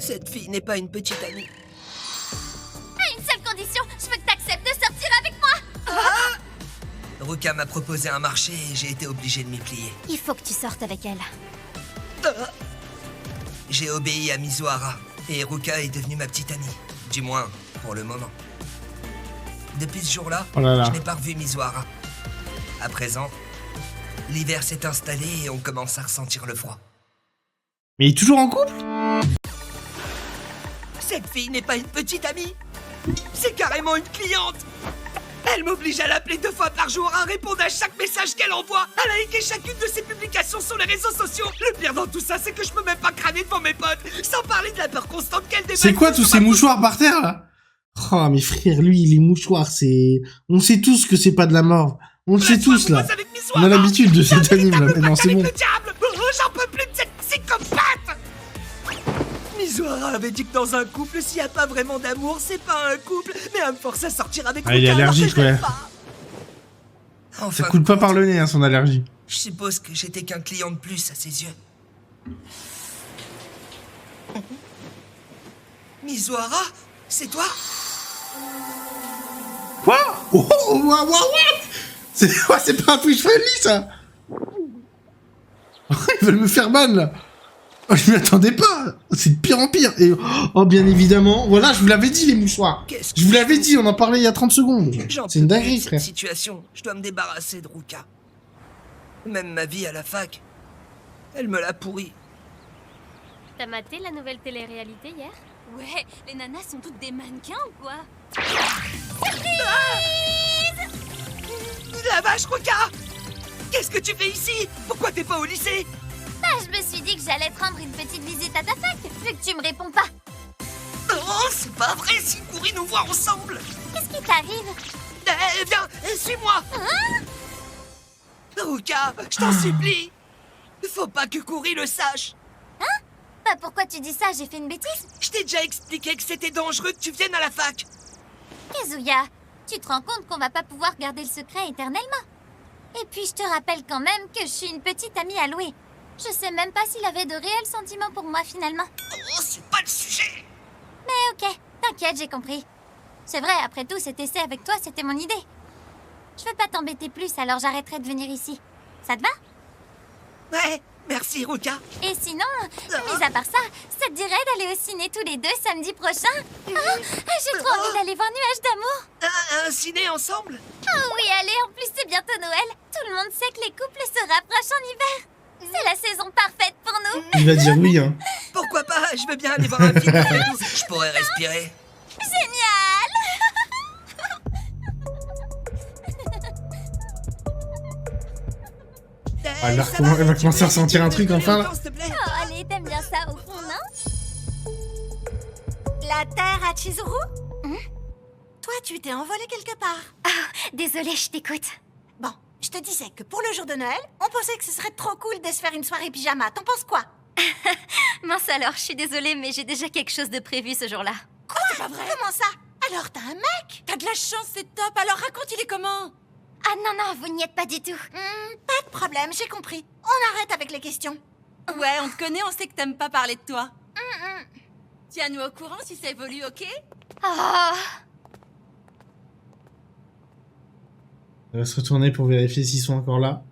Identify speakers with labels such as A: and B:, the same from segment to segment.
A: Cette fille n'est pas une petite amie.
B: À une seule condition, je veux que t'acceptes de sortir avec moi.
A: Ruka m'a proposé un marché et j'ai été obligé de m'y plier.
B: Il faut que tu sortes avec elle.
A: J'ai obéi à Mizuhara et Ruka est devenue ma petite amie. Du moins, pour le moment. Depuis ce jour-là, je n'ai pas revu Mizuhara. À présent, l'hiver s'est installé et on commence à ressentir le froid.
C: Mais il est toujours en couple?
A: Cette fille n'est pas une petite amie. C'est carrément une cliente. Elle m'oblige à l'appeler 2 fois par jour, à répondre à chaque message qu'elle envoie, à liker chacune de ses publications sur les réseaux sociaux. Le pire dans tout ça, c'est que je peux même pas crâner devant mes potes, sans parler de la peur constante qu'elle déballe.
C: C'est quoi tous ces mouchoirs par terre, là? Oh, mais frère, lui, les mouchoirs, c'est... On sait tous que c'est pas de la mort. On le sait tous, là. On a l'habitude de cet anime, là. Mais non, c'est bon.
A: J'en peux plus de cette psychopathe. Mizuhara avait dit que dans un couple, s'il n'y a pas vraiment d'amour, c'est pas un couple, mais elle me force à sortir avec
C: Ah, il est
A: Ruka, alors que
C: allergique,
A: je l'aime
C: ouais.
A: pas.
C: Ça
A: Enfin,
C: coule pas par le nez, hein, son allergie.
A: je suppose que j'étais qu'un client de plus à ses yeux. Mizuhara, c'est toi?
C: Quoi? Oh, what? C'est pas un Twitch friendly, ça. Ils veulent me faire ban, là. Oh, je m'y attendais pas. C'est de pire en pire. Et, oh, bien évidemment. Voilà, je vous l'avais dit, les mouchoirs. Je vous l'avais dit, on en parlait il y a 30 secondes. C'est une dinguerie, frère.
A: Cette situation, je dois me débarrasser de Ruka. Même ma vie à la fac, elle me l'a pourrie.
B: T'as maté la nouvelle télé-réalité hier?
D: Ouais, les nanas sont toutes des mannequins ou quoi?
A: La vache, Ruka! Qu'est-ce que tu fais ici? Pourquoi t'es pas au lycée?
B: Bah, je me suis dit que j'allais te rendre une petite visite à ta fac, vu que tu me réponds pas.
A: Oh, c'est pas vrai, si Kuri nous voit ensemble!
B: Qu'est-ce qui t'arrive?
A: Viens, suis-moi! Ruka, je t'en supplie! Faut pas que Kuri le sache!
B: Bah, pourquoi tu dis ça? J'ai fait une bêtise?
A: Je t'ai déjà expliqué que c'était dangereux que tu viennes à la fac!
B: Kazuya, tu te rends compte qu'on va pas pouvoir garder le secret éternellement? Et puis je te rappelle quand même que je suis une petite amie à louer. Je sais même pas s'il avait de réels sentiments pour moi finalement.
A: Oh, c'est pas le sujet!
B: Mais ok, t'inquiète, j'ai compris. C'est vrai, après tout, cet essai avec toi, c'était mon idée. Je veux pas t'embêter plus, alors j'arrêterai de venir ici. Ça te va?
A: Ouais, merci Ruka!
B: Et sinon, mis à part ça, ça te dirait d'aller au ciné tous les 2 samedi prochain? J'ai trop envie d'aller voir Nuage d'amour!
A: Un ciné ensemble?
B: Oh oui, allez, en plus c'est bientôt Noël. Tout le monde sait que les couples se rapprochent en hiver. C'est la saison parfaite pour nous.
C: Il va dire oui, hein.
A: Pourquoi pas? Je veux bien aller voir un film avec vous. Je pourrais respirer.
B: Génial!
C: Elle va commencer à ressentir un truc enfin, là.
B: Oh, allez, t'aimes bien ça au fond, non?
E: La terre à Chizuru? Toi, tu t'es envolé quelque part.
B: Désolée, je t'écoute.
E: Bon, je te disais que pour le jour de Noël, on pensait que ce serait trop cool de se faire une soirée pyjama. T'en penses quoi?
B: Mince alors, je suis désolée, mais j'ai déjà quelque chose de prévu ce jour-là.
E: Quoi? C'est pas vrai? Comment ça? Alors t'as un mec?
D: T'as de la chance, c'est top. Alors raconte, il est comment?
B: Ah non, vous n'y êtes pas du tout.
E: Pas de problème, j'ai compris. On arrête avec les questions.
D: Ouais, on te connaît, on sait que t'aimes pas parler de toi. Tiens-nous au courant si ça évolue, ok?
B: Oh,
C: Elle va se retourner pour vérifier s'ils sont encore là.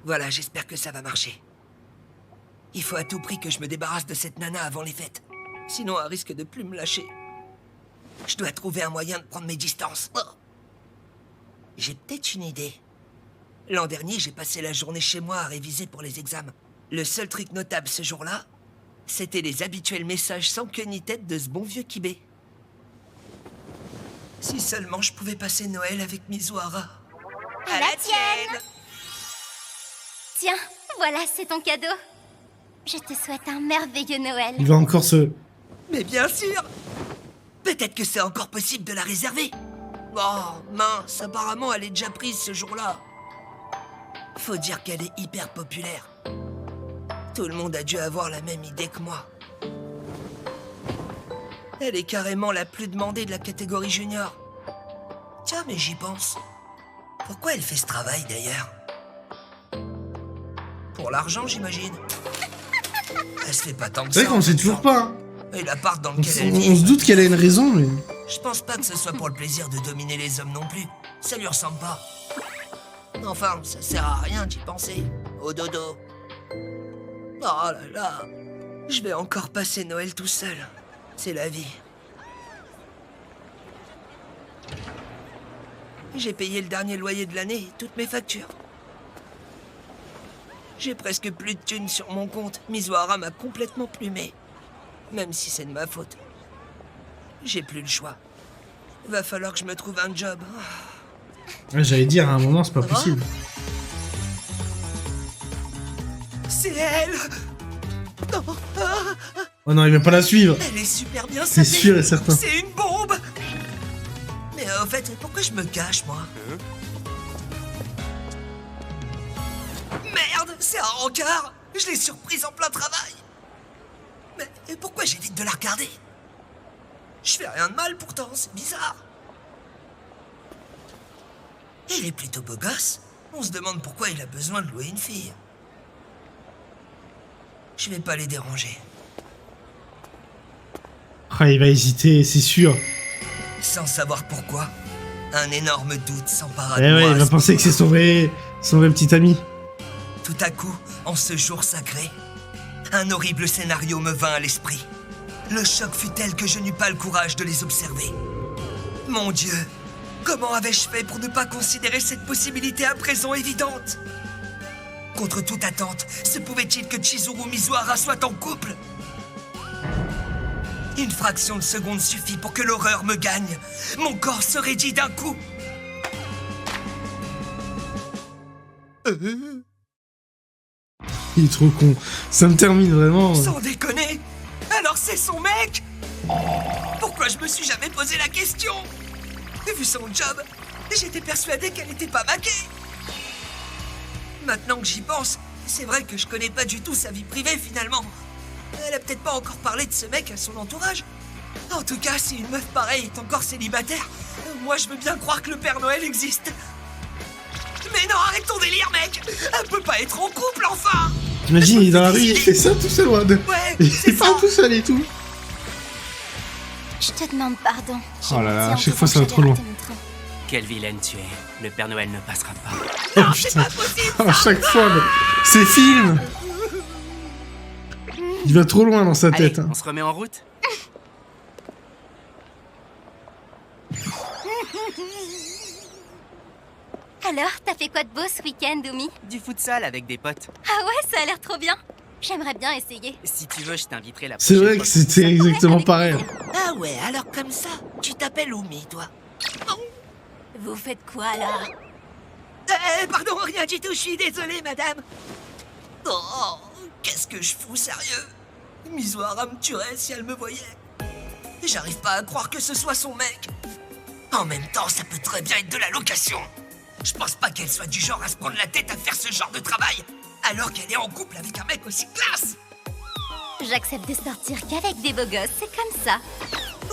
A: Voilà, j'espère que ça va marcher. Il faut à tout prix que je me débarrasse de cette nana avant les fêtes. Sinon, elle risque de plus me lâcher. Je dois trouver un moyen de prendre mes distances. Oh. J'ai peut-être une idée. L'an dernier, j'ai passé la journée chez moi à réviser pour les examens. Le seul truc notable ce jour-là, c'était les habituels messages sans queue ni tête de ce bon vieux Kibé. Si seulement je pouvais passer Noël avec Mizuhara.
B: À la tienne! Tiens, voilà, c'est ton cadeau. Je te souhaite un merveilleux Noël.
C: Il va encore se...
A: Mais bien sûr! Peut-être que c'est encore possible de la réserver. Oh, mince, apparemment elle est déjà prise ce jour-là. Faut dire qu'elle est hyper populaire. Tout le monde a dû avoir la même idée que moi. Elle est carrément la plus demandée de la catégorie junior. Tiens, mais j'y pense. Pourquoi elle fait ce travail d'ailleurs? Pour l'argent, j'imagine. Elle se fait pas tant que
C: C'est
A: ça.
C: vrai qu'on sait toujours pas. Hein.
A: Et l'appart dans
C: On,
A: lequel elle
C: on
A: vit.
C: se doute qu'elle a une raison, mais...
A: Je pense pas que ce soit pour le plaisir de dominer les hommes non plus. Ça lui ressemble pas. Enfin, ça sert à rien d'y penser. Au dodo. Oh là là. Je vais encore passer Noël tout seul. C'est la vie. J'ai payé le dernier loyer de l'année et toutes mes factures. J'ai presque plus de thunes sur mon compte. Misoara m'a complètement plumé. Même si c'est de ma faute. J'ai plus le choix. Va falloir que je me trouve un job.
C: Ouais, j'allais dire, à un moment, c'est pas possible.
A: C'est elle! Non.
C: Oh non, il va pas la suivre.
A: Elle est super bien
C: C'est
A: sapée.
C: sûr et certain.
A: C'est une bombe! Mais au fait, pourquoi je me cache, moi? Merde, c'est un rencard! Je l'ai surprise en plein travail! Mais pourquoi j'évite de la regarder? Je fais rien de mal pourtant, c'est bizarre. Il est plutôt beau gosse. On se demande pourquoi il a besoin de louer une fille. Je vais pas les déranger.
C: Ah, il va hésiter, c'est sûr.
A: Sans savoir pourquoi, un énorme doute s'empara
C: Eh
A: de moi.
C: ouais, il va penser que c'est son vrai petit ami.
A: Tout à coup, en ce jour sacré, un horrible scénario me vint à l'esprit. Le choc fut tel que je n'eus pas le courage de les observer. Mon Dieu, comment avais-je fait pour ne pas considérer cette possibilité à présent évidente? Contre toute attente, se pouvait-il que Chizuru Mizuhara soit en couple? Une fraction de seconde suffit pour que l'horreur me gagne. Mon corps se raidit d'un coup.
C: Il est trop con. Ça me termine vraiment.
A: Sans déconner. Alors c'est son mec? Pourquoi je me suis jamais posé la question? Vu son job, j'étais persuadé qu'elle n'était pas maquée. Maintenant que j'y pense, c'est vrai que je connais pas du tout sa vie privée finalement. Elle a peut-être pas encore parlé de ce mec à son entourage. En tout cas, si une meuf pareille est encore célibataire, moi je veux bien croire que le Père Noël existe. Mais non, arrête ton délire, mec! Elle peut pas être en couple, enfin!
C: T'imagines, il est dans la rue, il fait ça tout seul, ouais.
A: Ouais,
C: Il
A: c'est
C: parle
A: ça.
C: tout seul et tout.
B: Je te demande pardon.
C: Oh là là,
B: J'ai
C: à chaque
B: menti en
C: fois, ça va
B: disant
C: trop
B: que
C: loin.
B: j'allais rater mon train.
F: Quelle vilaine tu es. Le Père Noël ne passera pas.
C: Oh
A: Non, c'est
C: putain.
A: pas possible!
C: À chaque fois, mais... c'est film. Il va trop loin dans sa
F: Allez,
C: tête. Hein.
F: on se remet en route.
B: Alors, t'as fait quoi de beau ce week-end, Oumi?
F: Du futsal avec des potes.
B: Ah ouais, ça a l'air trop bien. J'aimerais bien essayer.
F: Si tu veux, je t'inviterai la
C: C'est
F: prochaine
C: vrai
F: fois.
C: que c'était exactement pareil.
A: Ah ouais, alors comme ça, tu t'appelles Oumi, toi?
E: Vous faites quoi, là?
A: Pardon, rien du tout, je suis désolé, madame. Oh, qu'est-ce que je fous, sérieux? Mizuhara me tuerait si elle me voyait. J'arrive pas à croire que ce soit son mec. En même temps, ça peut très bien être de la location. Je pense pas qu'elle soit du genre à se prendre la tête à faire ce genre de travail, alors qu'elle est en couple avec un mec aussi classe.
B: J'accepte de sortir qu'avec des beaux gosses, c'est comme ça.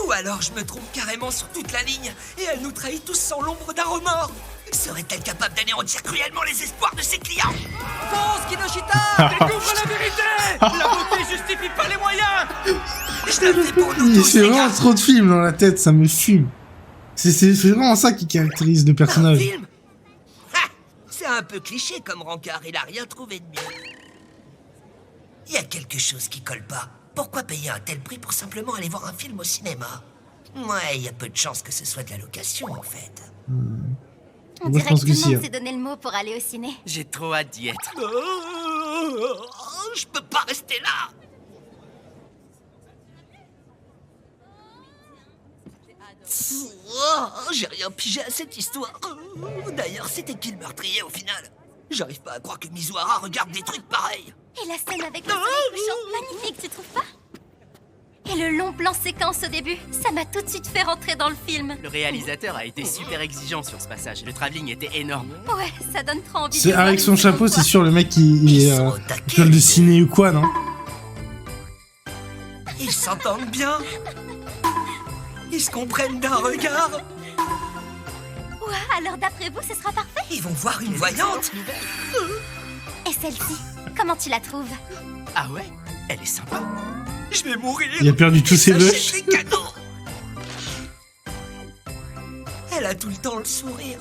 A: Ou alors je me trompe carrément sur toute la ligne et elle nous trahit tous sans l'ombre d'un remords. Serait-elle capable d'anéantir cruellement les espoirs de ses clients?
F: Fonce, Kinoshita! Découvre la vérité! La beauté justifie pas les moyens!
A: Je la fais pour nous tous,
C: C'est
A: les
C: vraiment
A: gars.
C: trop de films dans la tête, ça me fume. C'est vraiment ça qui caractérise le
A: Un
C: personnage.
A: film? Ha! C'est un peu cliché comme rencard, il a rien trouvé de mieux. Il y a quelque chose qui colle pas. Pourquoi payer un tel prix pour simplement aller voir un film au cinéma? Ouais, il y a peu de chances que ce soit de la location, en fait.
B: On
C: Moi, je
B: dirait
C: pense
B: que
C: que
B: tout le
C: si,
B: monde
C: hein.
B: s'est donné le mot pour aller au ciné.
F: J'ai trop hâte d'y être.
A: Oh, je peux pas rester là. Oh, j'ai rien pigé à cette histoire. D'ailleurs, c'était qui le meurtrier au final? J'arrive pas à croire que Mizuhara regarde des trucs pareils.
B: Et la scène avec le soleil couchant, magnifique, tu trouves pas? Et le long plan séquence au début, ça m'a tout de suite fait rentrer dans le film.
F: Le réalisateur a été super exigeant sur ce passage. Le travelling était énorme.
B: Ouais, ça donne trop envie de
C: C'est
B: voir
C: avec
B: une
C: son
B: seconde
C: chapeau,
B: fois.
C: c'est sûr, le mec qui est
A: sont au taquet,
C: école de
A: les
C: ciné ou quoi, non?
A: Ils s'entendent bien. Ils se comprennent d'un regard.
B: Ouais, alors d'après vous, ce sera parfait.
A: Ils vont voir une voyante.
B: Et celle-ci, comment tu la trouves?
F: Ah ouais? Elle est sympa.
A: Je vais mourir.
C: Il a perdu tous ses
A: S'achète
C: rushs.
A: des cadeaux. Elle a tout le temps le sourire.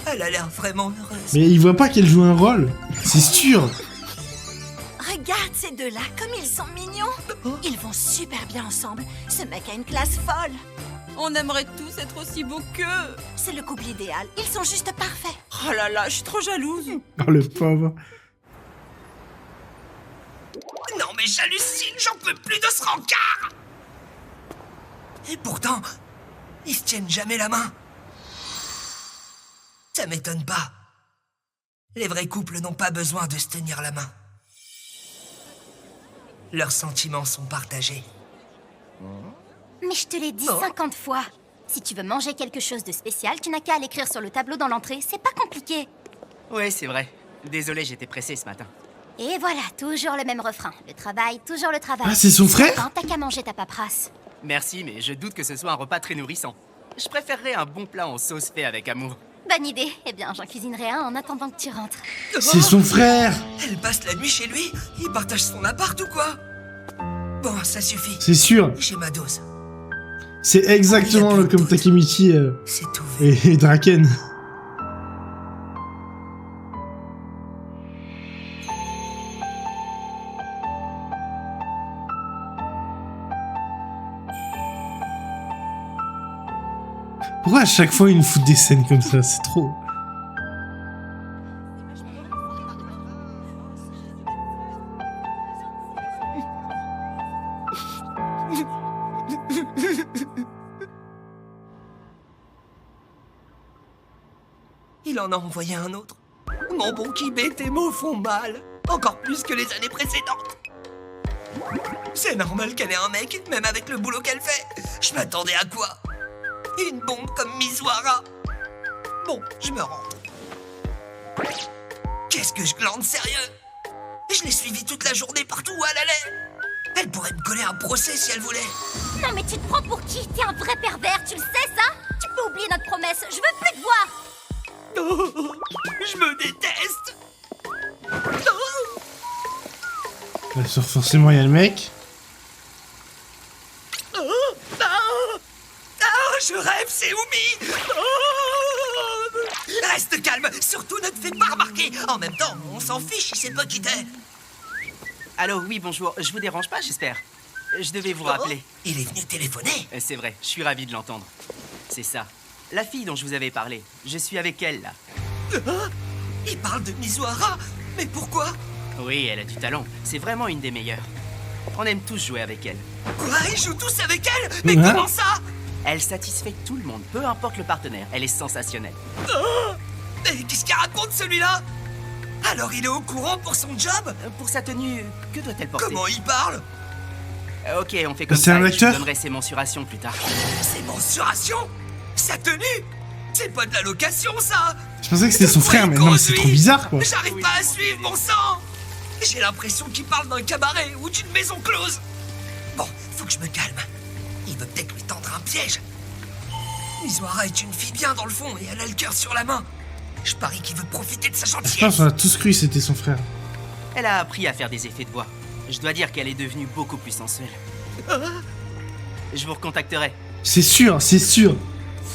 A: Elle a l'air vraiment heureuse.
C: Mais il voit pas qu'elle joue un rôle. C'est sûr.
E: Regarde ces deux-là, comme ils sont mignons. Ils vont super bien ensemble. Ce mec a une classe folle.
D: On aimerait tous être aussi beaux qu'eux.
E: C'est le couple idéal. Ils sont juste parfaits.
D: Oh là là, je suis trop jalouse.
C: Oh le pauvre.
A: Non mais j'hallucine, j'en peux plus de ce rencard. Et pourtant, ils se tiennent jamais la main. Ça m'étonne pas. Les vrais couples n'ont pas besoin de se tenir la main. Leurs sentiments sont partagés.
B: Mais je te l'ai dit
A: Oh.
B: 50 fois. Si tu veux manger quelque chose de spécial, tu n'as qu'à l'écrire sur le tableau dans l'entrée. C'est pas compliqué.
F: Ouais, c'est vrai. Désolé, j'étais pressé ce matin.
B: Et voilà, toujours le même refrain. Le travail, toujours le travail.
C: Ah, c'est son frère?
B: Quand t'as qu'à manger ta paperasse.
F: Merci, mais je doute que ce soit un repas très nourrissant. Je préférerais un bon plat en sauce fait avec amour.
B: Bonne idée. Eh bien, j'en cuisinerai un en attendant que tu rentres.
C: C'est son frère.
A: Elle passe la nuit chez lui. Il partage son appart ou quoi? Bon, ça suffit.
C: C'est sûr.
A: J'ai ma dose.
C: C'est exactement le comme Takemichi
A: C'est tout vu.
C: et Draken. Pourquoi à chaque fois ils nous foutent des scènes comme ça? C'est trop.
A: Il en a envoyé un autre. Mon bon Kibé, tes mots font mal. Encore plus que les années précédentes. C'est normal qu'elle ait un mec, même avec le boulot qu'elle fait. Je m'attendais à quoi? Une bombe comme Mizuhara. Bon, je me rends. Qu'est-ce que je glande sérieux? Je l'ai suivie toute la journée partout où elle allait. Elle pourrait me coller un procès si elle voulait.
B: Non mais tu te prends pour qui? T'es un vrai pervers, tu le sais ça? Tu peux oublier notre promesse, je veux plus te voir.
A: Oh, je me déteste. Oh.
C: Bien sûr, forcément il y a le mec.
A: Oh, je rêve, c'est Oumi. Oh. Reste calme, surtout ne te fais pas remarquer. En même temps, on s'en fiche, il sait pas qui t'es.
F: Allô, oui, bonjour. Je vous dérange pas, j'espère. Je devais vous rappeler.
A: Il est venu téléphoner.
F: C'est vrai, je suis ravi de l'entendre. C'est ça. La fille dont je vous avais parlé. Je suis avec elle, là.
A: Il parle de Mizuhara. Mais pourquoi?
F: Oui, elle a du talent. C'est vraiment une des meilleures. On aime tous jouer avec elle.
A: Quoi? Ils jouent tous avec elle? Mais
C: Ouais.
A: comment ça?
F: Elle satisfait tout le monde, peu importe le partenaire. Elle est sensationnelle.
A: Mais qu'est-ce qu'il raconte celui-là? Alors il est au courant pour son job?
F: Pour sa tenue, que doit-elle porter?
A: Comment il parle?
F: Ok, on fait comme
C: C'est
F: ça.
C: un
F: et je
C: acteur
F: vous donnerai ses mensurations plus tard.
A: C'est mensuration? Sa tenue? C'est pas de la location ça?
C: Je pensais que c'était son frère, mais non, mais c'est trop bizarre quoi.
A: J'arrive pas à suivre, mon sang! J'ai l'impression qu'il parle d'un cabaret ou d'une maison close. Bon, faut que je me calme. Il veut peut-être lui tendre un piège. Mizuhara est une fille bien dans le fond et elle a le cœur sur la main. Je parie qu'il veut profiter de sa
C: Je
A: gentillesse.
C: pense qu'on a tous cru que c'était son frère.
F: Elle a appris à faire des effets de voix. Je dois dire qu'elle est devenue beaucoup plus sensuelle. Je vous recontacterai.
C: C'est sûr, c'est sûr.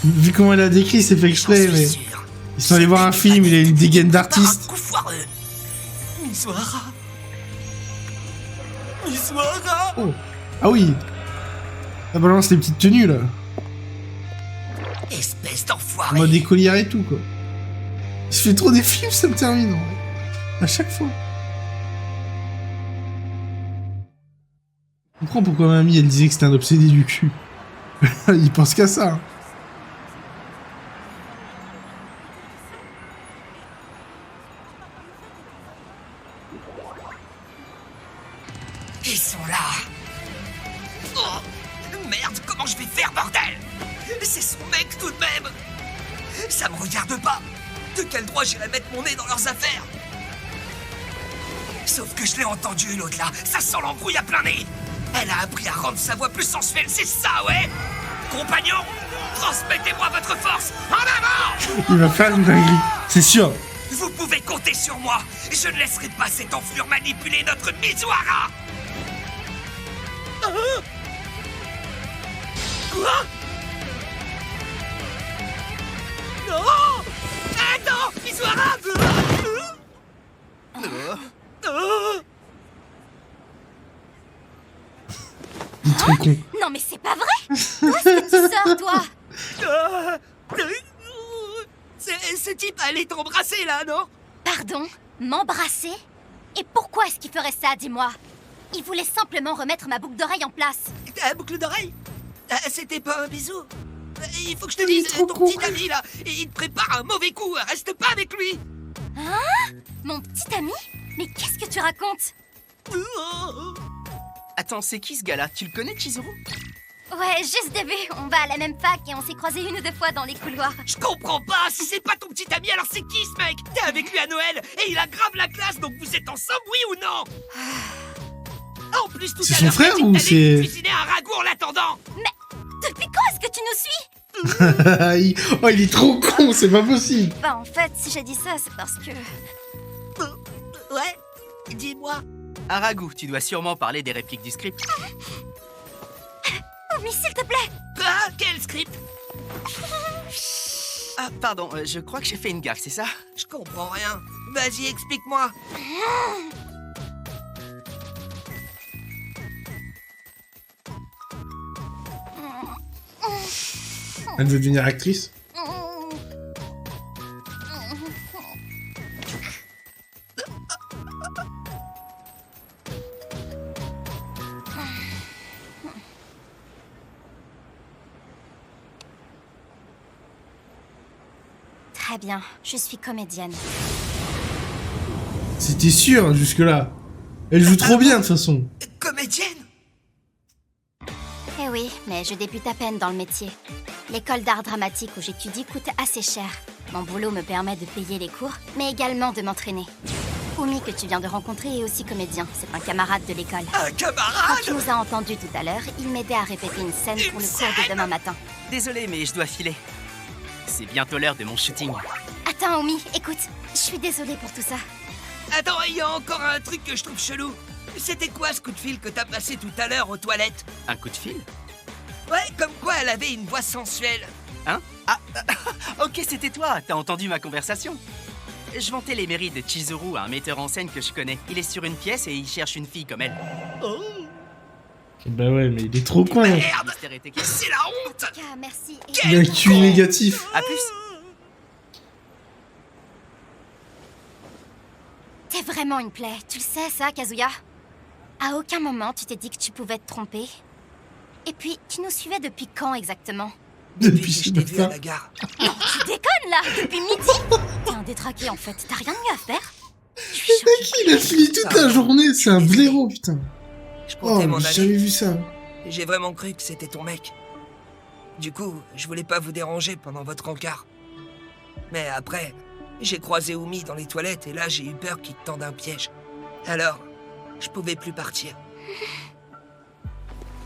C: Vu comment elle a décrit, c'est fait exprès,
A: J'en
C: mais...
A: suis sûr.
C: Ils sont allés voir un film, il a une dégaine d'artiste.
A: Un coup foireux. Mizuhara. Mizuhara.
C: Oh. Ah oui. Ça balance les petites tenues là.
A: Espèce
C: En
A: d'enfoiré.
C: mode écolière et tout quoi. Il se fait trop des films, ça me termine en vrai. À chaque fois. Je comprends pourquoi mamie elle disait que c'était un obsédé du cul. Il pense qu'à ça. Hein.
A: Ils sont là. Oh, merde, comment je vais faire, bordel? C'est son mec tout de même. Ça me regarde pas. De quel droit j'irais mettre mon nez dans leurs affaires? Sauf que je l'ai entendu, l'autre là. Ça sent l'embrouille à plein nez. Elle a appris à rendre sa voix plus sensuelle, c'est ça, ouais? Compagnons, transmettez-moi votre force. En avant!
C: Il va faire une dinguerie. C'est sûr.
A: Vous pouvez compter sur moi. Je ne laisserai pas cette enflure manipuler notre Mizuhara. Quoi? Non! Ah non! Mizuhara!
C: Il est trop con.
E: Non, mais c'est pas vrai!
B: Où est-ce que tu sors, toi?
A: Ce type allait t'embrasser là, non?
B: Pardon? M'embrasser? Et pourquoi est-ce qu'il ferait ça, dis-moi? Il voulait simplement remettre ma boucle d'oreille en place.
A: Ta boucle d'oreille? C'était pas un bisou? Il faut que je te
C: Il est
A: dise,
C: trop
A: ton
C: con.
A: petit ami là, il te prépare un mauvais coup, reste pas avec lui!
B: Mon petit ami? Mais qu'est-ce que tu racontes?
F: Attends, c'est qui ce gars-là? Tu le connais, Chizuru?
B: Ouais, juste début. On va à la même fac et on s'est croisés 1 ou 2 fois dans les couloirs.
A: Je comprends pas, si c'est pas ton petit ami, alors c'est qui ce mec? T'es avec lui à Noël, et il a grave la classe, donc vous êtes ensemble, oui ou non? En plus, tout
C: C'est
A: à
C: son
A: l'heure,
C: frère
A: t'as dit
C: ou
A: que t'allais lui
C: c'est-
A: cuisiner un ragoût en l'attendant?
B: Depuis quand est-ce que tu nous suis?
C: Oh, il est trop con, c'est pas possible.
B: Bah en fait, si j'ai dit ça, c'est parce que...
A: Ouais, dis-moi.
F: Aragu, tu dois sûrement parler des répliques du script.
B: Oh, mais s'il te plaît!
A: Ah, quel script?
F: Ah, pardon, je crois que j'ai fait une gaffe, c'est ça?
A: Je comprends rien. Vas-y, explique-moi.
C: Elle veut devenir actrice.
B: Très bien, je suis comédienne.
C: C'était sûr jusque-là. Elle joue trop bien de toute façon.
A: Comédienne?
B: Eh oui, mais je débute à peine dans le métier. L'école d'art dramatique où j'étudie coûte assez cher. Mon boulot me permet de payer les cours, mais également de m'entraîner. Umi, que tu viens de rencontrer, est aussi comédien. C'est un camarade de l'école.
A: Un
B: Quand
A: camarade?
B: tu nous as entendus tout à l'heure, il m'aidait à répéter une scène pour le cours de demain matin.
F: Désolé, mais je dois filer. C'est bientôt l'heure de mon shooting.
B: Attends, Umi, écoute, je suis désolée pour tout ça.
A: Attends, il y a encore un truc que je trouve chelou. C'était quoi ce coup de fil que t'as passé tout à l'heure aux toilettes?
F: Un coup de fil?
A: Ouais, comme quoi elle avait une voix sensuelle.
F: Hein? Ah, ok, c'était toi, t'as entendu ma conversation. Je vantais les mérites de Chizuru à un metteur en scène que je connais. Il est sur une pièce et il cherche une fille comme elle.
A: Oh,
C: Bah ouais, mais il est trop con.
A: merde!
F: Mystère est écrit.
A: C'est la honte!
B: Ah, merci. Et...
C: Il a un QI négatif.
F: À plus.
B: T'es vraiment une plaie, tu le sais ça, Kazuya? À aucun moment tu t'es dit que tu pouvais te tromper. Et puis, tu nous suivais depuis quand exactement?
A: Depuis
C: Depuis
A: que je
C: ce
A: t'ai vu à
C: matin.
A: la gare.
B: Non, tu déconnes là, depuis midi! T'es un détraqué en fait, t'as rien de mieux à faire? Je suis choquée.
C: Il a fini toute la journée, c'est un blaireau, putain.
A: Je
C: Oh,
A: comptais m'en
C: j'ai
A: aller.
C: jamais vu ça.
A: Et j'ai vraiment cru que c'était ton mec. Du coup, je voulais pas vous déranger pendant votre encart. Mais après, j'ai croisé Umi dans les toilettes et là j'ai eu peur qu'il te tende un piège. Alors, je pouvais plus partir.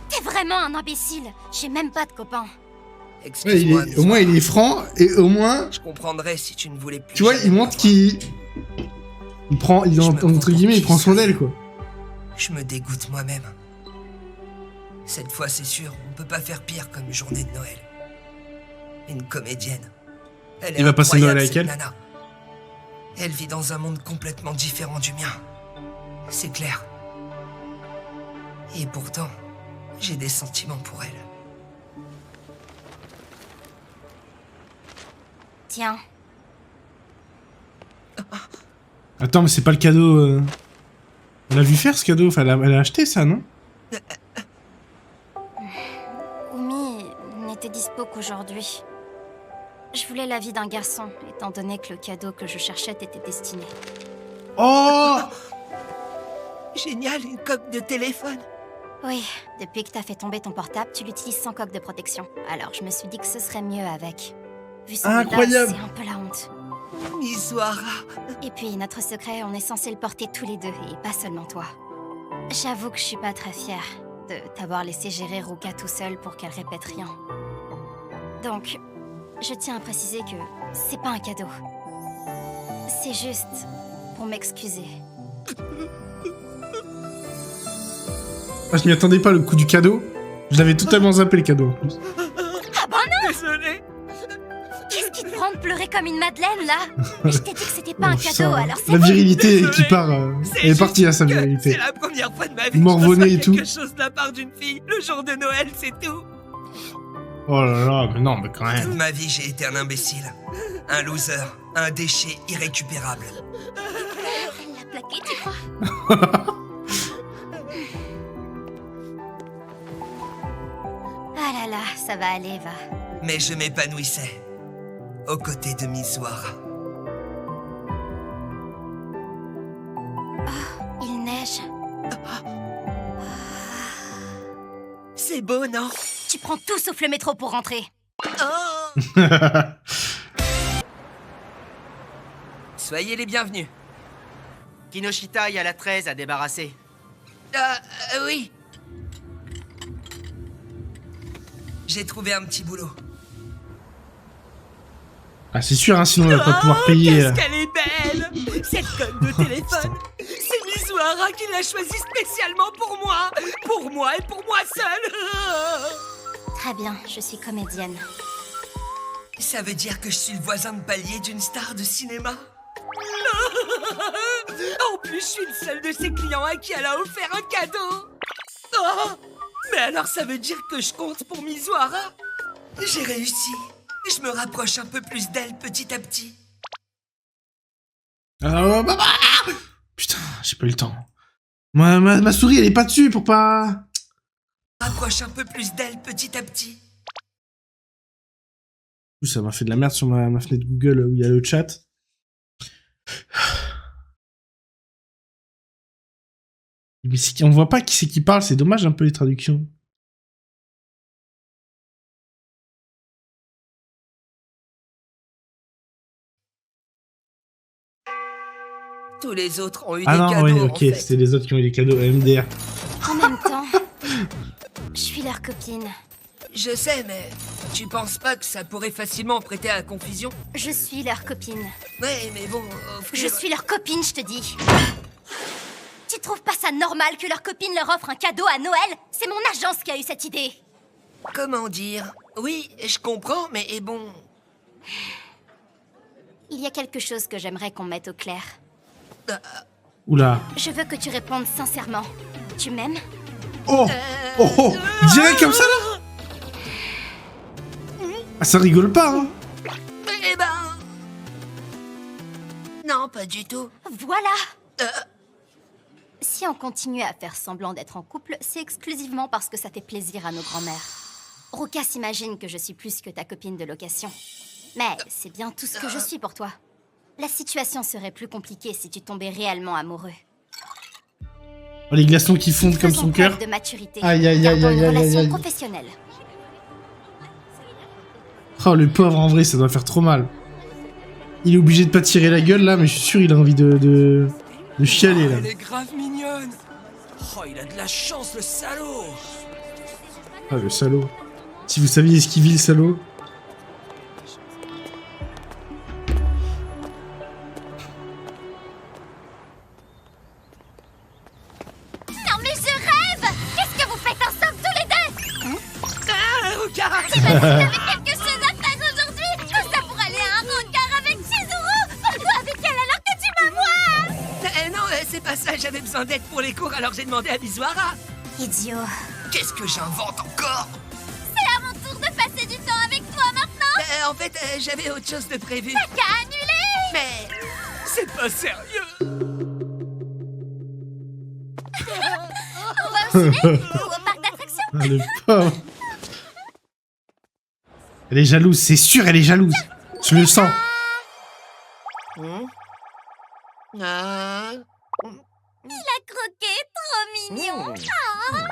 B: T'es vraiment un imbécile, j'ai même pas de copains.
C: Ouais,
A: Excuse-moi.
C: au moins, il est franc, et au moins,
A: Je comprendrais si tu ne voulais plus.
C: tu vois,
A: jamais
C: il
A: me
C: montre
A: voir.
C: qu'il... Il prend, il,
A: Je me
C: entre
A: comprends
C: guillemets, il
A: qui
C: prend soin
A: ça.
C: d'elle, quoi.
A: Je me dégoûte moi-même. Cette fois, c'est sûr, on peut pas faire pire comme journée de Noël. Une comédienne. Elle est
C: Il va passer
A: incroyable,
C: Noël avec
A: cette
C: elle
A: nana. Elle vit dans un monde complètement différent du mien. C'est clair. Et pourtant, j'ai des sentiments pour elle.
B: Tiens,
C: Attends, mais c'est pas le cadeau... Elle a vu faire ce cadeau, enfin, elle a acheté ça, non?
B: Umi n'était dispo qu'aujourd'hui. Je voulais l'avis d'un garçon, étant donné que le cadeau que je cherchais t'était destiné.
C: Oh!
A: Génial, une coque de téléphone.
B: Oui, depuis que t'as fait tomber ton portable, tu l'utilises sans coque de protection. Alors je me suis dit que ce serait mieux avec. Vu son
C: Incroyable.
B: état, c'est un peu la honte.
A: Misoara.
B: Et puis, notre secret, on est censé le porter tous les deux, et pas seulement toi. J'avoue que je suis pas très fière de t'avoir laissé gérer Ruka tout seul pour qu'elle répète rien. Donc, je tiens à préciser que c'est pas un cadeau. C'est juste pour m'excuser.
C: Ah, je m'y attendais pas, le coup du cadeau. Je l'avais totalement zappé, le cadeau, en plus.
B: Ah bah non!
A: Désolé.
B: Qu'est-ce qui te prend de pleurer comme une madeleine, là? Je t'ai dit que c'était pas un
C: putain,
B: cadeau, alors c'est
C: la
B: bon.
C: virilité
A: Désolé.
C: qui part. Elle est partie à sa
A: Que
C: virilité.
A: C'est la première fois de ma vie que
C: Morvonnée
A: je
C: et
A: reçois
C: tout.
A: quelque chose de la part d'une fille. Le jour de Noël, c'est tout.
C: Oh là là, mais non, mais quand même.
A: Toute ma vie, j'ai été un imbécile. Un loser. Un déchet irrécupérable.
B: Elle l'a plaqué, tu crois? Ah là là, ça va aller, va.
A: Mais je m'épanouissais. Aux côtés de Miss Wara.
B: Il neige.
A: C'est beau, non?
B: Tu prends tout sauf le métro pour rentrer.
A: Oh! Soyez les bienvenus.
F: Kinoshita, il y a la 13 à débarrasser.
A: Oui. J'ai trouvé un petit boulot.
C: Ah, c'est sûr, hein, sinon on va pas pouvoir payer.
A: Qu'est-ce qu'elle est belle! Cette conne de téléphone! C'est Miss Wara qui l'a choisie spécialement pour moi! Pour moi et pour moi seule!
B: Très bien, je suis comédienne.
A: Ça veut dire que je suis le voisin de palier d'une star de cinéma? En plus, je suis le seul de ses clients à qui elle a offert un cadeau! Oh! Mais alors ça veut dire que je compte pour Miss Wara? J'ai réussi! Je me rapproche un peu plus d'elle petit à petit.
C: Putain, j'ai pas eu le temps. Ma souris, elle est pas dessus pour pas...
A: Rapproche un peu plus d'elle petit à petit.
C: Ça m'a fait de la merde sur ma fenêtre Google où il y a le chat. Mais on voit pas qui c'est qui parle, c'est dommage un peu les traductions.
A: Tous les autres ont eu
C: Ah
A: des
C: non,
A: cadeaux,
C: oui,
A: en
C: ok,
A: fait.
C: c'était les autres qui ont eu les cadeaux MDR.
B: En même temps, je suis leur copine.
A: Je sais, mais tu penses pas que ça pourrait facilement prêter à confusion?
B: Je suis leur copine.
A: Ouais, mais bon,
B: Je suis leur copine, je te dis. Tu trouves pas ça normal que leur copine leur offre un cadeau à Noël? C'est mon agence qui a eu cette idée.
A: Comment dire? Oui, je comprends, mais bon...
B: Il y a quelque chose que j'aimerais qu'on mette au clair.
C: Oula.
B: Je veux que tu répondes sincèrement. Tu m'aimes?
C: Oh oh direct comme ça, là. Ah, ça rigole pas, hein.
A: Eh ben... Non, pas du tout.
B: Voilà. Si on continue à faire semblant d'être en couple, c'est exclusivement parce que ça fait plaisir à nos grands-mères. Ruka s'imagine que je suis plus que ta copine de location. Mais c'est bien tout ce que je suis pour toi. La situation serait plus compliquée si tu tombais réellement amoureux.
C: Oh, les glaçons qui fondent comme
B: Faisons
C: son cœur.
B: preuve de maturité.
C: Aïe, aïe, aïe,
B: Gardons
C: aïe,
B: une
C: aïe,
B: relation
C: aïe.
B: professionnelle.
C: Oh, le pauvre, en vrai, ça doit faire trop mal. Il est obligé de pas tirer la gueule, là, mais je suis sûr il a envie de chialer, là.
A: Elle est grave mignonne. Oh, il a de la chance, le salaud.
C: Ah, le salaud. Si vous saviez ce qu'il vit, le salaud.
B: Non mais je rêve! Qu'est-ce que vous faites ensemble tous les deux?
A: Regarde.
B: Quelque chose à faire aujourd'hui? Tout ça pour aller à un regard avec Chizuru! Pourquoi avec elle alors que tu me vois?
A: Non, c'est pas ça, j'avais besoin d'aide pour les cours, alors j'ai demandé à Miss Wara.
B: Idiot.
A: Qu'est-ce que j'invente encore?
B: C'est à mon tour de passer du temps avec toi maintenant!
A: En fait, j'avais autre chose de prévu.
B: T'as qu'à annuler!
A: Mais c'est pas sérieux.
B: On va au ciné ou au parc d'attractions?
C: Ah, le pauvre. Elle est jalouse, c'est sûr, elle est jalouse. Je le sens.
B: Il a croqué, trop mignon! Ah.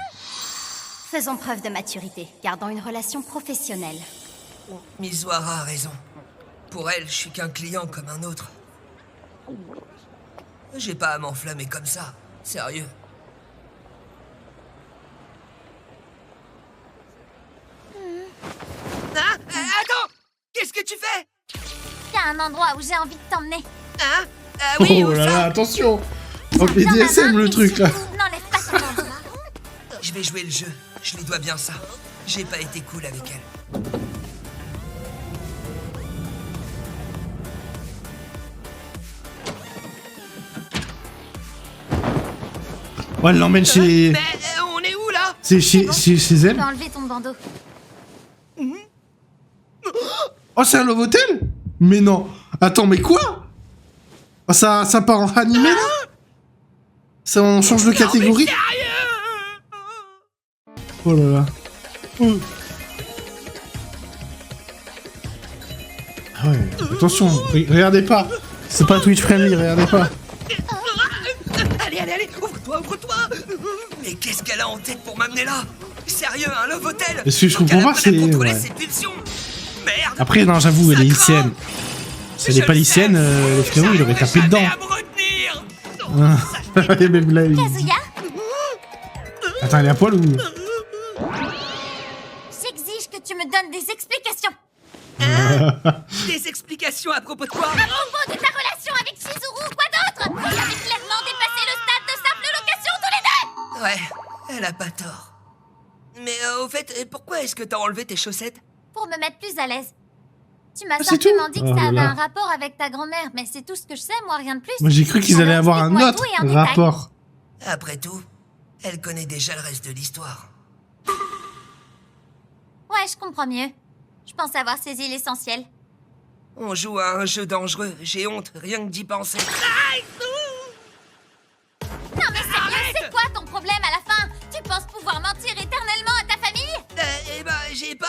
B: Faisons preuve de maturité, gardons une relation professionnelle.
A: Miss Wara a raison. Pour elle, je suis qu'un client comme un autre. J'ai pas à m'enflammer comme ça. Sérieux. Attends! Qu'est-ce que tu fais?
B: Il y a un endroit où j'ai envie de t'emmener.
A: Hein? Oui,
C: Oh
A: où
C: là
A: ça?
C: là, attention. Oh,
B: Tiens dans ma
C: BDSM
B: main
C: le
B: et
C: truc là.
B: surtout, n'enlève pas ton bandeau.
A: Je vais jouer le jeu. Je lui dois bien ça. J'ai pas été cool avec elle.
C: Oh, elle l'emmène chez...
A: Mais on est où là?
C: C'est chez
B: Tu
C: elle.
B: peux enlever ton bandeau.
C: Oh, c'est un Love Hotel? Mais non. Attends, mais quoi? Oh, ça part en animé là? Ça on change de catégorie? Oh là là. Ah ouais, attention, regardez pas. C'est pas Twitch friendly, regardez pas.
A: Allez, ouvre-toi. Mais qu'est-ce qu'elle a en tête pour m'amener là? Sérieux, un Love Hotel?
C: Mais ce que je comprends pas, c'est...
A: contrôler
C: ouais.
A: ses pulsions. Merde.
C: Après, non, j'avoue, elle est lycéenne. Si elle est
A: Je
C: pas
A: le
C: lycéenne,
A: sais.
C: le frérot, il aurait tapé dedans.
A: À me retenir.
C: Et même là, il-
B: Kazuya,
C: Attends, elle est à poil ou...
B: j'exige que tu me donnes des explications.
A: Des explications à propos de quoi?
B: À propos de ta relation avec Chizuru ou quoi d'autre? Vous avez clairement dépassé le stade de simple location tous les deux.
A: Ouais, elle a pas tort. Mais au fait, pourquoi est-ce que t'as enlevé tes chaussettes?
B: Pour me mettre plus à l'aise. Tu m'as
C: Ah, c'est
B: simplement
C: tout?
B: dit que
C: Oh
B: ça
C: là
B: avait
C: là.
B: un rapport avec ta grand-mère, mais c'est tout ce que je sais, moi, rien de plus.
C: Moi, j'ai cru qu'ils allaient
B: Alors,
C: avoir un
B: explique-moi
C: autre
B: tout et en détail.
C: rapport.
A: Après tout, elle connaît déjà le reste de l'histoire.
B: Ouais, je comprends mieux. Je pense avoir saisi l'essentiel.
A: On joue à un jeu dangereux, j'ai honte, rien que d'y penser.
B: Non mais sérieux, c'est quoi ton problème à la fin? Tu penses pouvoir mentir éternellement à ta famille?
A: Eh ben, j'ai pas...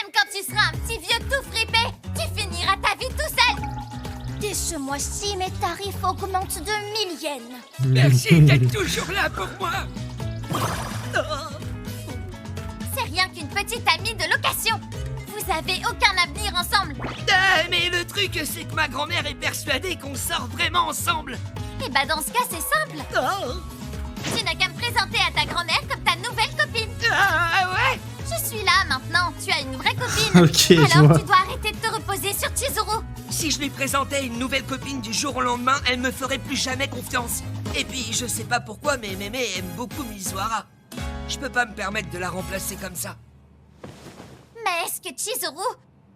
B: Même quand tu seras un petit vieux tout fripé, tu finiras ta vie tout seul.
G: Dès ce mois-ci, mes tarifs augmentent de 1000 yens.
A: Merci d'être toujours là pour moi.
B: C'est rien qu'une petite amie de location. Vous avez aucun avenir ensemble.
A: Mais le truc, c'est que ma grand-mère est persuadée qu'on sort vraiment ensemble.
B: Et bah dans ce cas, c'est simple. Tu n'as qu'à me présenter à ta grand-mère comme ta nouvelle copine.
A: Ah ouais?
B: Je suis là maintenant, tu as une vraie copine.
C: Ok, je
B: Alors
C: vois.
B: tu dois arrêter de te reposer sur Chizuru.
A: Si je lui présentais une nouvelle copine du jour au lendemain, elle me ferait plus jamais confiance. Et puis, je sais pas pourquoi, mais Mémé aime beaucoup Mizuhara. Je peux pas me permettre de la remplacer comme ça.
B: Mais est-ce que Chizuru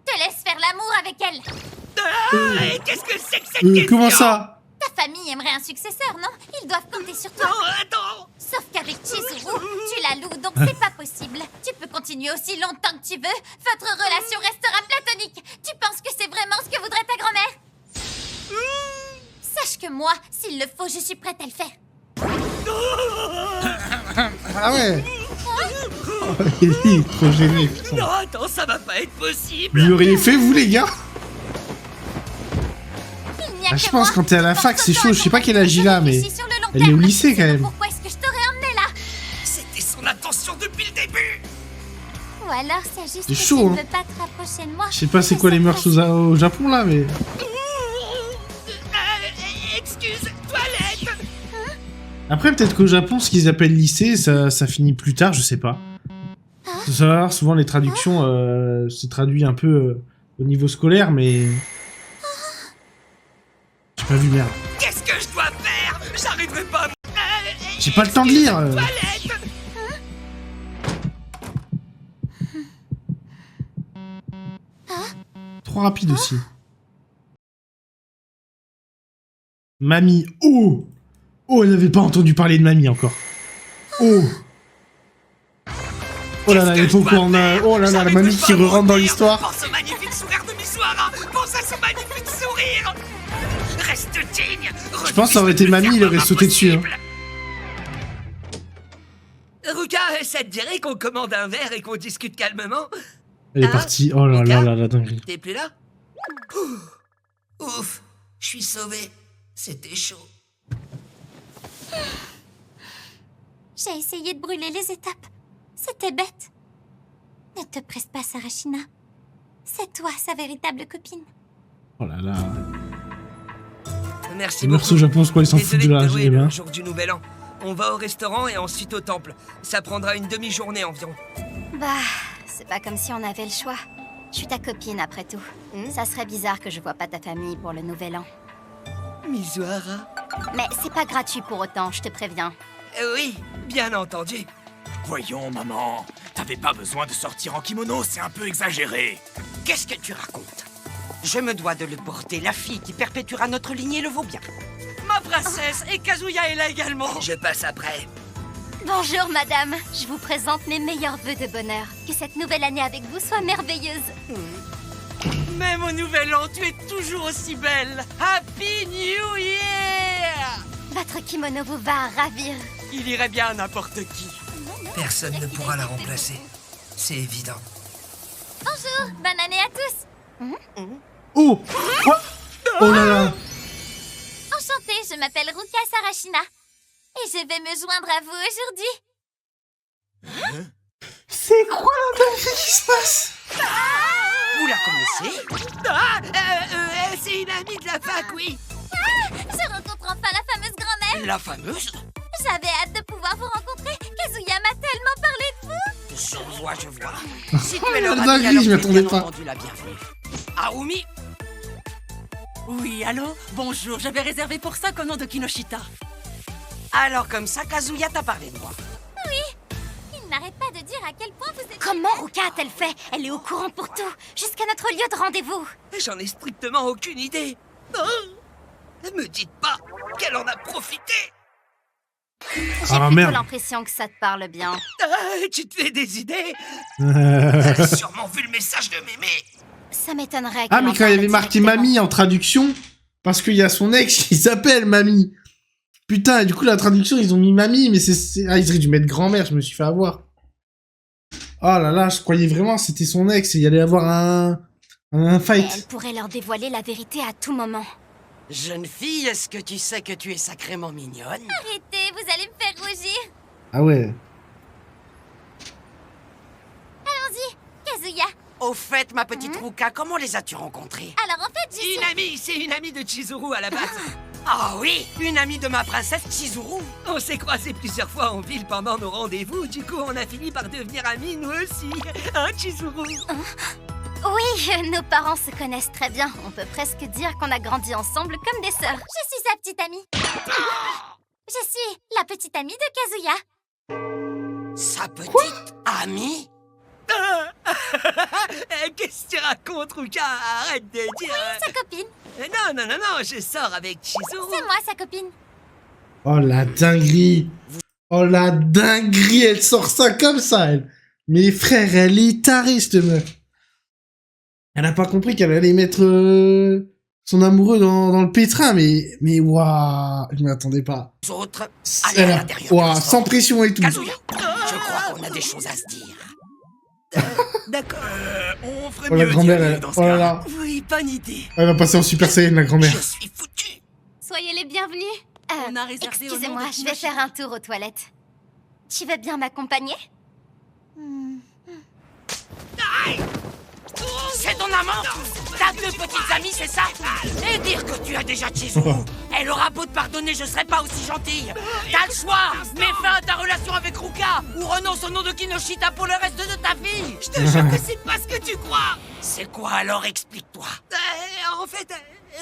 B: te laisse faire l'amour avec elle?
A: Et qu'est-ce que c'est que cette question?
C: Comment ça?
B: Ta famille aimerait un successeur, non? Ils doivent compter sur toi.
A: Non, attends.
B: Sauf qu'avec Chizuru, tu la loues, donc c'est pas possible. Tu peux continuer aussi longtemps que tu veux. Votre relation restera platonique. Tu penses que c'est vraiment ce que voudrait ta grand-mère? Sache que moi, s'il le faut, je suis prête à le faire.
C: Ah ouais. Oh, il est trop gêné, putain.
A: Non, attends, ça va pas être possible.
C: Vous l'auriez fait, vous, les gars?
B: Il n'y a
C: Ah,
B: que
C: je pense
B: moi
C: quand t'es à la
B: qui
C: fac,
B: pense
C: c'est
B: autant
C: chaud.
B: à
C: Je sais pas
B: ton
C: quel âge il a,
B: avenir,
C: mais
B: réfléchis sur le long
C: elle est au
B: terme.
C: lycée, quand même.
B: Pourquoi est-ce que je t'aurais emmené là?
A: C'était son intention depuis le début.
B: Ou alors c'est juste
C: C'est
B: que
C: chaud,
B: tu
C: hein.
B: ne veux pas te rapprocher de moi.
C: Je sais pas c'est quoi les mœurs au Japon, là, mais...
A: Excuse, toilette.
C: Après, peut-être qu'au Japon, ce qu'ils appellent lycée, ça finit plus tard, je sais pas. Faut savoir, souvent, les traductions, se traduit un peu au niveau scolaire, mais... J'ai pas vu, merde.
A: Qu'est-ce que je dois faire? J'arriverai pas.
C: J'ai pas le temps de lire.
A: Toilette.
C: Trop rapide aussi. Mamie. Oh! Oh, elle n'avait pas entendu parler de mamie encore. Oh! Oh là là, elle est pas au courant. Oh là là, la mamie qui re-rentre dans l'histoire.
A: Pense au magnifique sourire de Mizuhara. Pense à son magnifique sourire. Reste digne.
C: Je pense que ça aurait été mamie, il aurait sauté dessus. Hein.
A: Ruka, ça te dirait qu'on commande un verre et qu'on discute calmement?
C: Elle est
A: Hein?
C: partie. Oh là là là là, dinguerie.
A: T'es plus là? Ouf, je suis sauvé. C'était chaud.
B: J'ai essayé de brûler les étapes. C'était bête. Ne te presse pas, Sarashina. C'est toi, sa véritable copine.
C: Oh là là.
A: Merci
C: Les
A: beaucoup.
C: mœurs au Japon, je crois, ils s'en foutent
A: Désolé
C: de
A: de
C: la
A: te louer
C: eh ben.
A: le jour du Nouvel An. On va au restaurant et ensuite au temple. Ça prendra une demi-journée environ.
G: Bah, c'est pas comme si on avait le choix. Je suis ta copine après tout. Ça serait bizarre que je vois pas ta famille pour le nouvel an.
A: Mizuhara.
G: Mais c'est pas gratuit pour autant, je te préviens.
A: Oui, bien entendu.
H: Voyons, maman. T'avais pas besoin de sortir en kimono, c'est un peu exagéré.
I: Qu'est-ce que tu racontes? Je me dois de le porter. La fille qui perpétuera notre lignée le vaut bien.
D: Ma princesse, et Kazuya est là également.
A: Je passe après.
G: Bonjour madame, je vous présente mes meilleurs vœux de bonheur. Que cette nouvelle année avec vous soit merveilleuse.
D: Même au nouvel an, tu es toujours aussi belle. Happy New Year!
G: Votre kimono vous va à ravir.
D: Il irait bien à n'importe qui.
A: Personne ne pourra la remplacer. C'est évident.
B: Bonjour, bonne année à tous.
C: Oh quoi? Oh là là.
B: Enchantée, je m'appelle Ruka Sarashina. Et je vais me joindre à vous aujourd'hui.
C: C'est quoi la dinguerie qui se passe?
I: Vous la connaissez?
A: C'est une amie de la fac, oui.
B: Je rencontre enfin la fameuse grand-mère.
I: La fameuse?
B: J'avais hâte de pouvoir vous rencontrer. Kazuya m'a tellement parlé de vous.
I: Je vois. Si tu es leur
C: La
I: amie,
C: dinguerie,
I: alors
C: je
I: tu es
C: m'attendais
I: bien
C: pas.
I: entendu la bienvenue. Aoumi?
D: Oui, allô? Bonjour, j'avais réservé pour 5 au nom de Kinoshita.
I: Alors comme ça, Kazuya t'a parlé de moi.
B: Il n'arrête pas de dire à quel point vous êtes...
G: Comment Ruka a-t-elle fait? Elle est au courant pour tout, jusqu'à notre lieu de rendez-vous.
A: J'en ai strictement aucune idée. Oh, ne me dites pas qu'elle en a profité.
G: J'ai
C: Ah,
G: plutôt
C: merde.
G: l'impression que ça te parle bien.
A: Tu te fais des idées? Elle a sûrement vu le message de Mémé.
G: Ça m'étonnerait
C: Ah
G: qu'elle
C: mais
G: en
C: quand il y
G: parle
C: avait marqué
G: directement.
C: mamie en traduction, parce qu'il y a son ex qui s'appelle mamie. Putain, et du coup la traduction ils ont mis mamie, mais ah ils auraient dû mettre grand-mère, je me suis fait avoir. Oh là là, je croyais vraiment que c'était son ex et il y allait avoir un
G: Mais
C: fight.
G: elle pourrait leur dévoiler la vérité à tout moment.
I: Jeune fille, est-ce que tu sais que tu es sacrément mignonne?
B: Arrêtez, vous allez me faire rougir.
C: Ah ouais.
B: Allons-y, Kazuya.
I: Au fait, ma petite Ruka, comment les as-tu rencontrés?
B: Alors en fait,
A: C'est une amie de Chizuru à la base.
I: Ah oui, une amie de ma princesse Chizuru.
A: On s'est croisés plusieurs fois en ville pendant nos rendez-vous. Du coup, on a fini par devenir amis, nous aussi. Hein, Chizuru?
G: Oui, nos parents se connaissent très bien. On peut presque dire qu'on a grandi ensemble comme des sœurs.
B: je suis sa petite amie. Je suis la petite amie de Kazuya.
I: Sa petite amie?
A: Qu'est-ce que tu racontes, Ruka? Arrête de dire...
B: Sa copine.
A: Non, je sors avec Chizuru.
B: C'est moi, sa copine.
C: Oh la dinguerie. Oh la dinguerie, elle sort ça comme ça, elle. Mais frère, elle est tarée, cette meuf. Elle a pas compris qu'elle allait mettre son amoureux dans le pétrin, mais waouh, je m'y attendais pas.
I: Les autres, allez
C: Elle
I: à
C: a-
I: l'intérieur.
C: Waouh,
I: du
C: sans
I: restaurant.
C: pression et tout.
I: Kazuya, je crois qu'on a des choses à se dire.
A: D'accord.
H: On ferait
C: Oh la
H: mieux d'y
C: grand-mère,
H: aller
C: elle...
H: dans ce
C: oh là
H: cas.
C: là.
D: Oui, bonne idée.
C: Elle va passer en Super Saiyan, la grand-mère.
A: Je suis foutu.
G: Soyez les bienvenus.
D: On a réservé au nom
G: Excusez-moi,
D: de
G: je vais faire un tour aux toilettes. Tu veux bien m'accompagner?
I: C'est ton amant? T'as 2 petites amies, c'est ça? Et dire que tu as déjà Chizuru. Elle aura beau te pardonner, je serai pas aussi gentille. T'as le choix. Mets fin à ta relation avec Ruka ou renonce au nom de Kinoshita pour le reste de ta vie.
A: Je te jure que c'est pas ce que tu crois.
I: C'est quoi alors? Explique-toi.
A: En fait,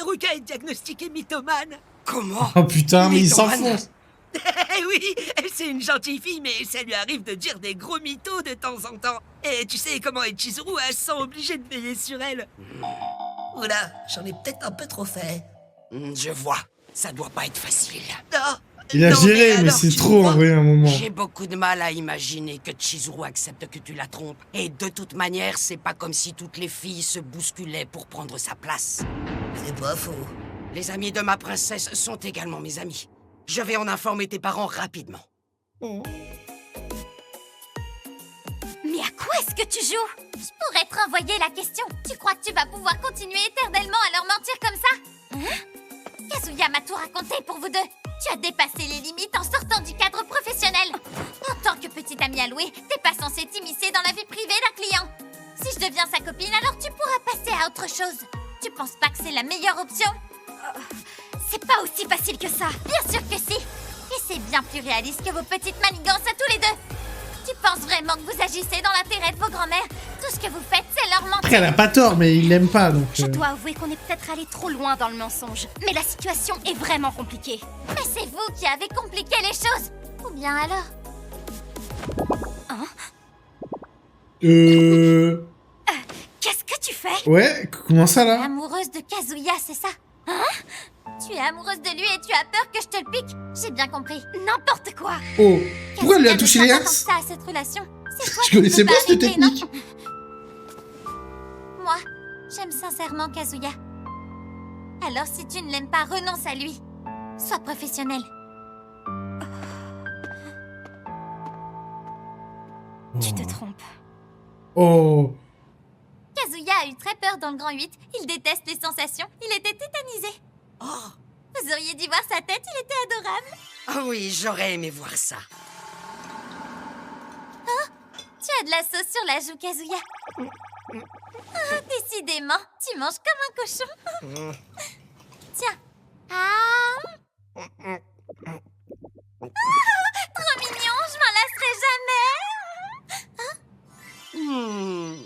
A: Ruka est diagnostiquée mythomane.
I: Comment?
C: Oh putain, mais il
I: Mythomane.
C: s'enfonce.
A: Oui, c'est une gentille fille, mais ça lui arrive de dire des gros mythos de temps en temps. Et tu sais comment est Chizuru, elle se sent obligée de veiller sur elle. Oula, j'en ai peut-être un peu trop fait.
I: Je vois. Ça doit pas être facile.
A: Non,
C: Il a
A: non,
C: géré, mais
A: alors,
C: c'est
A: tu
C: trop en
A: crois
C: vrai à un moment.
I: J'ai beaucoup de mal à imaginer que Chizuru accepte que tu la trompes. Et de toute manière, c'est pas comme si toutes les filles se bousculaient pour prendre sa place.
A: C'est pas faux.
I: Les amis de ma princesse sont également mes amis. Je vais en informer tes parents rapidement.
B: Mais à quoi est-ce que tu joues? Je pourrais te renvoyer la question. Tu crois que tu vas pouvoir continuer éternellement à leur mentir comme ça? Hein? Kazuya m'a tout raconté pour vous deux. Tu as dépassé les limites en sortant du cadre professionnel. En tant que petite amie allouée, t'es pas censée t'immiscer dans la vie privée d'un client. Si je deviens sa copine, alors tu pourras passer à autre chose. Tu penses pas que c'est la meilleure option?
G: C'est pas aussi facile que ça.
B: Bien sûr que si. Et c'est bien plus réaliste que vos petites manigances à tous les deux. Tu penses vraiment que vous agissez dans l'intérêt de vos grand-mères, tout Tout ce que vous faites, c'est leur mentir.
C: Après, elle a pas tort, mais il l'aime pas, donc...
G: Je dois avouer qu'on est peut-être allé trop loin dans le mensonge. Mais la situation est vraiment compliquée.
B: Mais c'est vous qui avez compliqué les choses. Ou bien alors?
G: Qu'est-ce que tu fais?
C: Ouais, comment ça, là?
B: Amoureuse de Kazuya, c'est ça? Hein? Tu es amoureuse de lui et tu as peur que je te le pique? J'ai bien compris.
G: N'importe quoi.
C: Oh, pourquoi elle lui a
B: Kazuya
C: touché
B: ne
C: les
B: croit pas
C: herses?
B: tant que ça à cette relation. C'est toi
C: Je
B: qui ne
C: connaissais
B: peux
C: pas cette
B: arrêter, non?
C: technique.
B: Moi, j'aime sincèrement Kazuya. Alors si tu ne l'aimes pas, renonce à lui. Sois professionnel.
G: Tu te trompes.
C: Oh.
B: Kazuya a eu très peur dans le Grand 8. Il déteste les sensations. Il était tétanisé.
I: Oh,
B: Vous auriez dû voir sa tête, il était adorable.
I: ah oui, j'aurais aimé voir ça.
B: Tu as de la sauce sur la joue, Kazuya. Ah, décidément, tu manges comme un cochon. Tiens. Ah, trop mignon, je m'en lasserai jamais.
C: Hmm.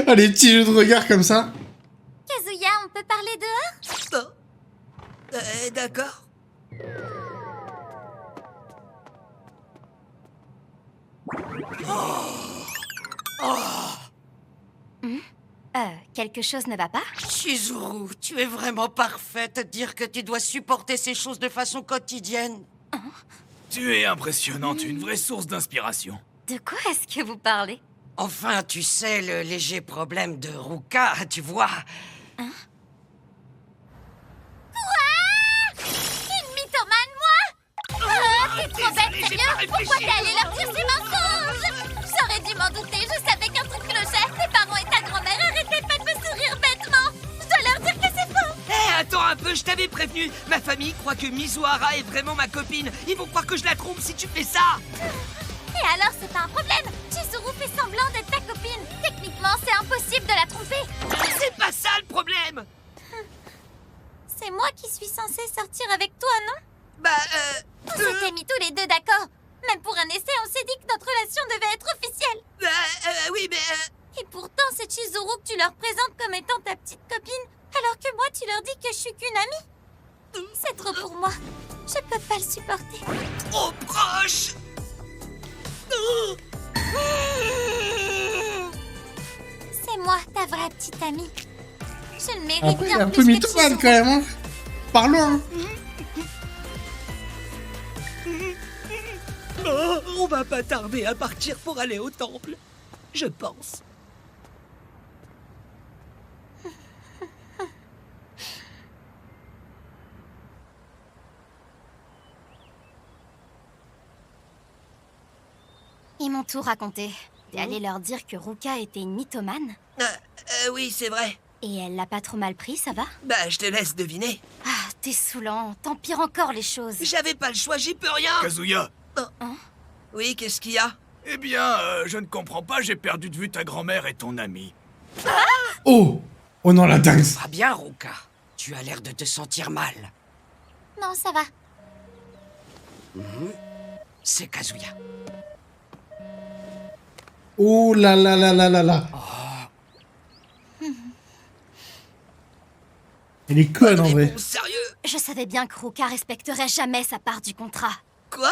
C: Ah, les petits jeux de regard comme ça.
B: Kazuya, on peut parler dehors?
A: Oh. D'accord.
G: Quelque chose ne va pas?
I: Chizuru, tu es vraiment parfaite. Dire que tu dois supporter ces choses de façon quotidienne.
H: Tu es impressionnante, une vraie source d'inspiration.
G: De quoi est-ce que vous parlez?
I: Enfin, tu sais, le léger problème de Ruka, tu vois.
B: Une mythomane, moi? T'es trop bête, sérieux? Pourquoi t'es allé leur dire ces mensonges? J'aurais dû m'en douter, je savais qu'un truc clochait. Tes parents et ta grand-mère, arrêtez pas de me sourire bêtement. Je dois leur dire que c'est faux.
A: Hé, attends un peu, je t'avais prévenu. Ma famille croit que Mizuhara est vraiment ma copine. Ils vont croire que je la trompe si tu fais ça.
B: Et alors, c'est pas un problème. Chizuru fait semblant d'être ta copine. Techniquement, c'est impossible de la tromper.
A: C'est pas ça le problème.
B: C'est moi qui suis censée sortir avec toi, non?
A: Bah,
B: On s'était mis tous les deux d'accord. Même pour un essai, on s'est dit que notre relation devait être officielle.
A: Oui, mais...
B: Et pourtant, c'est Chizuru que tu leur présentes comme étant ta petite copine, alors que moi, tu leur dis que je suis qu'une amie. C'est trop pour moi. Je peux pas le supporter.
A: Trop proche.
B: C'est moi, ta vraie petite amie. Je le mérite
C: Après, il est
B: bien
C: un peu
B: plus que
C: mythomane
B: Chizuru.
C: quand même. Hein. Parlons. Hein.
A: Oh, on va pas tarder à partir pour aller au temple. Je pense.
G: Ils m'ont tout raconté. T'es allé leur dire que Ruka était une mythomane?
A: Oui, c'est vrai.
G: Et elle l'a pas trop mal pris, ça va?
A: Bah, je te laisse deviner.
G: Ah, t'es saoulant. T'empires encore les choses.
A: J'avais pas le choix, j'y peux rien.
H: Kazuya.
A: Oui, qu'est-ce qu'il y a?
H: Eh bien, je ne comprends pas, j'ai perdu de vue ta grand-mère et ton ami.
C: Oh. Oh non, la dingue.
I: Pas bien, Ruka. Tu as l'air de te sentir mal.
B: Non, ça va.
I: C'est Kazuya.
C: Oh là là là là là là. Elle est conne en vrai.
A: Réponse sérieux?
G: Je savais bien que Ruka respecterait jamais sa part du contrat.
A: Quoi?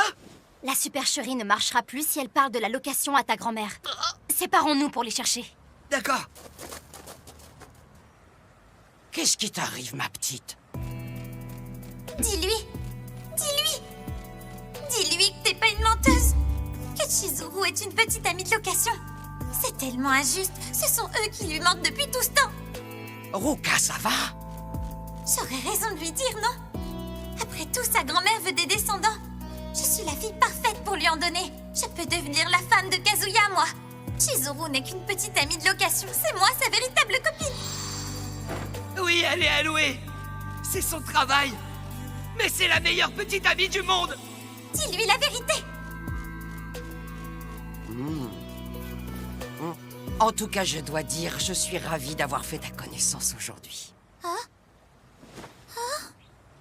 G: La supercherie ne marchera plus si elle parle de la location à ta grand-mère. Séparons-nous pour les chercher.
A: D'accord.
I: Qu'est-ce qui t'arrive, ma petite?
B: Dis-lui. Dis-lui. Dis-lui que t'es pas une menteuse. Que Chizuru est une petite amie de location. C'est tellement injuste. Ce sont eux qui lui mentent depuis tout ce temps.
I: Ruka, ça va?
B: J'aurais raison de lui dire, non? Après tout, sa grand-mère veut des descendants. Je suis la fille parfaite pour lui en donner. Je peux devenir la femme de Kazuya, moi. Chizuru n'est qu'une petite amie de location. C'est moi, sa véritable copine.
A: Oui, elle est allouée. C'est son travail. Mais c'est la meilleure petite amie du monde.
B: Dis-lui la vérité.
I: En tout cas, je dois dire, je suis ravie d'avoir fait ta connaissance aujourd'hui.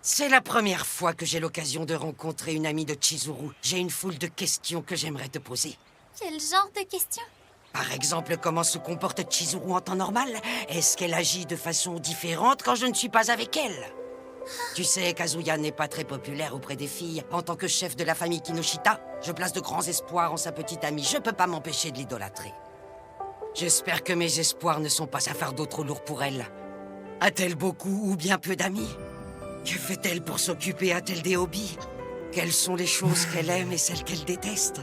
I: C'est la première fois que j'ai l'occasion de rencontrer une amie de Chizuru. J'ai une foule de questions que j'aimerais te poser.
B: Quel genre de questions?
I: Par exemple, comment se comporte Chizuru en temps normal? Est-ce qu'elle agit de façon différente quand je ne suis pas avec elle? Tu sais, Kazuya n'est pas très populaire auprès des filles. En tant que chef de la famille Kinoshita, je place de grands espoirs en sa petite amie. Je peux pas m'empêcher de l'idolâtrer. J'espère que mes espoirs ne sont pas un fardeau trop lourd pour elle. A-t-elle beaucoup ou bien peu d'amis? Que fait-elle pour s'occuper? A-t-elle des hobbies? Quelles sont les choses qu'elle aime et celles qu'elle déteste?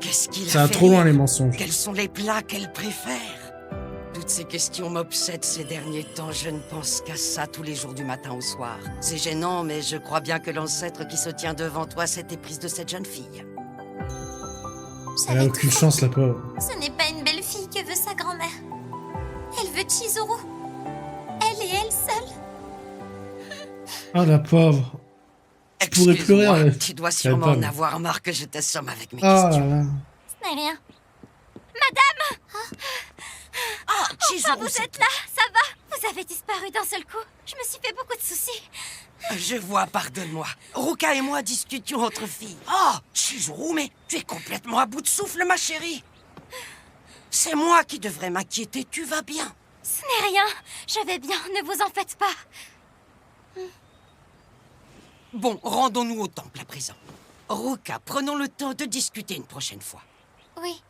I: Qu'est-ce qui la
C: Ça va
I: fait
C: trop loin
I: rire?
C: les mensonges.
I: Quels sont les plats qu'elle préfère? Toutes ces questions m'obsèdent ces derniers temps. Je ne pense qu'à ça tous les jours du matin au soir. C'est gênant, mais je crois bien que l'ancêtre qui se tient devant toi s'est éprise de cette jeune fille.
C: Elle a aucune chance, la pauvre.
B: Ce n'est pas une belle fille que veut sa grand-mère. Elle veut Chizuru. Elle et elle seule.
C: Ah, la pauvre. Je pourrais pleurer.
I: Excuse-moi,
C: elle.
I: tu dois
C: savais
I: sûrement
C: pas,
I: en
C: mais-
I: avoir marre que je t'assomme avec mes
C: Ah là
I: questions.
C: là.
B: Ce n'est rien.
I: Ah, Chizuru,
G: Vous
I: c'est
G: êtes là, ça va? Vous avez disparu d'un seul coup. Je me suis fait beaucoup de soucis.
I: Je vois, pardonne-moi. Ruka et moi discutions entre filles. Oh, Chizuru, mais tu es complètement à bout de souffle, ma chérie. C'est moi qui devrais m'inquiéter, tu vas bien.
G: Ce n'est rien. Je vais bien, ne vous en faites pas.
I: Bon, rendons-nous au temple à présent. Ruka, prenons le temps de discuter une prochaine fois.
B: Oui.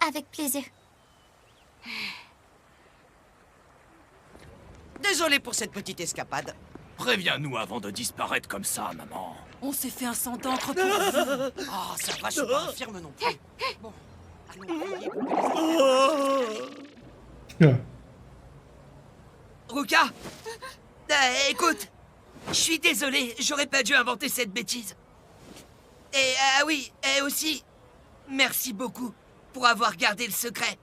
B: Avec plaisir.
I: Désolé pour cette petite escapade.
H: Préviens-nous avant de disparaître comme ça, maman.
E: On s'est fait un sang d'encre pour vous.
I: Oh, ça va, je suis pas infirme non plus. Bon, allons prier pour que les affaires-
A: Ruka écoute, je suis désolé, j'aurais pas dû inventer cette bêtise. Et ah oui, et aussi, merci beaucoup pour avoir gardé le secret.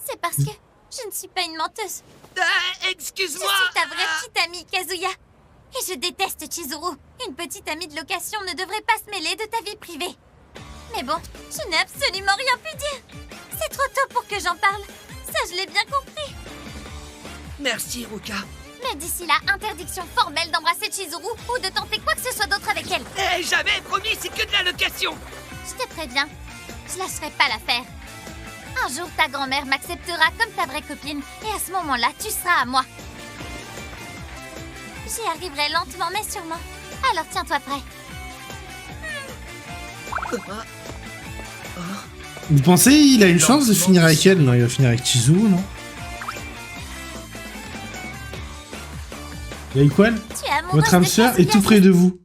B: C'est parce que je ne suis pas une menteuse. Je
A: Excuse-moi.
B: suis ta vraie petite amie, Kazuya. Et je déteste Chizuru. Une petite amie de location ne devrait pas se mêler de ta vie privée. Mais bon, je n'ai absolument rien pu dire. C'est trop tôt pour que j'en parle. Ça, je l'ai bien compris.
A: Merci, Ruka.
B: Mais d'ici là, interdiction formelle d'embrasser Chizuru ou de tenter quoi que ce soit d'autre avec elle.
A: J'avais promis, c'est que de la location.
B: Je te préviens, je lâcherai pas l'affaire. Un jour, ta grand-mère m'acceptera comme ta vraie copine, et à ce moment-là, tu seras à moi. J'y arriverai lentement, mais sûrement. Alors tiens-toi prêt.
C: Vous pensez il a une chance de finir avec elle? Non, il va finir avec Chizuru, non? Yaiquan,
B: Tu es amoureuse
C: votre âme
B: de
C: sœur est
B: Kazuya,
C: tout près de vous.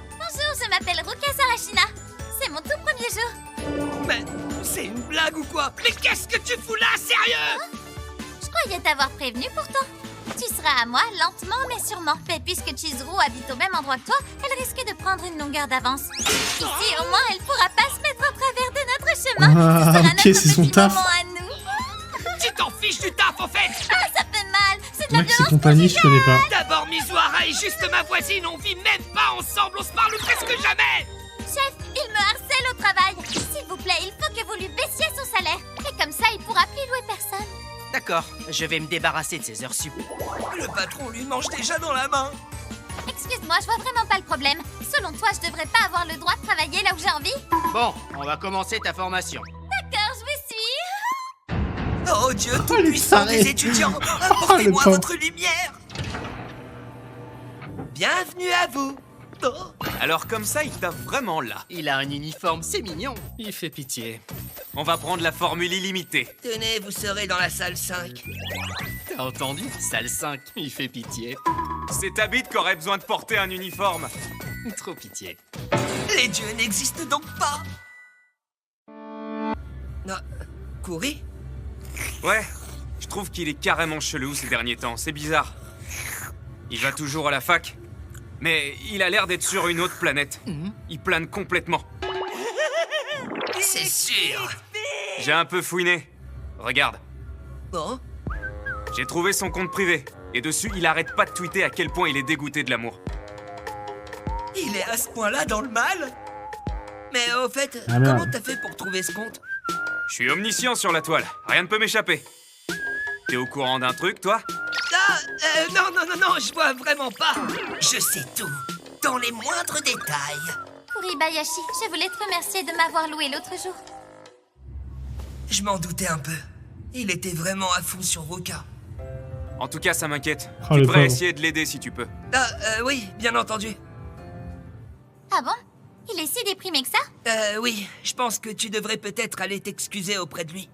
B: Bonjour, je m'appelle Ruka Sarashina. C'est mon tout premier jour.
A: Mais c'est une blague ou quoi? Mais qu'est-ce que tu fous là, sérieux?
B: Je croyais t'avoir prévenu pourtant. Tu seras à moi lentement mais sûrement. Mais puisque Chizuru habite au même endroit que toi, elle risque de prendre une longueur d'avance. Ici, au moins, elle pourra pas se mettre en travers de notre chemin.
C: Ah,
B: Ce sera
C: ok,
B: notre
C: c'est son
B: petit
C: taf.
B: moment à nous.
A: Tu t'en fiches du taf, en fait.
B: Ah, ça fait mal. C'est de la
C: Max et
B: violence
C: compagnie, je connais pas.
A: D'abord, Mizuhara est juste ma voisine, on vit même pas ensemble, on se parle presque jamais.
B: Chef, il me harcèle au travail. S'il vous plaît, il faut que vous lui baissiez son salaire. Et comme ça, il pourra plus louer personne.
F: D'accord, je vais me débarrasser de ces heures sup.
A: Le patron lui mange déjà dans la main.
B: Excuse-moi, je vois vraiment pas le problème. Selon toi, je devrais pas avoir le droit de travailler là où j'ai envie?
F: Bon, on va commencer ta formation.
B: D'accord, je vous suis.
A: Oh Dieu, tout
C: les
A: puissant
C: tarés.
A: des étudiants,
C: le
A: apportez-moi
C: pauvre.
A: votre lumière. Bienvenue à vous. Oh.
J: Alors comme ça, il t'a vraiment là.
F: Il a un uniforme, c'est mignon. Il fait pitié.
J: On va prendre la formule illimitée.
A: Tenez, vous serez dans la salle 5.
F: T'as entendu? Salle 5, il fait pitié.
J: C'est ta bite qui aurait besoin de porter un uniforme.
F: Trop pitié.
A: Les dieux n'existent donc pas. Non, Kuri?
J: Ouais, je trouve qu'il est carrément chelou ces derniers temps, c'est bizarre. Il va toujours à la fac, mais il a l'air d'être sur une autre planète. Il plane complètement.
A: C'est sûr.
J: J'ai un peu fouiné. Regarde,
A: Bon,
J: j'ai trouvé son compte privé. Et dessus, il arrête pas de tweeter à quel point il est dégoûté de l'amour.
A: il est à ce point-là dans le mal. Mais au fait,
C: Ah, merde.
A: comment t'as fait pour trouver ce compte?
J: Je suis omniscient sur la toile, rien ne peut m'échapper. T'es au courant d'un truc, toi?
A: Non, je vois vraiment pas. Je sais tout, dans les moindres détails.
B: Kuribayashi, je voulais te remercier de m'avoir loué l'autre jour.
A: Je m'en doutais un peu. Il était vraiment à fond sur Ruka.
J: En tout cas, ça m'inquiète.
C: Oh,
J: Tu
C: le
J: devrais
C: pauvre.
J: essayer de l'aider si tu peux.
A: Oui, bien entendu.
B: Ah bon? Il est si déprimé que ça?
A: Oui, je pense que tu devrais peut-être aller t'excuser auprès de lui.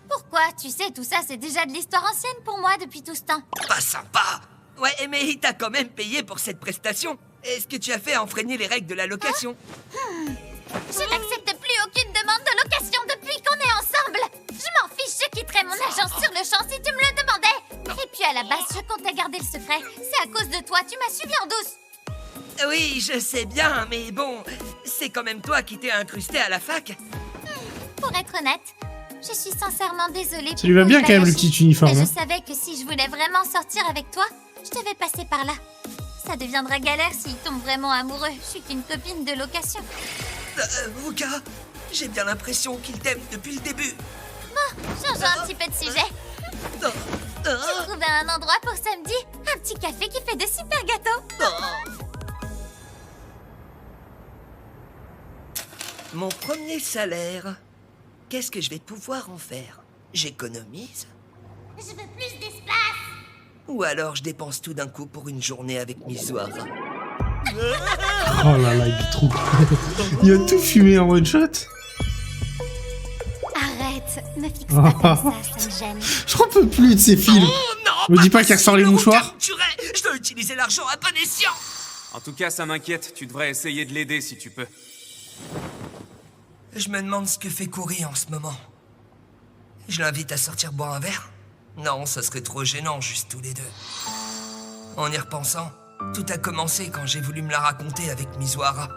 B: Pourquoi? Tu sais, tout ça, c'est déjà de l'histoire ancienne pour moi depuis tout ce temps.
A: Pas sympa. Ouais, mais il t'a quand même payé pour cette prestation. Est-ce que tu as fait enfreigner les règles de la location?
B: Je n'accepte plus aucune demande de location depuis qu'on est ensemble. Je m'en fiche, je quitterai mon agence sur le champ si tu me le demandais. Et puis à la base, je comptais garder le secret. C'est à cause de toi, tu m'as suivi en douce.
A: Oui, je sais bien, mais bon, c'est quand même toi qui t'es incrusté à la fac.
B: Pour être honnête, je suis sincèrement désolée.
C: Ça lui va bien quand même le petit uniforme.
B: Mais
C: Hein.
B: je savais que si je voulais vraiment sortir avec toi, je devais passer par là. Ça deviendra galère s'il tombe vraiment amoureux. Je suis qu'une copine de location.
A: Ruka, j'ai bien l'impression qu'il t'aime depuis le début.
B: Changeons un petit peu de sujet. J'ai trouvé un endroit pour samedi. Un petit café qui fait de super gâteaux.
A: Mon premier salaire. Qu'est-ce que je vais pouvoir en faire? J'économise?
B: Je veux plus d'espace.
A: Ou alors je dépense tout d'un coup pour une journée avec Mizuhara?
C: Oh là là, il est trop... il a tout fumé en one shot.
B: Arrête, me fixe pas comme ça me gêne.
C: J'en peux plus de ces films.
A: Oh non!
C: Me dis pas qu'il ressort les mouchoirs.
A: Je dois utiliser l'argent à bon escient!
J: En tout cas, ça m'inquiète. Tu devrais essayer de l'aider si tu peux.
A: Je me demande ce que fait Kuri en ce moment. Je l'invite à sortir boire un verre? Non, ça serait trop gênant, juste tous les deux. En y repensant, tout a commencé quand j'ai voulu me la raconter avec Mizuhara.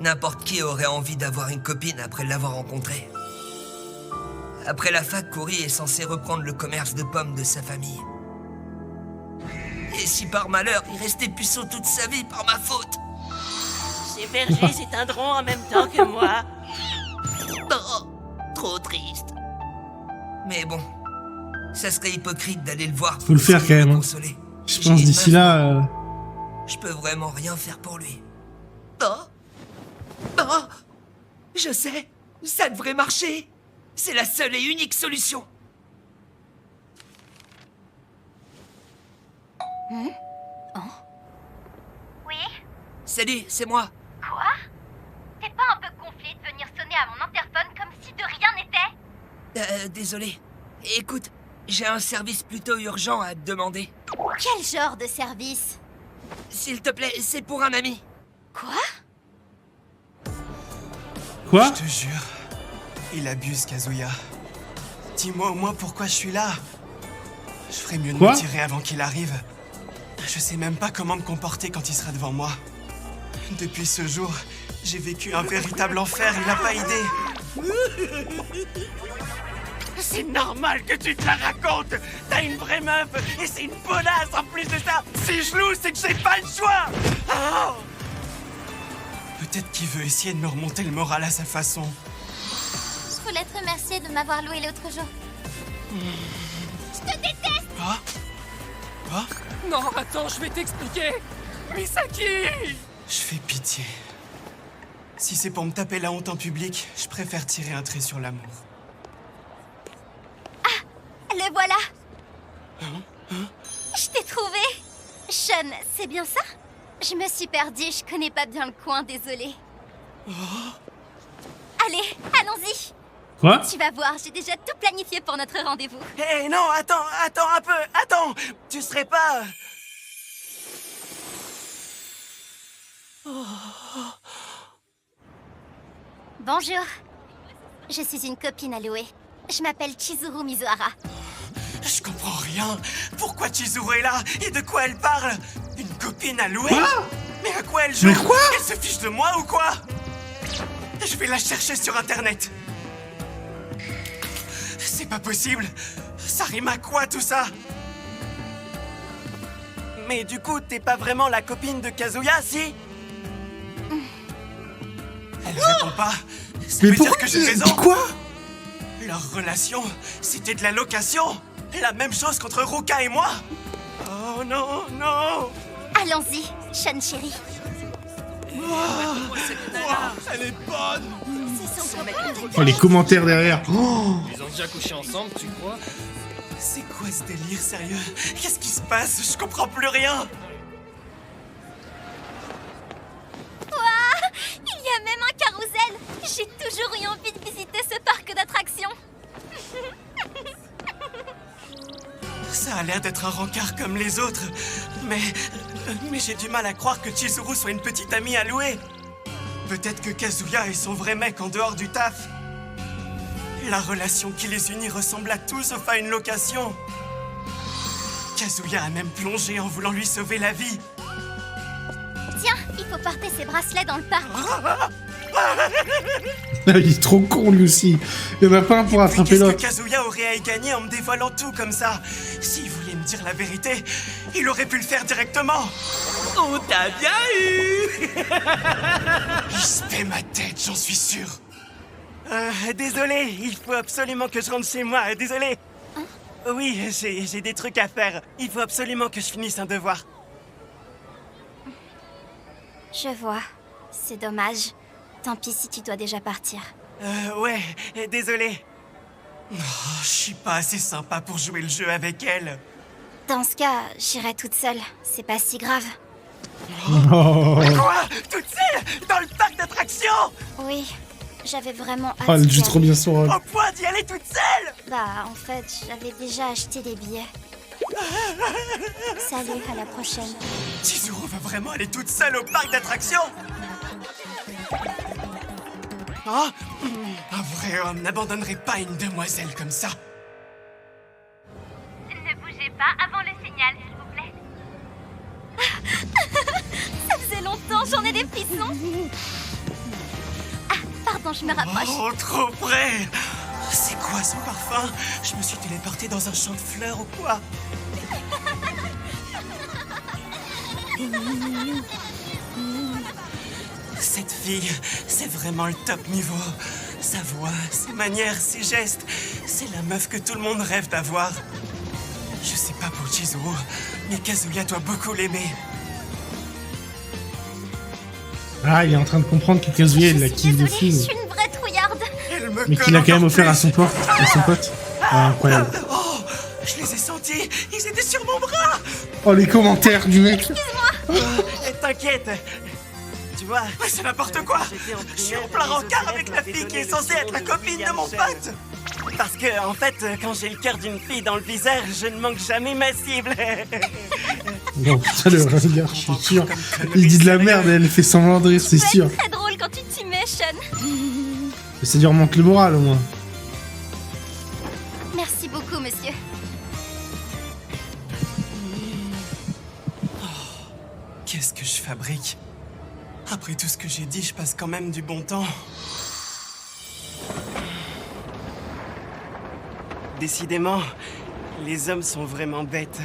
A: N'importe qui aurait envie d'avoir une copine après l'avoir rencontrée. Après la fac, Kuri est censé reprendre le commerce de pommes de sa famille. Et si par malheur, il restait puceau toute sa vie par ma faute?
I: Ces bergers s'éteindront en même temps que moi.
A: Oh, trop triste. Mais bon, ça serait hypocrite d'aller le voir.
C: Faut le faire quand même, hein.
A: Consoler.
C: Je pense
A: J'ai
C: d'ici
A: une meuf.
C: là...
A: Je peux vraiment rien faire pour lui. Oh, je sais, ça devrait marcher. C'est la seule et unique solution.
G: Oui?
A: Salut, c'est moi.
G: Quoi? T'es pas un peu gonflé de venir sonner à mon interphone comme si de rien n'était?
A: Désolé. Écoute, j'ai un service plutôt urgent à te demander.
G: Quel genre de service?
A: S'il te plaît, c'est pour un ami.
G: Quoi?
C: Quoi?
F: Je te jure, il abuse, Kazuya. Dis-moi au moins pourquoi je suis là. Je ferais mieux de
C: Quoi?
F: me tirer avant qu'il arrive. Je sais même pas comment me comporter quand il sera devant moi. Depuis ce jour, j'ai vécu un véritable enfer, il a pas idée.
I: C'est normal que tu te la racontes. T'as une vraie meuf et c'est une bonasse en plus de ça. Si je loue, c'est que j'ai pas le choix. Oh!
F: Peut-être qu'il veut essayer de me remonter le moral à sa façon.
B: Je voulais te remercier de m'avoir loué l'autre jour. Je te déteste!
F: Quoi? Quoi?
D: Non, attends, je vais t'expliquer. Misaki!
F: Je fais pitié. Si c'est pour me taper la honte en public, je préfère tirer un trait sur l'amour.
G: Le voilà. Je t'ai trouvé. Sean, c'est bien ça? Je me suis perdue, je connais pas bien le coin, désolée. Allez, allons-y.
C: Quoi?
G: Tu vas voir, j'ai déjà tout planifié pour notre rendez-vous.
I: Hé, non, attends un peu, attends. Tu serais pas...
G: Bonjour. Je suis une copine à louer. Je m'appelle Chizuru Mizuhara.
F: Je comprends rien. Pourquoi Chizuru est là? Et de quoi elle parle? Une copine à louer?
C: Quoi?
F: Mais à quoi elle joue?
C: Mais quoi?
F: Elle se fiche de moi ou quoi? Je vais la chercher sur internet. C'est pas possible. Ça rime à quoi tout ça?
I: Mais du coup, t'es pas vraiment la copine de Kazuya, si?
F: Elle répond pas.
H: Ça
C: Mais
H: veut dire
C: pourquoi
H: que j'ai raison.
C: Quoi?
H: Leur relation, c'était de la location. La même chose contre Ruka et moi. Oh non, non.
G: Allons-y, Sean chérie.
H: Elle est bonne.
E: C'est son copain.
C: Oh, les commentaires derrière. Oh,
K: Ils ont déjà couché ensemble, tu crois?
H: C'est quoi ce délire, sérieux? Qu'est-ce qui se passe? Je comprends plus rien.
G: Il y a même un carrousel. J'ai toujours eu envie de visiter ce parc d'attractions.
H: Ça a l'air d'être un rencard comme les autres. Mais j'ai du mal à croire que Chizuru soit une petite amie à louer. Peut-être que Kazuya est son vrai mec en dehors du taf. La relation qui les unit ressemble à tout sauf à une location. Kazuya a même plongé en voulant lui sauver la vie.
G: Tiens, il faut porter ses bracelets dans le parc.
C: il est trop con lui aussi. Il y en a pas un pour attraper
H: Qu'est-ce que
C: l'autre.
H: Kazuya aurait à y gagner en me dévoilant tout comme ça? S'il voulait me dire la vérité, il aurait pu le faire directement.
I: On t'a bien eu.
H: Il se fait ma tête, j'en suis sûr. Désolé, il faut absolument que je rentre chez moi, désolé. Oui, j'ai des trucs à faire. Il faut absolument que je finisse un devoir.
G: Je vois. C'est dommage. Tant pis si tu dois déjà partir.
H: Ouais, désolé. Oh, je suis pas assez sympa pour jouer le jeu avec elle.
G: Dans ce cas, j'irai toute seule. C'est pas si grave.
C: Oh,
H: Quoi? Toute seule? Dans le parc d'attractions?
G: Oui, j'avais vraiment hâte.
C: elle
G: d'y
C: joue trop
G: aller.
C: bien son rôle.
H: Au point d'y aller toute seule?
G: Bah, en fait, j'avais déjà acheté des billets. Salut, à la prochaine.
H: Chizuru veut vraiment aller toute seule au parc d'attractions? Ah, un vrai homme n'abandonnerait pas une demoiselle comme ça.
G: Ne bougez pas avant le signal, s'il vous plaît. Ça faisait longtemps, j'en ai des frissons. Ah, pardon, je me rapproche.
H: Oh, trop près. C'est quoi ce parfum? Je me suis téléporté dans un champ de fleurs ou quoi? Cette fille, c'est vraiment le top niveau. Sa voix, ses manières, ses gestes, c'est la meuf que tout le monde rêve d'avoir. Je sais pas pour Chizuru, mais Kazuya doit beaucoup l'aimer.
C: Ah, il est en train de comprendre que Kazuya il la
G: Je suis
C: kiffe de
G: désolée, je
C: fou.
G: suis une vraie trouillarde.
H: Elle me
C: Mais qu'il
H: colle
C: a quand même
H: encore
C: offert à
H: plus.
C: son pote. Ah, incroyable.
H: Oh, je les ai sentis, ils étaient sur mon bras.
C: Oh, les commentaires du mec.
H: T'inquiète. Tu vois, c'est n'importe quoi. Je suis en plein rencard avec la fille qui est censée être la copine de mon pote. Parce que, en fait, quand j'ai le cœur d'une fille dans le viseur, je ne manque jamais ma cible.
C: Non, ça le regard, je suis sûr. Il dit de la merde et elle fait semblant de rire, c'est
G: Tu
C: sûr.
G: es très drôle quand tu t'y mets, Sean.
C: Mais ça lui remonte le moral au moins.
G: Merci beaucoup, monsieur.
H: Qu'est-ce que je fabrique? Après tout ce que j'ai dit, je passe quand même du bon temps. Décidément, les hommes sont vraiment bêtes.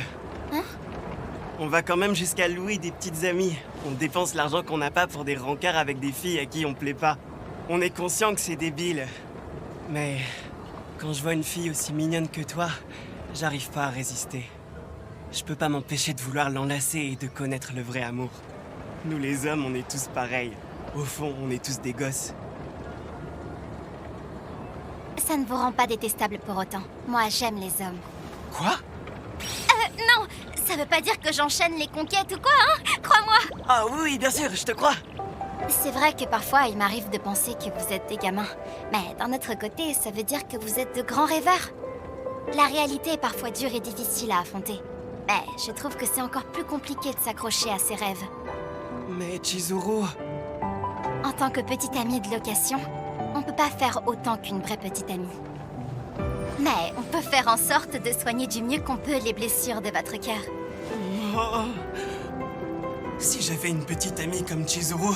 G: Hein?
H: On va quand même jusqu'à louer des petites amies. On dépense l'argent qu'on n'a pas pour des rencarts avec des filles à qui on plaît pas. On est conscient que c'est débile. Mais quand je vois une fille aussi mignonne que toi, j'arrive pas à résister. Je peux pas m'empêcher de vouloir l'enlacer et de connaître le vrai amour. Nous les hommes, on est tous pareils. Au fond, on est tous des gosses.
G: Ça ne vous rend pas détestable pour autant. Moi, j'aime les hommes.
H: Quoi?
G: Non, ça veut pas dire que j'enchaîne les conquêtes ou quoi, hein? Crois-moi.
H: Ah oui, bien sûr, je te crois.
G: C'est vrai que parfois, il m'arrive de penser que vous êtes des gamins. Mais d'un autre côté, ça veut dire que vous êtes de grands rêveurs. La réalité est parfois dure et difficile à affronter. Mais je trouve que c'est encore plus compliqué de s'accrocher à ses rêves.
H: Mais Chizuru...
G: En tant que petite amie de location, on peut pas faire autant qu'une vraie petite amie. Mais on peut faire en sorte de soigner du mieux qu'on peut les blessures de votre cœur.
H: Oh. Si j'avais une petite amie comme Chizuru,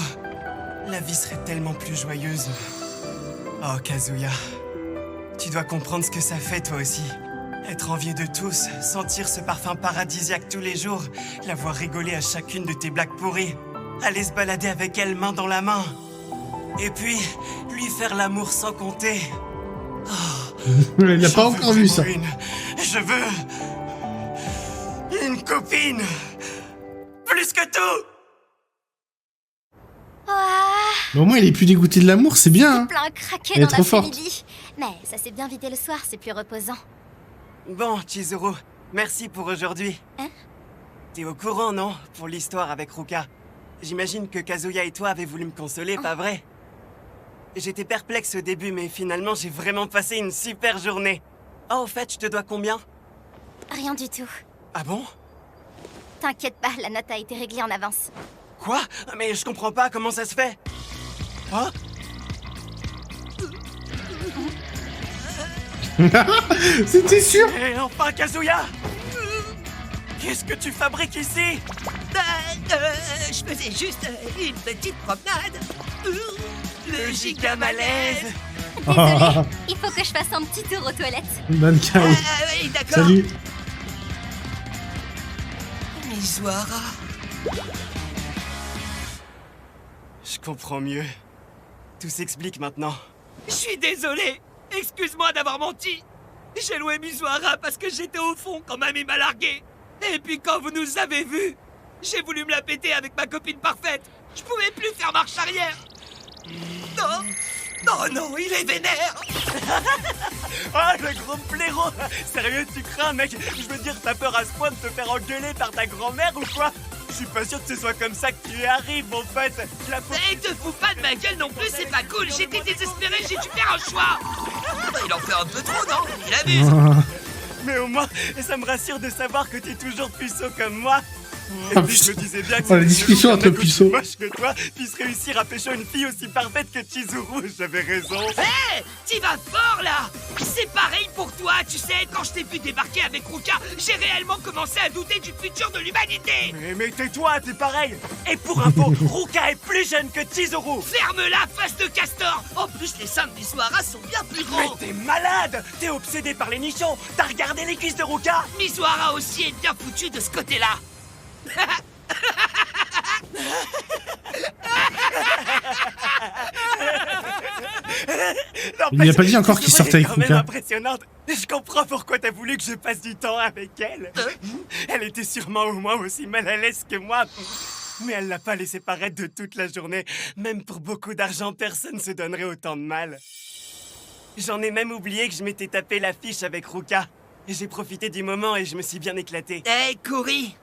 H: la vie serait tellement plus joyeuse. Oh, Kazuya, tu dois comprendre ce que ça fait toi aussi. Être envié de tous, sentir ce parfum paradisiaque tous les jours, la voir rigoler à chacune de tes blagues pourries, aller se balader avec elle main dans la main. Et puis, lui faire l'amour sans compter.
C: Il n'a pas encore vu ça.
H: Je veux... une copine. Plus que tout.
C: Mais au moins, il est plus dégoûté de l'amour, c'est bien. Hein.
G: Plein craqué
C: Elle est
G: dans
C: trop forte.
G: l'après-midi. Mais ça s'est bien vidé le soir, c'est plus reposant.
H: Bon, Chizuru, merci pour aujourd'hui.
G: Hein?
H: T'es au courant, non? Pour l'histoire avec Ruka. J'imagine que Kazuya et toi avez voulu me consoler, pas vrai? J'étais perplexe au début, mais finalement, j'ai vraiment passé une super journée. Oh, au fait, je te dois combien?
G: Rien du tout.
H: Ah bon?
G: T'inquiète pas, la note a été réglée en avance.
H: Quoi? Mais je comprends pas, comment ça se fait? Oh?
C: C'était sûr.
H: Et enfin, Kazuya! Qu'est-ce que tu fabriques ici?
A: Je faisais juste une petite promenade. Le giga malaise.
G: Désolée, il faut que je fasse un petit tour aux toilettes.
C: Bankai.
A: Oui, d'accord.
C: Salut.
A: Mizuhara.
H: Je comprends mieux. Tout s'explique maintenant.
I: Je suis désolé. Excuse-moi d'avoir menti. J'ai loué Mizuhara parce que j'étais au fond quand mamie m'a largué. Et puis quand vous nous avez vus, j'ai voulu me la péter avec ma copine parfaite. Je pouvais plus faire marche arrière. Non. Oh non, il est vénère.
H: Ah, le gros blaireau. Sérieux, tu crains, mec? Je veux dire, t'as peur à ce point de te faire engueuler par ta grand-mère ou quoi? Je suis pas sûr que ce soit comme ça que tu y arrives, en fait.
I: Et te fous pas de ma gueule non plus, c'est pas cool. J'étais désespéré, j'ai dû faire un choix.
A: Il en fait un peu trop, non? Il abuse.
H: Mais au moins, ça me rassure de savoir que t'es toujours puceau comme moi. Et
C: Ah,
H: puis je me
C: putain.
H: disais bien que
C: Oh, la
H: c'était
C: discussion
H: chelou
C: entre
H: qu'un mec aussi
C: puceaux.
H: moche que toi puisse réussir à pêcher une fille aussi parfaite que Chizuru. J'avais raison.
I: Hé, t'y vas fort là. C'est pareil pour toi, tu sais, quand je t'ai vu débarquer avec Ruka, j'ai réellement commencé à douter du futur de l'humanité.
H: Mais tais-toi, t'es pareil. Et pour info, Ruka est plus jeune que Chizuru.
I: Ferme-la, face de castor. En plus, les seins de Mizuhara sont bien plus
H: Mais
I: grands.
H: t'es malade. T'es obsédé par les nichons. T'as regardé les cuisses de Ruka?
I: Mizuhara aussi est bien foutu de ce côté-là.
C: Il lui a pas dit encore qu'il sortait avec
H: quand même
C: Ruka.
H: impressionnante. Je comprends pourquoi t'as voulu que je passe du temps avec elle. Elle était sûrement au moins aussi mal à l'aise que moi. Mais elle l'a pas laissé paraître de toute la journée. Même pour beaucoup d'argent, personne se donnerait autant de mal. J'en ai même oublié que je m'étais tapé l'affiche avec Ruka. J'ai profité du moment et je me suis bien éclaté.
A: Hé, Kuri.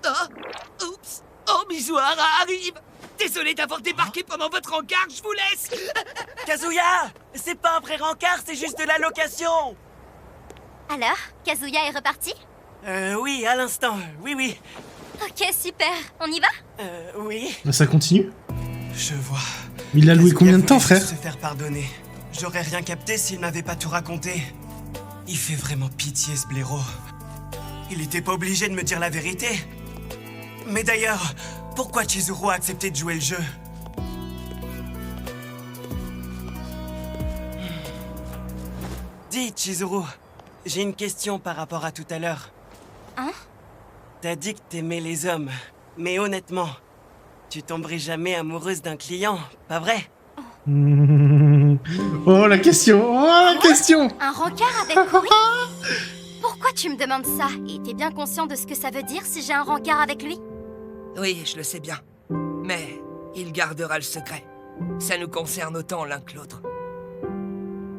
I: Oh, oups. Oh, Mizuhara arrive. Désolé d'avoir débarqué pendant votre encart, je vous laisse.
H: Kazuya! C'est pas un pré-rencard, c'est juste de la location.
G: Alors, Kazuya est reparti?
H: Oui, à l'instant. Oui.
G: Ok, super. On y va?
H: Oui.
C: Ça continue.
H: Je vois.
C: Il l'a loué
H: Kazuya
C: combien de temps,
H: voulait
C: frère?
H: juste se faire pardonner. J'aurais rien capté s'il m'avait pas tout raconté. Il fait vraiment pitié, ce blaireau. Il était pas obligé de me dire la vérité. Mais d'ailleurs, pourquoi Chizuru a accepté de jouer le jeu? Dis, Chizuru, j'ai une question par rapport à tout à l'heure.
G: Hein?
H: T'as dit que t'aimais les hommes, mais honnêtement, tu tomberais jamais amoureuse d'un client, pas vrai?
C: Oh, la question. Oh, la question.
G: Un rencard avec Kuri? Pourquoi tu me demandes ça? Et t'es bien conscient de ce que ça veut dire si j'ai un rencard avec lui?
A: Oui, je le sais bien. Mais il gardera le secret. Ça nous concerne autant l'un que l'autre.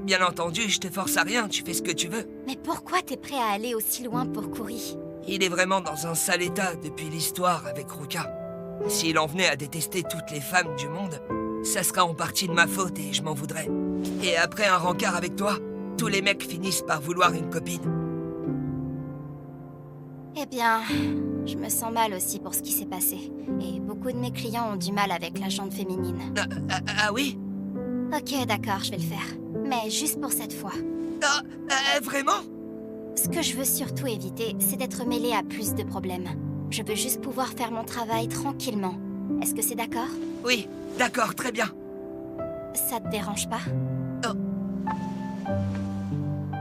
A: Bien entendu, je te force à rien, tu fais ce que tu veux.
G: Mais pourquoi t'es prêt à aller aussi loin pour Kuri?
A: Il est vraiment dans un sale état depuis l'histoire avec Ruka. S'il en venait à détester toutes les femmes du monde, ça sera en partie de ma faute et je m'en voudrais. Et après un rencard avec toi, tous les mecs finissent par vouloir une copine.
G: Eh bien, je me sens mal aussi pour ce qui s'est passé. Et beaucoup de mes clients ont du mal avec la jante féminine.
A: Ah oui?
G: Ok, d'accord, je vais le faire. Mais juste pour cette fois.
A: Vraiment?
G: Ce que je veux surtout éviter, c'est d'être mêlée à plus de problèmes. Je veux juste pouvoir faire mon travail tranquillement. Est-ce que c'est d'accord?
A: Oui, d'accord, très bien.
G: Ça te dérange pas?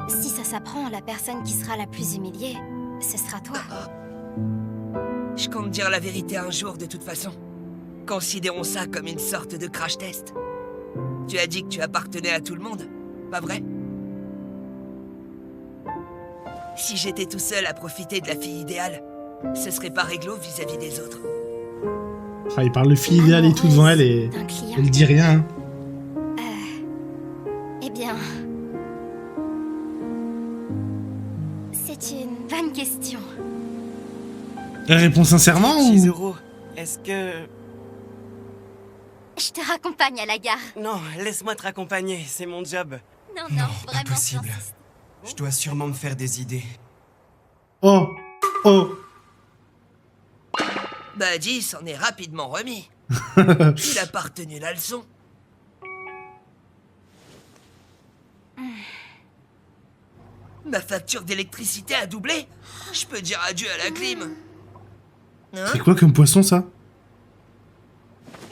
G: Si ça s'apprend, la personne qui sera la plus humiliée, ce sera toi.
A: Je compte dire la vérité un jour de toute façon. Considérons ça comme une sorte de crash test. Tu as dit que tu appartenais à tout le monde, pas vrai? Si j'étais tout seul à profiter de la fille idéale, ce serait pas réglo vis-à-vis des autres.
C: Ah, il parle de fille idéale et tout devant elle et
G: D'un client.
C: elle dit rien.
G: Eh bien... C'est une bonne question.
C: Elle répond sincèrement ou...
H: Chizuru, est-ce que...
G: Je te raccompagne à la gare.
H: Non, laisse-moi te raccompagner, c'est mon job.
G: Non,
H: Non,
G: vraiment,
H: pas possible.
G: j'insiste.
H: Je dois sûrement me faire des idées.
C: Oh. Oh.
A: Buddy s'en est rapidement remis. Il a pas retenu la leçon. Ma facture d'électricité a doublé. Je peux dire adieu à la clim. Hein?
C: C'est quoi comme poisson, ça?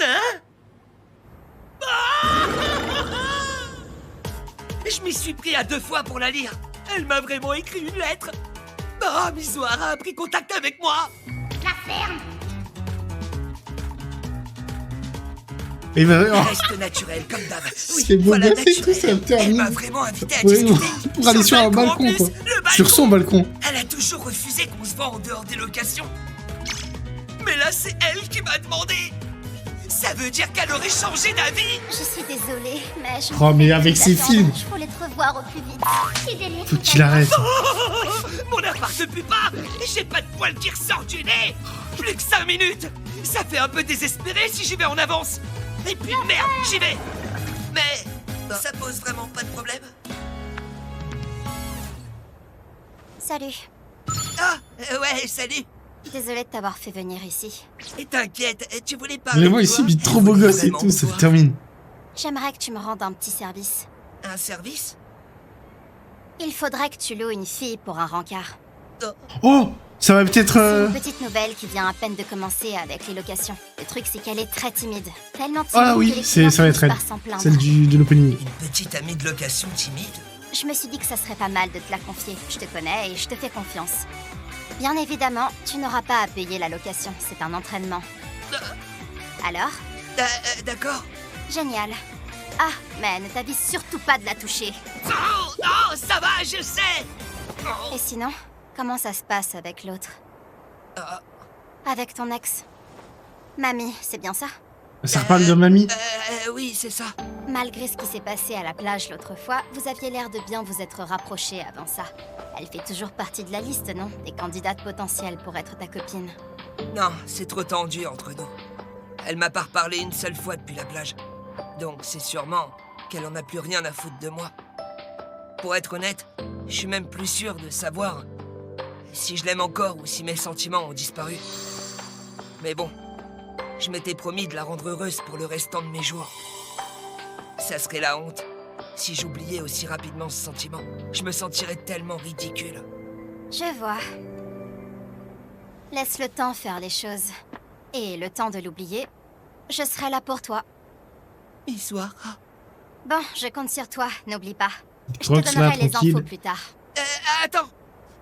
A: Hein? Je m'y suis pris à 2 fois pour la lire. Elle m'a vraiment écrit une lettre. Oh, Mizuhara a pris contact avec moi.
B: La ferme.
C: Et bah, oh.
A: Reste naturel, comme d'hab.
C: C'est beau
A: voilà,
C: gosse et tout, ça me
A: Elle
C: termine.
A: m'a vraiment invité à
C: Ouais,
A: discuter.
C: pour aller sur un
A: en
C: balcon,
A: plus,
C: quoi.
A: le balcon.
C: Sur son balcon.
A: Elle a toujours refusé qu'on se voit en dehors des locations. Mais là, c'est elle qui m'a demandé. Ça veut dire qu'elle aurait changé d'avis.
G: Je suis désolée, mais je...
C: Oh, mais avec ces films.
G: Je voulais te revoir au plus vite.
C: Faut qu'il arrête.
A: Mon appart ne pue pas. J'ai pas de poil qui ressort du nez. Plus que 5 minutes. Ça fait un peu désespéré si j'y vais en avance. Et puis merde, j'y vais. Mais ça pose vraiment pas de problème.
G: Salut.
A: Ah, ouais, salut.
G: Désolée de t'avoir fait venir ici.
A: Et t'inquiète, tu voulais parler.
C: Mais moi
A: de
C: ici,
A: quoi?
C: il est trop beau gosse et
A: Vraiment
C: tout, ça
A: toi?
C: se termine.
G: J'aimerais que tu me rendes un petit service.
A: Un service?
G: Il faudrait que tu loues une fille pour un rencard.
C: Oh, ça va peut-être...
G: C'est une petite nouvelle qui vient à peine de commencer avec les locations. Le truc, c'est qu'elle est très timide. Tellement timide
C: Ah
G: que
C: oui,
G: les
C: ça
G: clients
C: va être
G: finissent
C: elle.
G: par s'en plaindre.
C: Celle de l'opening.
A: Une petite amie de location timide?
G: Je me suis dit que ça serait pas mal de te la confier. Je te connais et je te fais confiance. Bien évidemment, tu n'auras pas à payer la location. C'est un entraînement. Alors?
A: D'accord.
G: Génial. Ah, mais ne t'avise surtout pas de la toucher.
A: Oh, oh, ça va, je sais. Oh.
G: Et sinon, comment ça se passe avec l'autre? Avec ton ex? Mamie, c'est bien ça?
C: Ça reparle de mamie?
A: Oui, c'est ça.
G: Malgré ce qui s'est passé à la plage l'autre fois, vous aviez l'air de bien vous être rapprochés avant ça. Elle fait toujours partie de la liste, non? Des candidates potentielles pour être ta copine.
A: Non, c'est trop tendu entre nous. Elle m'a pas reparlé une seule fois depuis la plage. Donc c'est sûrement qu'elle en a plus rien à foutre de moi. Pour être honnête, je suis même plus sûr de savoir si je l'aime encore ou si mes sentiments ont disparu. Mais bon, je m'étais promis de la rendre heureuse pour le restant de mes jours. Ça serait la honte si j'oubliais aussi rapidement ce sentiment. Je me sentirais tellement ridicule.
G: Je vois. Laisse le temps faire les choses. Et le temps de l'oublier, je serai là pour toi.
A: Mizuhara.
G: Bon, je compte sur toi, n'oublie pas. Je
C: Crocs,
G: te
C: là,
G: donnerai les
C: tranquille.
G: infos plus tard.
A: Attends.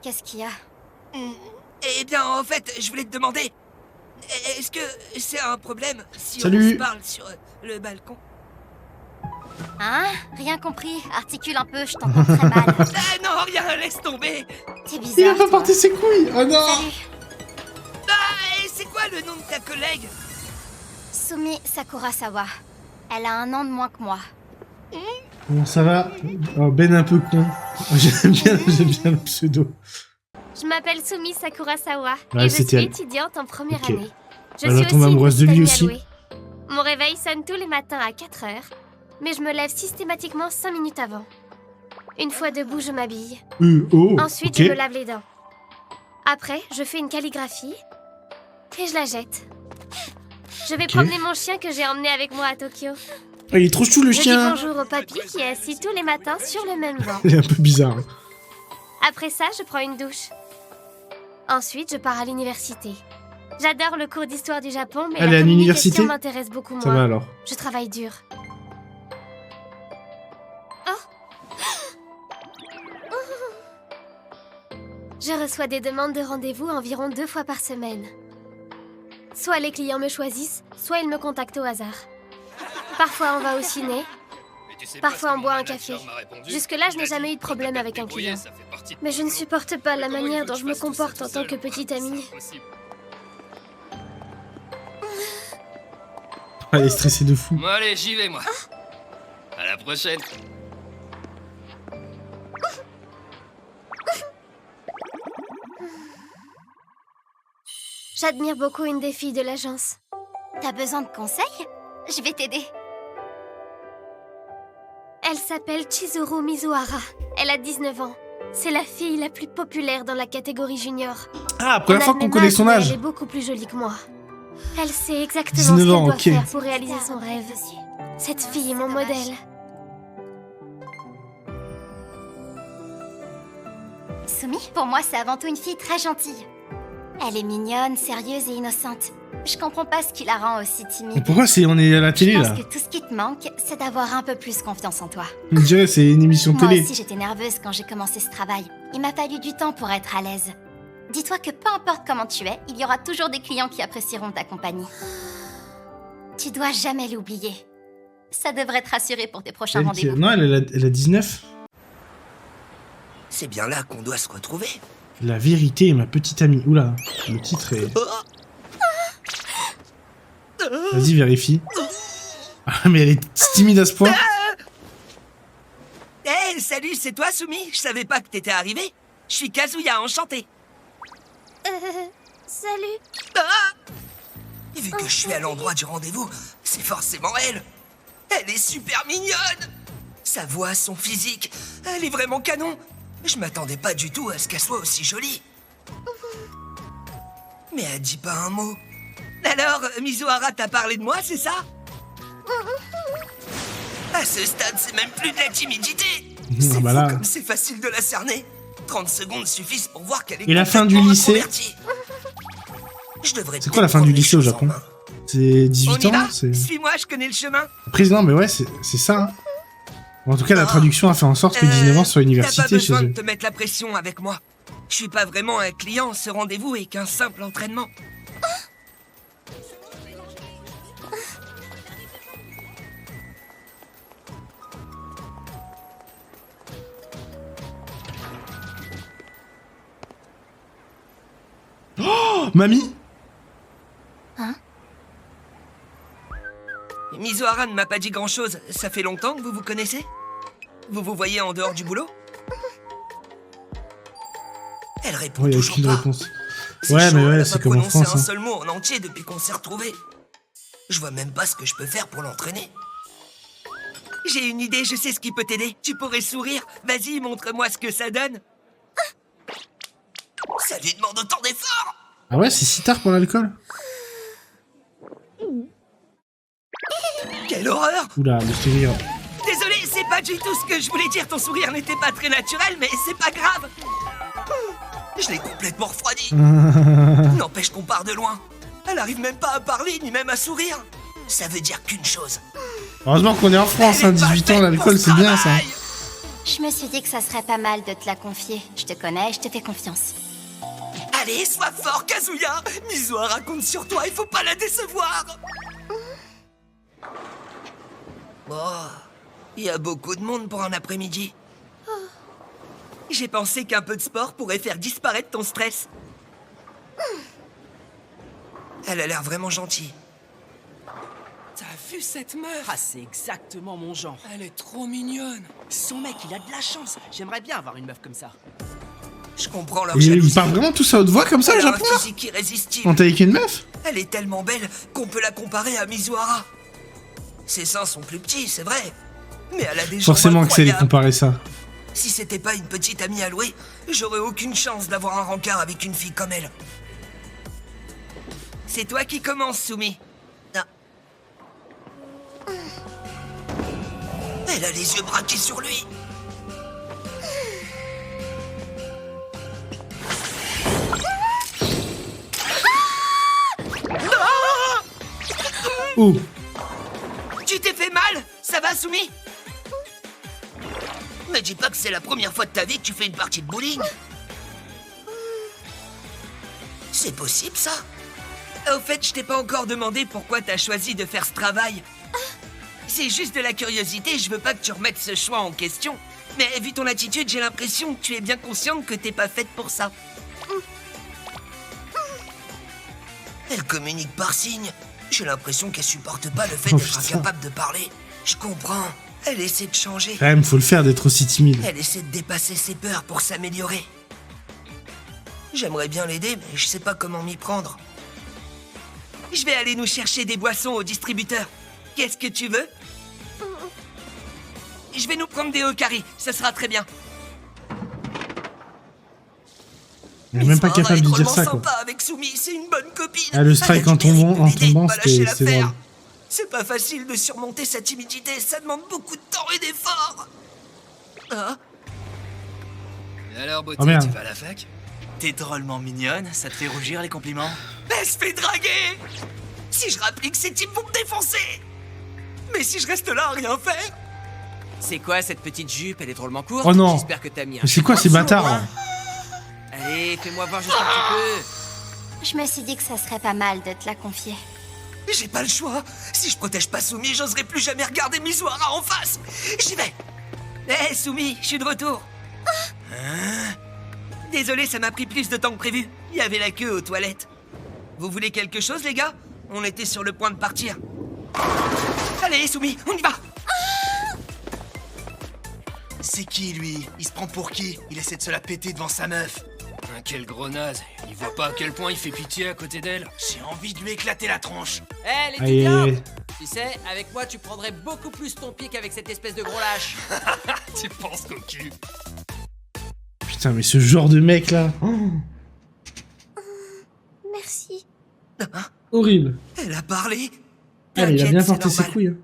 G: Qu'est-ce qu'il y a?
A: Eh bien, en fait, je voulais te demander... Est-ce que c'est un problème si
C: Salut.
A: on se parle sur le balcon?
G: Hein? Rien compris. Articule un peu, je t'entends très mal.
A: Non, rien, laisse tomber.
G: T'es bizarre,
C: Il a pas
G: toi.
C: porté ses couilles. Oh non.
G: Salut.
A: Et c'est quoi le nom de ta collègue?
G: Sumi Sakurasawa. Elle a 1 an de moins que moi.
C: Bon, ça va. Oh, Ben un peu con. J'aime bien le pseudo.
L: Je m'appelle Sumi Sakurasawa
C: Ouais,
L: et je suis
C: c'était elle.
L: étudiante en première
C: Ok.
L: année. Je
C: Elle
L: suis
C: va tomber
L: aussi une
C: amoureuse de
L: petite
C: lui
L: amie
C: aussi.
L: allouée. Mon réveil sonne tous les matins à 4 heures, mais je me lève systématiquement 5 minutes avant. Une fois debout, je m'habille.
C: Oh,
L: Ensuite,
C: ok.
L: je me lave les dents. Après, je fais une calligraphie et je la jette. Je vais
C: Ok.
L: promener mon chien que j'ai emmené avec moi à Tokyo.
C: Ah, il est trop chou le
L: Je dis
C: chien.
L: bonjour au papy qui est assis tous les matins sur le même banc.
C: Il est un peu bizarre.
L: Après ça, je prends une douche. Ensuite, je pars à l'université. J'adore le cours d'histoire du Japon, mais
C: Elle est
L: la
C: à
L: communication
C: l'université
L: m'intéresse beaucoup
C: Ça
L: moins.
C: va alors.
L: Je travaille dur. Je reçois des demandes de rendez-vous environ 2 fois par semaine. Soit les clients me choisissent, soit ils me contactent au hasard. Parfois on va au ciné, parfois on boit un café. Jusque-là, je n'ai jamais eu de problème avec un client. Mais je ne supporte pas la manière dont je me comporte en tant que petite amie.
C: Elle est stressée de fou.
K: Bon, allez, j'y vais, moi. À la prochaine.
L: J'admire beaucoup une des filles de l'agence.
G: T'as besoin de conseils? Je vais t'aider.
L: Elle s'appelle Chizuru Mizuhara. Elle a 19 ans. C'est la fille la plus populaire dans la catégorie junior.
C: Ah, première
L: On a
C: fois
L: le
C: qu'on
L: même
C: connaît son
L: mais
C: âge.
L: Elle est beaucoup plus jolie que moi. Elle sait exactement
C: 19
L: ce qu'elle
C: ans,
L: doit
C: ok.
L: faire pour réaliser son rêve. Cette fille est mon modèle.
G: Sumi, pour moi, c'est avant tout une fille très gentille. Elle est mignonne, sérieuse et innocente. Je comprends pas ce qui la rend aussi
C: Mais
G: timide.
C: pourquoi on est à la télé
G: Je
C: là?
G: pense que tout ce qui te manque, c'est d'avoir un peu plus confiance en toi.
C: Je dirais c'est une émission
G: Moi
C: télé.
G: aussi, j'étais nerveuse quand j'ai commencé ce travail. Il m'a fallu du temps pour être à l'aise. Dis-toi que peu importe comment tu es, il y aura toujours des clients qui apprécieront ta compagnie. Tu dois jamais l'oublier. Ça devrait te rassurer pour tes prochains
C: Elle
G: rendez-vous.
C: Non, elle a 19.
A: C'est bien là qu'on doit se retrouver.
C: La vérité est ma petite amie. Oula, le titre est... Vas-y, vérifie. Ah, mais elle est timide à ce point.
A: Hé, salut, c'est toi, Sumi? Je savais pas que t'étais arrivé. Je suis Kazuya, enchanté.
L: Salut.
A: Et vu que je suis à l'endroit du rendez-vous, c'est forcément elle. Elle est super mignonne. Sa voix, son physique, elle est vraiment canon. Je m'attendais pas du tout à ce qu'elle soit aussi jolie. Mais elle dit pas un mot. Alors, Mizuhara t'a parlé de moi, c'est ça? À ce stade, c'est même plus de la timidité. C'est
C: bah
A: fou
C: là.
A: comme c'est facile de la cerner. 30 secondes suffisent pour voir qu'elle est
C: Et la fin du
A: complètement
C: lycée?
A: introvertie. Je devrais
C: C'est quoi la fin du lycée au Japon? C'est 18
A: On y
C: ans?
A: va?
C: C'est...
A: Suis-moi, je connais le chemin.
C: Après, non, mais ouais, c'est ça. Hein. En tout cas, la traduction a fait en sorte que 19 ans soit
A: T'as pas
C: université chez
A: besoin
C: eux.
A: de te mettre la pression avec moi. Je suis pas vraiment un client, ce rendez-vous est qu'un simple entraînement.
C: Oh, mamie!
A: Mizuhara ne m'a pas dit grand-chose. Ça fait longtemps que vous vous connaissez? Vous vous voyez en dehors du boulot? Elle répond
C: Oh, il y a
A: toujours
C: aucune
A: pas.
C: réponse.
A: C'est
C: Ouais,
A: chaud,
C: mais
A: elle
C: ouais,
A: a
C: c'est
A: pas
C: comme en
A: prononcé
C: France.
A: un
C: Hein.
A: seul mot en entier depuis qu'on s'est retrouvés. Je vois même pas ce que je peux faire pour l'entraîner. J'ai une idée, je sais ce qui peut t'aider. Tu pourrais sourire. Vas-y, montre-moi ce que ça donne. Ça lui demande autant d'efforts.
C: Ah ouais, c'est si tard pour l'alcool?
A: Quelle horreur!
C: Oula, le sourire.
A: Désolé, c'est pas du tout ce que je voulais dire. Ton sourire n'était pas très naturel, mais c'est pas grave. Je l'ai complètement refroidi. N'empêche qu'on part de loin. Elle arrive même pas à parler, ni même à sourire. Ça veut dire qu'une chose.
C: Heureusement qu'on est en France, hein, 18 ans, l'alcool, c'est bien ça.
G: Je me suis dit que ça serait pas mal de te la confier. Je te connais, je te fais confiance.
A: Allez, sois fort, Kazuya. Mizuhara compte sur toi, il faut pas la décevoir. Oh, il y a beaucoup de monde pour un après-midi. J'ai pensé qu'un peu de sport pourrait faire disparaître ton stress. Elle a l'air vraiment gentille.
I: T'as vu cette meuf?
F: Ah, c'est exactement mon genre.
I: Elle est trop mignonne.
F: Son mec, il a de la chance. J'aimerais bien avoir une meuf comme ça.
A: Je comprends leur
C: Et
A: jalousie.
C: ils parlent vraiment tous à haute voix comme ça au
A: Elle a
C: Japon
A: un
C: là?
A: physique irrésistible.
C: On t'a avec une meuf?
A: Elle est tellement belle qu'on peut la comparer à Mizuhara. Ses seins sont plus petits, c'est vrai. Mais elle a des jambes
C: Forcément que c'est les
A: incroyables.
C: comparer ça.
A: Si c'était pas une petite amie à louer, j'aurais aucune chance d'avoir un rencard avec une fille comme elle. C'est toi qui commences, Sumi. Ah. Elle a les yeux braqués sur lui.
C: Ouh.
A: Tu t'es fait mal? Ça va, Sumi? Me dis pas que c'est la première fois de ta vie que tu fais une partie de bowling. C'est possible, ça? Au fait, je t'ai pas encore demandé pourquoi t'as choisi de faire ce travail. C'est juste de la curiosité, je veux pas que tu remettes ce choix en question. Mais vu ton attitude, j'ai l'impression que tu es bien consciente que t'es pas faite pour ça. Elle communique par signe. J'ai l'impression qu'elle supporte pas le fait d'être incapable de parler. Je comprends. Elle essaie de changer.
C: Quand même, faut le faire d'être aussi timide.
A: Elle essaie de dépasser ses peurs pour s'améliorer. J'aimerais bien l'aider, mais je sais pas comment m'y prendre. Je vais aller nous chercher des boissons au distributeur. Qu'est-ce que tu veux? Je vais nous prendre des Hokari, ça sera très bien.
C: Elle est même pas capable de dire ça, quoi.
A: Sympa avec Sumi, c'est une bonne copine.
C: Ah, le strike en tombant, c'était drôle.
A: C'est pas facile de surmonter sa timidité, ça demande beaucoup de temps et d'efforts. Ah.
K: Et alors, beauté,
C: Oh, merde.
K: tu vas à la fac?
F: T'es drôlement mignonne, ça te fait rougir les compliments?
A: Elle se fait draguer. Si je rapplique, ces types vont me défoncer. Mais si je reste là à rien faire...
I: C'est quoi cette petite jupe? Elle est drôlement courte.
C: Oh non.
I: J'espère que t'as mis un...
C: Mais c'est quoi ces bâtards là?
I: Allez, fais-moi voir juste un petit peu.
G: Je me suis dit que ça serait pas mal de te la confier.
A: J'ai pas le choix. Si je protège pas Sumi, j'oserai plus jamais regarder Mizuhara en face. J'y vais. Hé, Sumi, je suis de retour. Hein? Désolé, ça m'a pris plus de temps que prévu. Il y avait la queue aux toilettes. Vous voulez quelque chose, les gars? On était sur le point de partir. Allez, Sumi, on y va.
F: C'est qui, lui? Il se prend pour qui? Il essaie de se la péter devant sa meuf.
K: Ah, quel gros naze. Il voit pas à quel point il fait pitié à côté d'elle.
F: J'ai envie de lui éclater la tronche.
I: Hé, les
C: Aïe, aïe,
I: étudiants!
C: aïe.
I: Tu sais, avec moi, tu prendrais beaucoup plus ton pied qu'avec cette espèce de gros lâche.
K: Tu penses cocu?
C: Putain, mais ce genre de mec là. Oh,
L: Merci.
C: horrible.
A: Elle a parlé.
C: Ah, il a
A: T'inquiète,
C: bien
A: c'est
C: porté ses
A: normal.
C: couilles. Hein.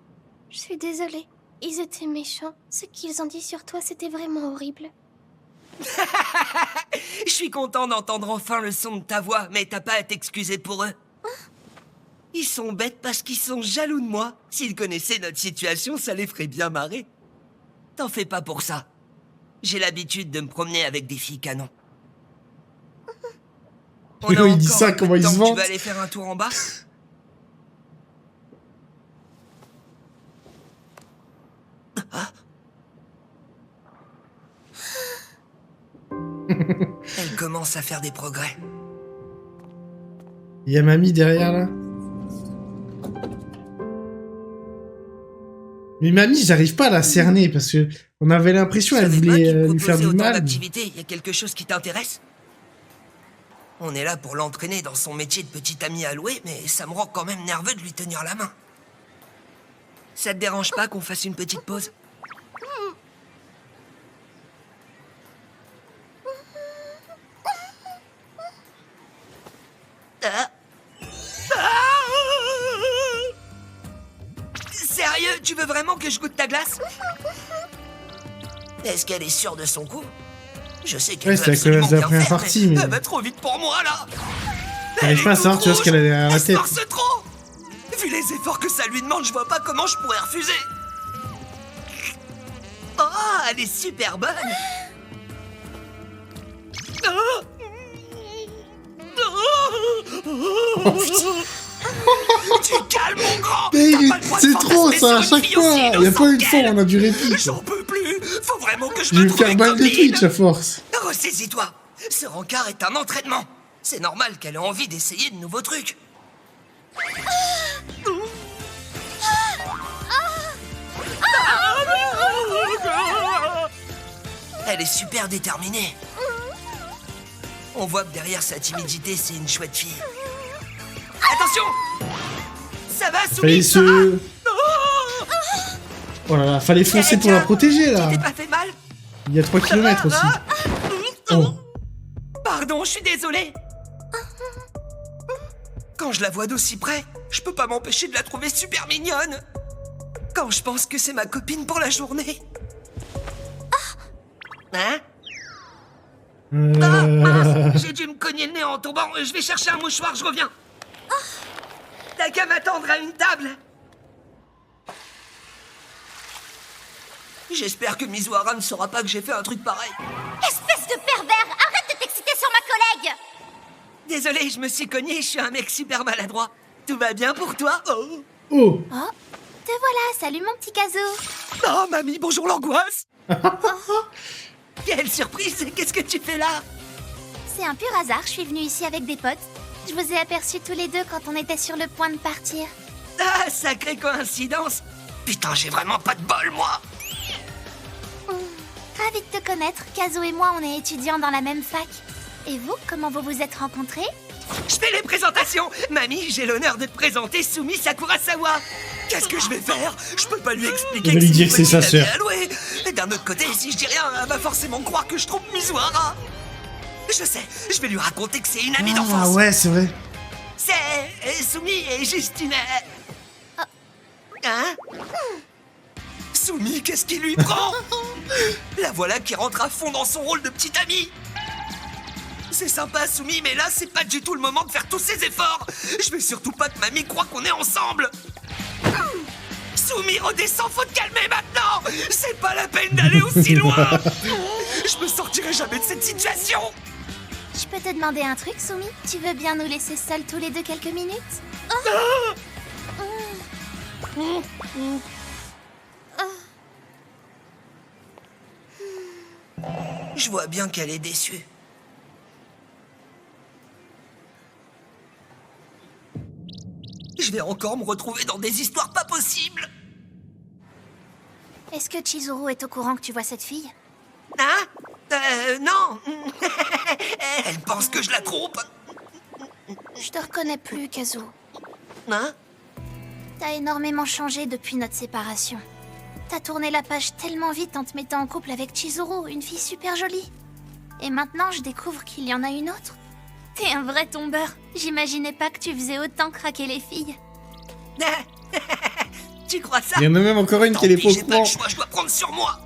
L: Je suis désolée. Ils étaient méchants. Ce qu'ils ont dit sur toi, c'était vraiment horrible.
A: Je suis content d'entendre enfin le son de ta voix, mais t'as pas à t'excuser pour eux. Ils sont bêtes parce qu'ils sont jaloux de moi. S'ils connaissaient notre situation, ça les ferait bien marrer. T'en fais pas pour ça. J'ai l'habitude de me promener avec des filles canons.
C: Mais quand il dit ça, comment il se
A: Tu
C: vante?
A: vas aller faire un tour en bas? Elle commence à faire des progrès.
C: Il y a mamie derrière là. Mais mamie, j'arrive pas à la cerner parce que on avait l'impression qu'elle voulait lui faire du mal.
A: Il y a quelque chose qui t'intéresse? On est là pour l'entraîner dans son métier de petit ami alloué, mais ça me rend quand même nerveux de lui tenir la main. Ça te dérange pas qu'on fasse une petite pause? Sérieux, tu veux vraiment que je goûte ta glace? Est-ce qu'elle est sûre de son coup? Je sais qu'elle
C: Ouais,
A: veut
C: c'est la
A: absolument
C: collage de la
A: bien
C: première
A: faire,
C: partie, mais-
A: elle va trop vite pour moi, là.
C: J'arrive pas à savoir, tu vois, ce qu'elle a derrière la
A: Elle se
C: tête.
A: force trop. Vu les efforts que ça lui demande, je vois pas comment je pourrais refuser. Oh, elle est super bonne.
C: Oh, putain.
A: Tu calmes, mon grand.
C: Mais
A: T'as pas le droit de
C: c'est trop
A: fantasmer
C: ça, à
A: sur une
C: chaque
A: fille
C: fois.
A: aussi
C: Il y a pas
A: innocente
C: une fois où on a du répit. quoi.
A: J'en peux plus. Faut vraiment que je
C: Je vais
A: me
C: me
A: trouve
C: faire
A: une
C: balle de
A: copine.
C: Twitch à force.
A: Ressaisis-toi. Ce rencard est un entraînement. C'est normal qu'elle ait envie d'essayer de nouveaux trucs. Elle est super déterminée. On voit que derrière sa timidité, c'est une chouette fille. Attention! Ça va,
C: Fallait
A: Soumi, ça va?
C: se... Oh là là, fallait foncer pour la protéger là.
A: Tu t'es pas fait mal?
C: Il y a 3 km aussi. Oh.
A: Pardon, je suis désolé. Quand je la vois d'aussi près, je peux pas m'empêcher de la trouver super mignonne. Quand je pense que c'est ma copine pour la journée. Hein? Ah, mince, j'ai dû me cogner le nez en tombant. Je vais chercher un mouchoir, je reviens. T'as qu'à m'attendre à une table. J'espère que Mizuhara ne saura pas que j'ai fait un truc pareil.
B: Espèce de pervers! Arrête de t'exciter sur ma collègue!
A: Désolé, je me suis cogné, je suis un mec super maladroit. Tout va bien pour toi? Oh.
C: Oh.
B: Oh, te voilà, salut mon petit Kazoo.
A: Oh, mamie, bonjour l'angoisse. Quelle surprise, qu'est-ce que tu fais là?
B: C'est un pur hasard, je suis venue ici avec des potes. Je vous ai aperçus tous les deux quand on était sur le point de partir.
A: Ah, sacrée coïncidence. Putain, j'ai vraiment pas de bol, moi.
B: Ravi de te connaître, Kazoo et moi on est étudiants dans la même fac. Et vous, comment vous vous êtes rencontrés?
A: Je fais les présentations. Mamie, j'ai l'honneur de te présenter Sumi Sakurasawa. Qu'est-ce que je vais faire? Je peux pas lui expliquer
C: Il va lui dire que c'est sa
A: sœur.
C: sœur.
A: Et d'un autre côté, si je dis rien, elle va forcément croire que je trompe Mizuhara. Je sais, je vais lui raconter que c'est une amie d'enfance.
C: Ah ouais, c'est vrai.
A: C'est... Sumi est juste une... Hein? Sumi, qu'est-ce qui lui prend? La voilà qui rentre à fond dans son rôle de petite amie. C'est sympa, Sumi, mais là, c'est pas du tout le moment de faire tous ces efforts. Je veux surtout pas que mamie croie qu'on est ensemble. Sumi, redescends, faut te calmer maintenant. C'est pas la peine d'aller aussi loin. Je me sortirai jamais de cette situation.
B: Je peux te demander un truc, Sumi? Tu veux bien nous laisser seuls tous les deux quelques minutes?
A: Je vois bien qu'elle est déçue. Je vais encore me retrouver dans des histoires pas possibles.
B: Est-ce que Chizuru est au courant que tu vois cette fille?
A: Hein? Non. Elle pense que je la trompe.
B: Je te reconnais plus, Kazoo.
A: Hein?
B: T'as énormément changé depuis notre séparation. T'as tourné la page tellement vite en te mettant en couple avec Chizuru, une fille super jolie. Et maintenant, je découvre qu'il y en a une autre. T'es un vrai tombeur. J'imaginais pas que tu faisais autant craquer les filles.
A: Tu crois ça?
C: Il y en a même encore une qui est
A: Tant
C: pas au
A: pis, j'ai pas
C: courant.
A: le choix, je dois prendre sur moi.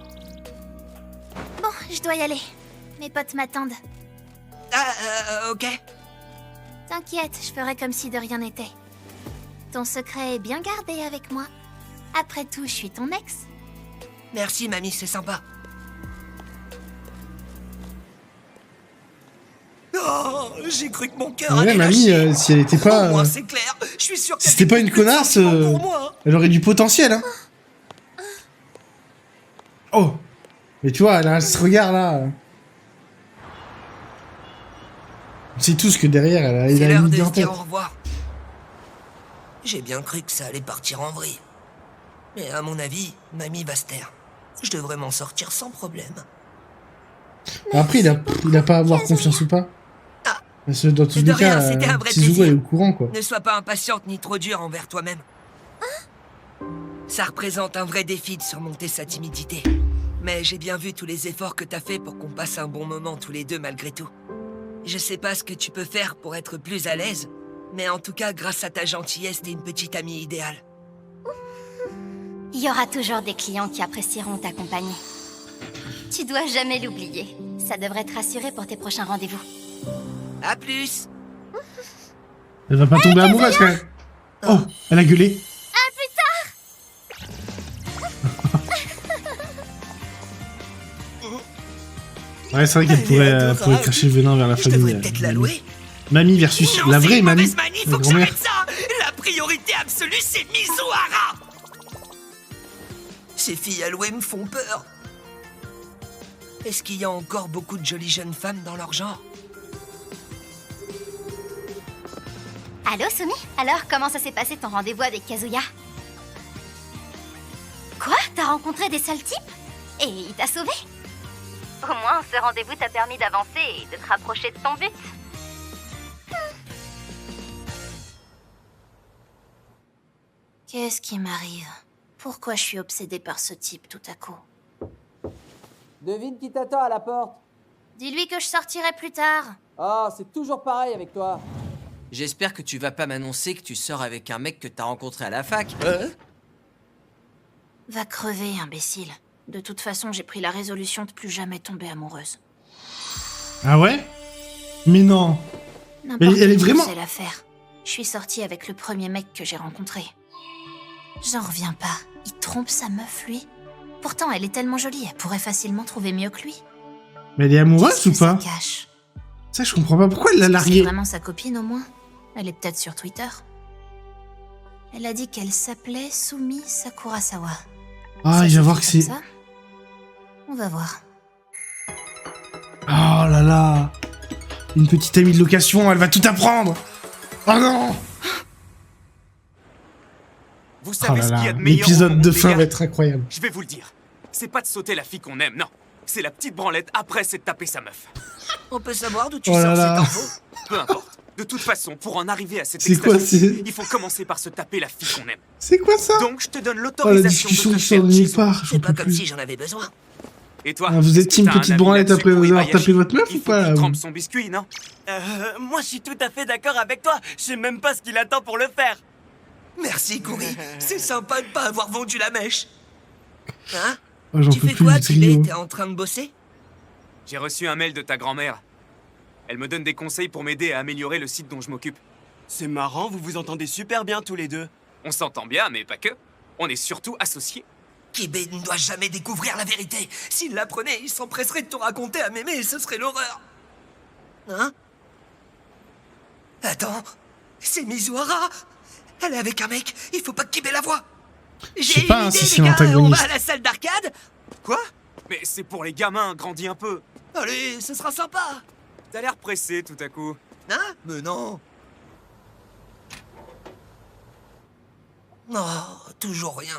B: Bon, je dois y aller. Mes potes m'attendent.
A: Ok.
B: T'inquiète, je ferai comme si de rien n'était. Ton secret est bien gardé avec moi. Après tout, je suis ton ex.
A: Merci, mamie, c'est sympa. Oh, j'ai cru que mon cœur
C: Ouais,
A: allait
C: mamie,
A: lâcher.
C: si elle était pas...
A: Au moins, c'est clair. Je suis sûr
C: si c'était pas une connasse, elle aurait du potentiel, hein. Oh. Mais tu vois, elle a ce regard, là. On sait tous que derrière, il
A: C'est
C: a
A: l'heure
C: une
A: de
C: idée
A: se
C: en tête.
A: dire au revoir. J'ai bien cru que ça allait partir en vrille. Mais à mon avis, mamie va se taire. Je devrais m'en sortir sans problème.
C: Après, il a pas à avoir confiance ou pas. Parce que dans tous
A: De
C: les
A: rien,
C: cas,
A: c'était un vrai
C: Chizuru
A: plaisir.
C: est au courant, quoi.
A: Ne sois pas impatiente ni trop dure envers toi-même. Ça représente un vrai défi de surmonter sa timidité. Mais j'ai bien vu tous les efforts que t'as fait pour qu'on passe un bon moment tous les deux malgré tout. Je sais pas ce que tu peux faire pour être plus à l'aise, mais en tout cas, grâce à ta gentillesse, t'es une petite amie idéale.
G: Il y aura toujours des clients qui apprécieront ta compagnie. Tu dois jamais l'oublier. Ça devrait te rassurer pour tes prochains rendez-vous.
A: À plus.
C: Elle va pas tomber amoureuse, quand même. Oh, elle a gueulé.
B: À plus
C: Ouais, c'est vrai qu'elle pourrait cracher le venin vers la
A: Je devrais
C: famille.
A: peut-être la louer.
C: Mamie versus
A: Non,
C: la
A: c'est
C: vraie
A: une
C: mamie.
A: mauvaise manie,
C: La
A: faut que
C: grand-mère.
A: j'arrête ça. La priorité absolue, c'est Mizuhara. Ces filles allouées me font peur. Est-ce qu'il y a encore beaucoup de jolies jeunes femmes dans leur genre?
G: Allô, Sumi? Alors, comment ça s'est passé ton rendez-vous avec Kazuya? Quoi? T'as rencontré des sales types? Et il t'a sauvé? Au moins, ce rendez-vous t'a permis d'avancer et de te rapprocher de ton but.
B: Qu'est-ce qui m'arrive? Pourquoi je suis obsédée par ce type tout à coup?
M: Devine qui t'attend à la porte.
B: Dis-lui que je sortirai plus tard.
M: Ah, c'est toujours pareil avec toi.
I: J'espère que tu vas pas m'annoncer que tu sors avec un mec que t'as rencontré à la fac.
B: Va crever, imbécile. De toute façon, j'ai pris la résolution de plus jamais tomber amoureuse.
C: Ah ouais? Mais non.
B: N'importe
C: elle est
B: qui
C: vraiment...
B: sait l'affaire. Je suis sortie avec le premier mec que j'ai rencontré. J'en reviens pas. Il trompe sa meuf, lui. Pourtant, elle est tellement jolie, elle pourrait facilement trouver mieux que lui.
C: Mais elle est amoureuse ou pas?
B: Cache.
C: Ça, je comprends pas. Pourquoi elle l'a
E: C'est
C: largué?
E: vraiment sa copine, au moins? Elle est peut-être sur Twitter. Elle a dit qu'elle s'appelait Sumi Sakurasawa.
C: Ah,
E: Ça
C: il va voir que
E: s'écrit
C: c'est...
E: comme ça. On va voir.
C: Oh là là. Une petite amie de location, elle va tout apprendre. Oh non.
J: Vous
C: Oh
J: savez
C: là
J: ce qu'il y
C: là.
J: a de meilleur au
C: L'épisode
J: monde,
C: de
J: les
C: fin
J: gars
C: va être incroyable.
J: Je vais vous le dire. C'est pas de sauter la fille qu'on aime, non. C'est la petite branlette après, c'est de taper sa meuf.
A: On peut savoir d'où tu
C: Oh là
A: sors
C: là.
A: cette info?
J: Peu importe. De toute façon, pour en arriver à cette
C: C'est quoi,
J: extraction,
C: c'est-
J: il faut commencer par se taper la fille qu'on aime.
C: C'est quoi ça?
J: Donc, je te donne
C: Oh, la
J: l'autorisation
C: discussion
J: de te
C: sort
J: faire
C: de nulle
J: Chizuru.
C: part. J'en
A: C'est
C: peux
A: pas comme
C: plus.
A: si j'en avais besoin.
J: Et toi,
C: Ah, vous êtes
J: est-ce que
C: team
J: t'as un
C: petite
J: avis
C: branlette
J: là-dessus
C: après
J: pour
C: avoir
J: Ibayashi?
C: tapé votre meuf
J: Il
C: ou
J: faut
C: pas,
J: qu'il
C: là,
J: trempe
C: vous
J: son biscuit, non?
H: Moi, je suis tout à fait d'accord avec toi. Je sais même pas ce qu'il attend pour le faire.
A: Merci, Cory. C'est sympa de pas avoir vendu la mèche. Hein?
C: Oh, j'en
A: Tu
C: peux
A: fais
C: plus
A: quoi,
C: du trio.
A: Tibé? T'es en train de bosser?
J: J'ai reçu un mail de ta grand-mère. Elle me donne des conseils pour m'aider à améliorer le site dont je m'occupe.
H: C'est marrant, vous vous entendez super bien tous les deux.
J: On s'entend bien, mais pas que. On est surtout associés.
A: Kibé ne doit jamais découvrir la vérité. S'il l'apprenait, il s'empresserait de te raconter à Mémé et ce serait l'horreur. Hein? Attends, c'est Mizuhara. Elle est avec un mec, il faut pas que Kibé la voie.
C: Je sais
A: J'ai
C: pas,
A: une
C: hein,
A: idée,
C: si c'est
A: les gars, on
C: l'antagoniste.
A: va à la salle d'arcade?
J: Quoi? Mais c'est pour les gamins, grandis un peu.
A: Allez, ce sera sympa.
J: T'as l'air pressé tout à coup.
A: Hein? Mais non. Non, toujours rien.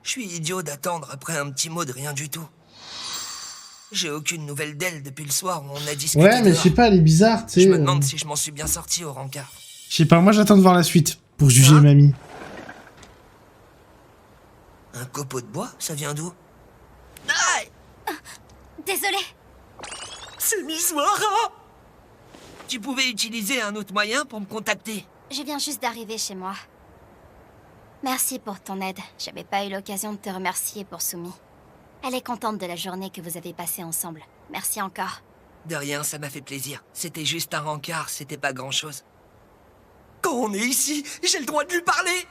A: Je suis idiot d'attendre après un petit mot de rien du tout. J'ai aucune nouvelle d'elle depuis le soir où on a discuté.
C: Ouais, mais je
A: dehors.
C: sais pas, elle est bizarre, tu sais.
A: Je me demande si je m'en suis bien sorti au rencard.
C: Je sais pas, moi j'attends de voir la suite pour juger
A: Hein?
C: mamie.
A: Un copeau de bois, ça vient d'où?
B: Désolée.
A: C'est Mizuhara! Tu pouvais utiliser un autre moyen pour me contacter.
G: Je viens juste d'arriver chez moi. Merci pour ton aide. J'avais pas eu l'occasion de te remercier pour Sumi. Elle est contente de la journée que vous avez passée ensemble. Merci encore.
A: De rien, ça m'a fait plaisir. C'était juste un rencard, c'était pas grand-chose. Quand on est ici, j'ai le droit de lui parler.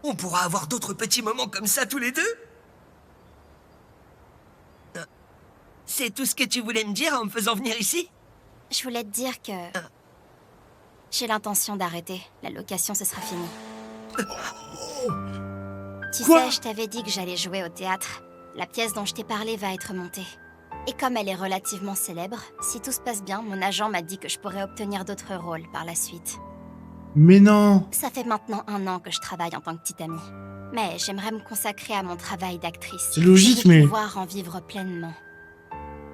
A: On pourra avoir d'autres petits moments comme ça tous les deux. C'est tout ce que tu voulais me dire en me faisant venir ici?
G: Je voulais te dire que... J'ai l'intention d'arrêter. La location, ce sera fini. Tu sais, je t'avais dit que j'allais jouer au théâtre. La pièce dont je t'ai parlé va être montée. Et comme elle est relativement célèbre, si tout se passe bien, mon agent m'a dit que je pourrais obtenir d'autres rôles par la suite.
C: Mais non.
G: Ça fait maintenant 1 an que je travaille en tant que petite amie. Mais j'aimerais me consacrer à mon travail d'actrice.
C: C'est logique,
G: et
C: mais-
G: pouvoir en vivre pleinement.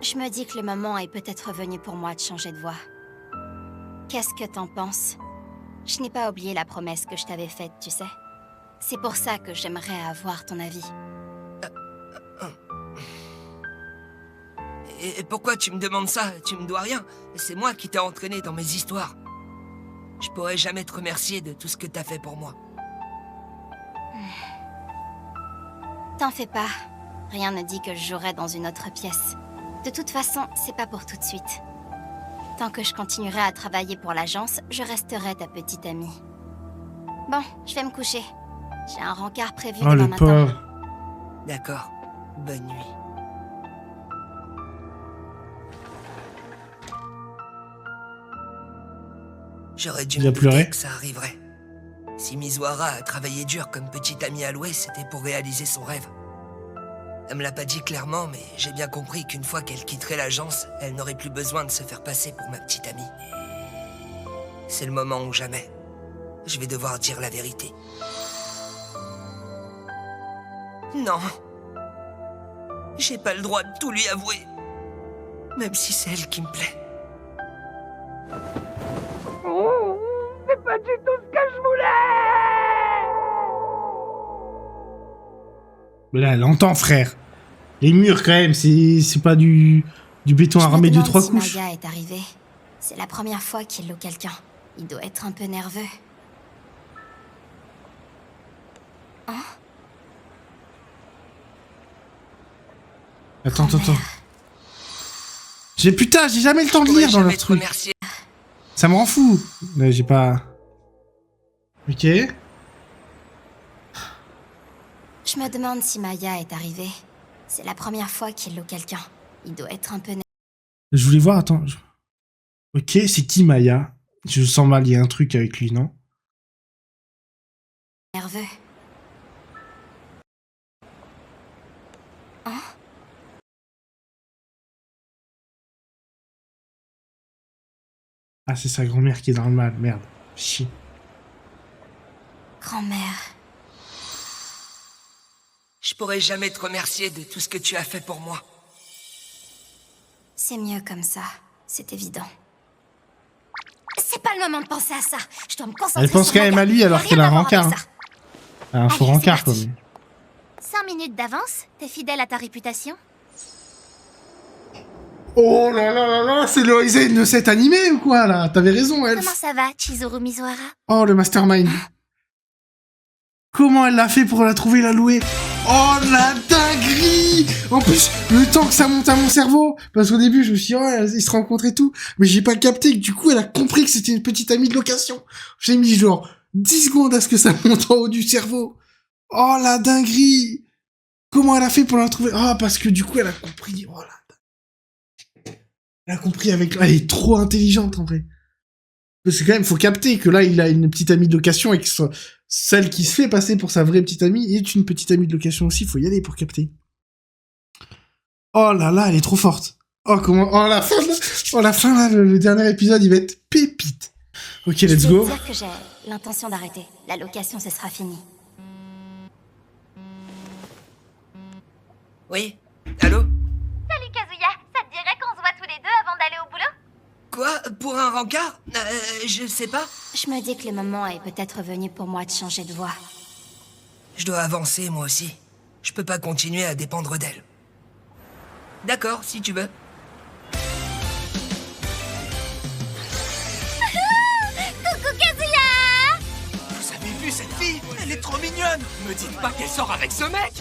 G: Je me dis que le moment est peut-être venu pour moi de changer de voie. Qu'est-ce que t'en penses? Je n'ai pas oublié la promesse que je t'avais faite, tu sais. C'est pour ça que j'aimerais avoir ton avis.
A: Et pourquoi tu me demandes ça? Tu me dois rien. C'est moi qui t'ai entraîné dans mes histoires. Je pourrais jamais te remercier de tout ce que t'as fait pour moi.
G: T'en fais pas. Rien ne dit que je jouerai dans une autre pièce. De toute façon, c'est pas pour tout de suite. Tant que je continuerai à travailler pour l'agence, je resterai ta petite amie. Bon, je vais me coucher. J'ai un rencard prévu
C: Oh,
G: demain
C: le
G: matin.
C: pauvre.
A: D'accord. Bonne nuit. J'aurais dû
C: Il a
A: me douter
C: pleuré.
A: que ça arriverait. Si Mizuhara a travaillé dur comme petite amie allouée, c'était pour réaliser son rêve. Elle me l'a pas dit clairement, mais j'ai bien compris qu'une fois qu'elle quitterait l'agence, elle n'aurait plus besoin de se faire passer pour ma petite amie. C'est le moment ou jamais. Je vais devoir dire la vérité. Non. J'ai pas le droit de tout lui avouer. Même si c'est elle qui me plaît.
I: C'est pas du tout ce que je voulais!
C: Mais là, elle entend, frère. Les murs, quand même, c'est pas du béton armé de 3
G: si
C: couches.
G: Maya est arrivé. C'est la première fois qu'il loue quelqu'un. Il doit être un peu nerveux. Hein?
C: Attends. Putain, j'ai jamais le temps de lire dans leur truc. Ça me rend fou. Mais j'ai pas... Ok.
G: Je me demande si Maya est arrivée. C'est la première fois qu'il loue quelqu'un. Il doit être un peu nerveux.
C: Je voulais voir, attends. Ok, c'est qui Maya? Je sens mal, il y a un truc avec lui, non?
G: Nerveux. Hein?
C: Ah, c'est sa grand-mère qui est dans le mal, merde. Chier.
G: Grand-mère.
A: Je pourrais jamais te remercier de tout ce que tu as fait pour moi.
G: C'est mieux comme ça, c'est évident. C'est pas le moment de penser à ça. Je dois me concentrer.
C: Elle pense
G: sur
C: quand
G: mon
C: même
G: gars.
C: à lui alors
G: Rien
C: qu'elle a
G: à
C: un
G: voir
C: rencard.
G: avec ça.
C: Elle a un faux
G: Allez,
C: rencard,
G: c'est
C: quoi.
G: parti.
B: 5 minutes d'avance, t'es fidèle à ta réputation?
C: Oh là là là là, c'est le Aizen de cet animé ou quoi, là? T'avais raison, Elf.
B: Comment ça va, Chizuru Mizuhara?
C: Oh, le mastermind. Comment elle l'a fait pour la trouver, la louer? Oh, la dinguerie! En plus, le temps que ça monte à mon cerveau, parce qu'au début, je me suis dit, oh, ils se rencontrent et tout, mais j'ai pas capté que du coup, elle a compris que c'était une petite amie de location. J'ai mis genre 10 secondes à ce que ça monte en haut du cerveau. Oh, la dinguerie! Comment elle a fait pour la trouver? Ah, parce que du coup, elle a compris. Oh, elle a compris avec... Elle est trop intelligente, en vrai. Parce que quand même, faut capter que là, il a une petite amie de location et que celle qui se fait passer pour sa vraie petite amie est une petite amie de location aussi. Faut y aller pour capter. Oh là là, elle est trop forte. Oh, comment... Oh, la fin, là... Oh, la fin, là, le dernier épisode, il va être pépite. Ok, let's
G: Je
C: go.
G: peux te dire que j'ai l'intention d'arrêter. La location, ce sera fini.
A: Oui? Allô?
B: Salut Kazuya, ça te dirait qu'on se voit tous les deux avant d'aller au boulot?
A: Quoi? Pour un rencard? Je sais pas.
G: Je me dis que le moment est peut-être venu pour moi de changer de voie.
A: Je dois avancer, moi aussi. Je peux pas continuer à dépendre d'elle. D'accord, si tu veux.
B: Coucou Kazuya!
I: Vous avez vu cette fille? Elle est trop mignonne. Me dites pas qu'elle sort avec ce mec.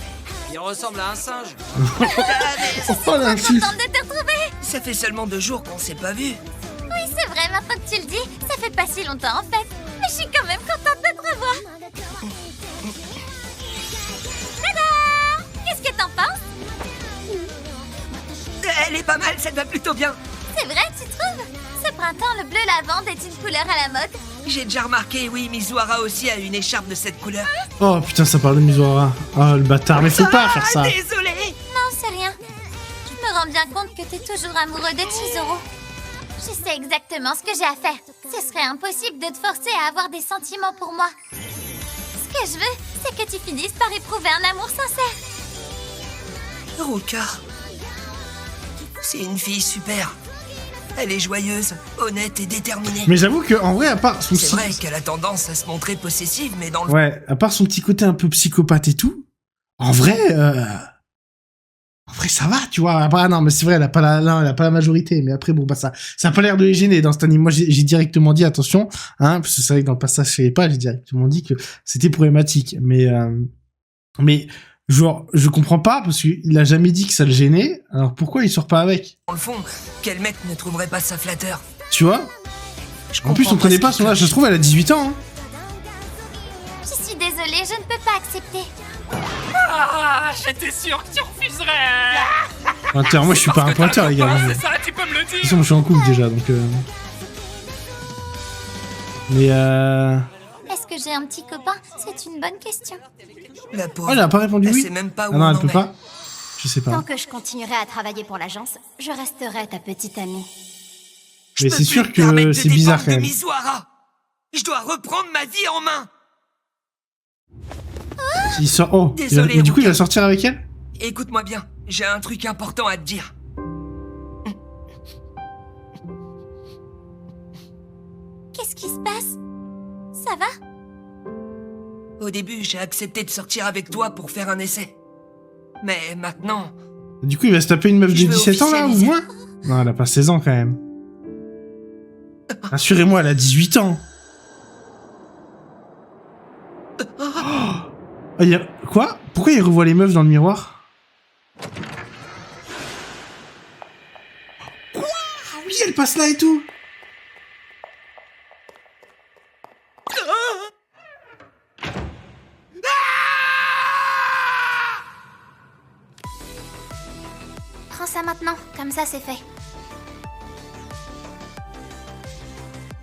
D: Il ressemble à un singe.
C: Oh, l'insulte.
B: Contente de te retrouver!
A: Ça fait seulement 2 jours qu'on s'est pas vus.
B: Oui, c'est vrai, maintenant que tu le dis, ça fait pas si longtemps en fait. Mais je suis quand même contente de te revoir. Tada! Qu'est-ce que t'en penses?
A: Elle est pas mal, ça te va plutôt bien.
B: C'est vrai, tu trouves? Ce printemps, le bleu lavande est une couleur à la mode.
A: J'ai déjà remarqué, oui, Mizuhara aussi a une écharpe de cette couleur.
C: Oh putain, ça parle de Mizuhara. Oh, le bâtard, mais faut pas faire ça.
A: Désolé.
B: Non, c'est rien. Je me rends bien compte que t'es toujours amoureux de Chizuru. Je sais exactement ce que j'ai à faire. Ce serait impossible de te forcer à avoir des sentiments pour moi. Ce que je veux, c'est que tu finisses par éprouver un amour sincère.
A: Ruka. C'est une fille super. Elle est joyeuse, honnête et déterminée.
C: Mais j'avoue que en vrai, à part son
A: C'est vrai qu'elle a tendance à se montrer possessive, mais dans le...
C: Ouais, à part son petit côté un peu psychopathe et tout, en vrai, ça va, tu vois. Après, non, mais c'est vrai, elle a pas la majorité. Mais après, bon, bah ça a pas l'air de les gêner dans cet anime. Moi, j'ai directement dit attention, hein, parce que c'est vrai que dans le passage, je savais pas, j'ai directement dit que c'était problématique. Mais genre, je comprends pas parce qu'il a jamais dit que ça le gênait. Alors pourquoi il sort pas avec?
A: Dans le fond, quel mec ne trouverait pas ça flatteur?
C: Tu vois? En plus, on connaît pas son âge. Ça se trouve, elle a 18 ans. Hein.
B: Je suis désolée, je ne peux pas accepter.
K: Ah, j'étais sûr que tu refuserais.
C: Pointeur, moi, je suis pas un pointeur, les gars.
K: C'est ça, tu peux me le
C: De toute
K: dire.
C: façon, je suis en couple déjà, donc. Mais
B: Est-ce que j'ai un petit copain? C'est une bonne question.
A: La pauvre.
C: Oh, elle a pas répondu
A: Elle
C: oui.
A: sait même pas où
C: Ah non,
A: on
C: elle
A: en
C: peut
A: est.
C: pas. Je sais
G: Tant
C: pas.
G: que je continuerai à travailler pour l'agence, je resterai ta petite amie.
C: Mais c'est sûr que c'est bizarre quand même.
A: Mizuhara. Je dois reprendre ma vie en main.
C: Il sort. Oh.
A: Désolé,
C: Mais du coup, il
A: Ruka.
C: va sortir avec elle.
A: Écoute-moi bien, j'ai un truc important à te dire.
B: Qu'est-ce qui se passe? Ça va?
A: Au début, j'ai accepté de sortir avec toi pour faire un essai. Mais maintenant,
C: Du coup, il va se taper une meuf de
A: Je veux
C: 17 ans là ou
A: officialiser.
C: moins? Non, elle a pas 16 ans quand même. Rassurez-moi, elle a 18 ans. Oh, il y a... Quoi? Pourquoi il revoit les meufs dans le miroir? Quoi? Ah oui, elle passe là et tout.
B: Prends ça maintenant, comme ça c'est fait.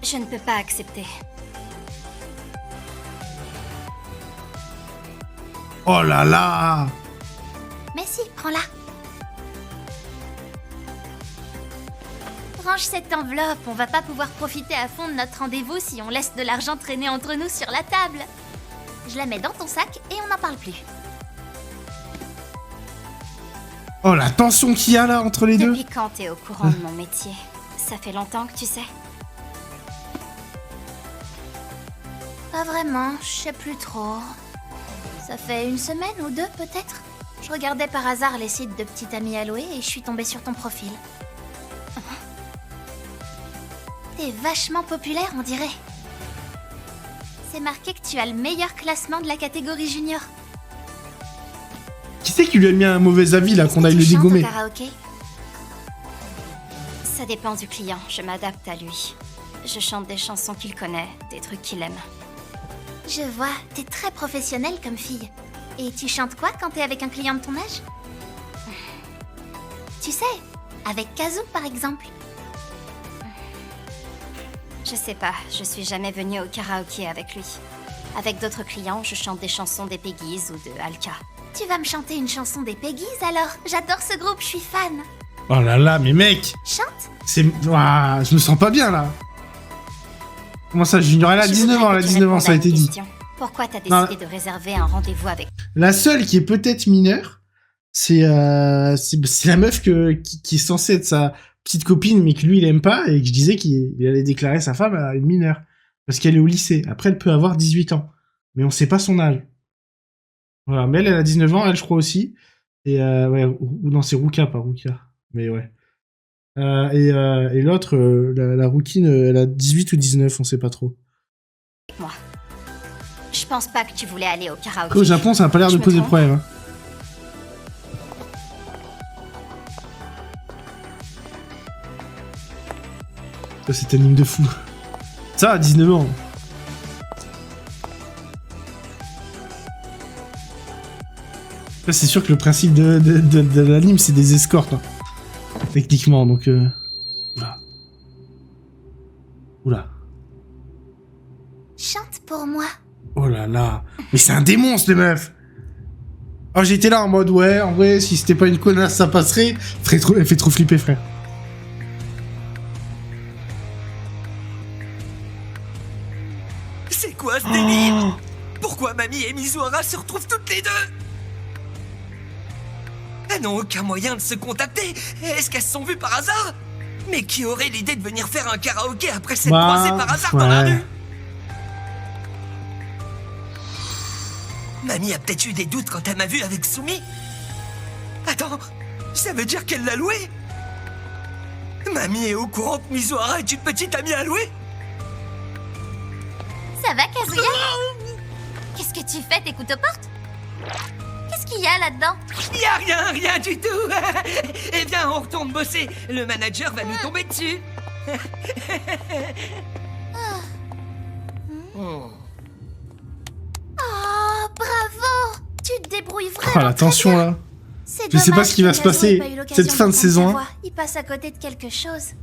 G: Je ne peux pas accepter.
C: Oh là là!
B: Mais si, prends-la. Range cette enveloppe, on va pas pouvoir profiter à fond de notre rendez-vous si on laisse de l'argent traîner entre nous sur la table. Je la mets dans ton sac et on n'en parle plus.
C: Oh la tension qu'il y a là entre les deux!
G: Depuis quand t'es au courant de mon métier? Ça fait longtemps que tu sais?
B: Pas vraiment, je sais plus trop. Ça fait une semaine ou deux peut-être. Je regardais par hasard les sites de petite amie à louer et je suis tombée sur ton profil. T'es vachement populaire, on dirait. C'est marqué que tu as le meilleur classement de la catégorie junior.
C: Qui c'est qui lui a mis un mauvais avis là, qu'on aille le
B: Tu chantes au
C: dégommer?
B: karaoké?
G: Ça dépend du client, je m'adapte à lui. Je chante des chansons qu'il connaît, des trucs qu'il aime.
B: Je vois, t'es très professionnelle comme fille. Et tu chantes quoi quand t'es avec un client de ton âge? Tu sais, avec Kazoo par exemple.
G: Je sais pas, je suis jamais venue au karaoké avec lui. Avec d'autres clients, je chante des chansons des Peggies ou de Alka.
B: Tu vas me chanter une chanson des Peggies alors? J'adore ce groupe, je suis fan.
C: Oh là là, mais mec!
B: Chante?
C: C'est... Ouah, je me sens pas bien là! Comment ça, Junior? Elle a 19 ans, elle a 19 ans, ça a été dit.
G: Pourquoi t'as décidé de réserver un rendez-vous avec...
C: La seule qui est peut-être mineure, c'est la meuf qui est censée être sa petite copine, mais que lui, il aime pas, et que je disais qu'il allait déclarer sa femme à une mineure. Parce qu'elle est au lycée. Après, elle peut avoir 18 ans. Mais on sait pas son âge. Voilà, mais elle a 19 ans, elle, je crois aussi. Et ouais, ou non, c'est Ruka, pas Ruka. Mais ouais. Et l'autre, la rouquine, elle a 18 ou 19, on sait pas trop.
G: Moi. Je pense pas que tu voulais aller au karaoké.
C: Au Japon, ça a pas l'air de poser de problème. Hein. Ça, c'est anime de fou. Ça, à 19 ans. Là, c'est sûr que le principe de l'anime, c'est des escortes. Hein. Techniquement, donc... Oula. Oula.
B: Chante pour moi.
C: Oh là là. Mais c'est un démon, cette meuf. Oh, j'étais là en mode, ouais, en vrai, si c'était pas une connasse, ça passerait. Elle fait trop flipper, frère.
A: C'est quoi ce délire? Pourquoi Mamie et Mizuhara se retrouvent toutes les deux? Elles n'ont aucun moyen de se contacter. Est-ce qu'elles se sont vues par hasard? Mais qui aurait l'idée de venir faire un karaoké après s'être croisées par hasard dans la rue? Mamie a peut-être eu des doutes quand elle m'a vu avec Sumi. Attends, ça veut dire qu'elle l'a loué? Mamie est au courant que Mizuhara est une petite amie à louer?
B: Ça va, Kazuya? Qu'est-ce que tu fais? T'écoutes aux portes? Qu'est-ce qu'il y a là-dedans?
A: Y a rien du tout. Eh bien, on retourne bosser. Le manager va nous tomber dessus.
B: Oh, bravo! Tu te débrouilles vraiment.
C: Oh, la tension là.
B: C'est
C: Je sais pas
B: dommage
C: ce qui va
B: que
C: se
B: Kazuo ait
C: passer
B: pas eu l'occasion
C: cette fin de
B: d'entendre ta
C: saison 1.
B: voix. Il passe à côté de quelque chose.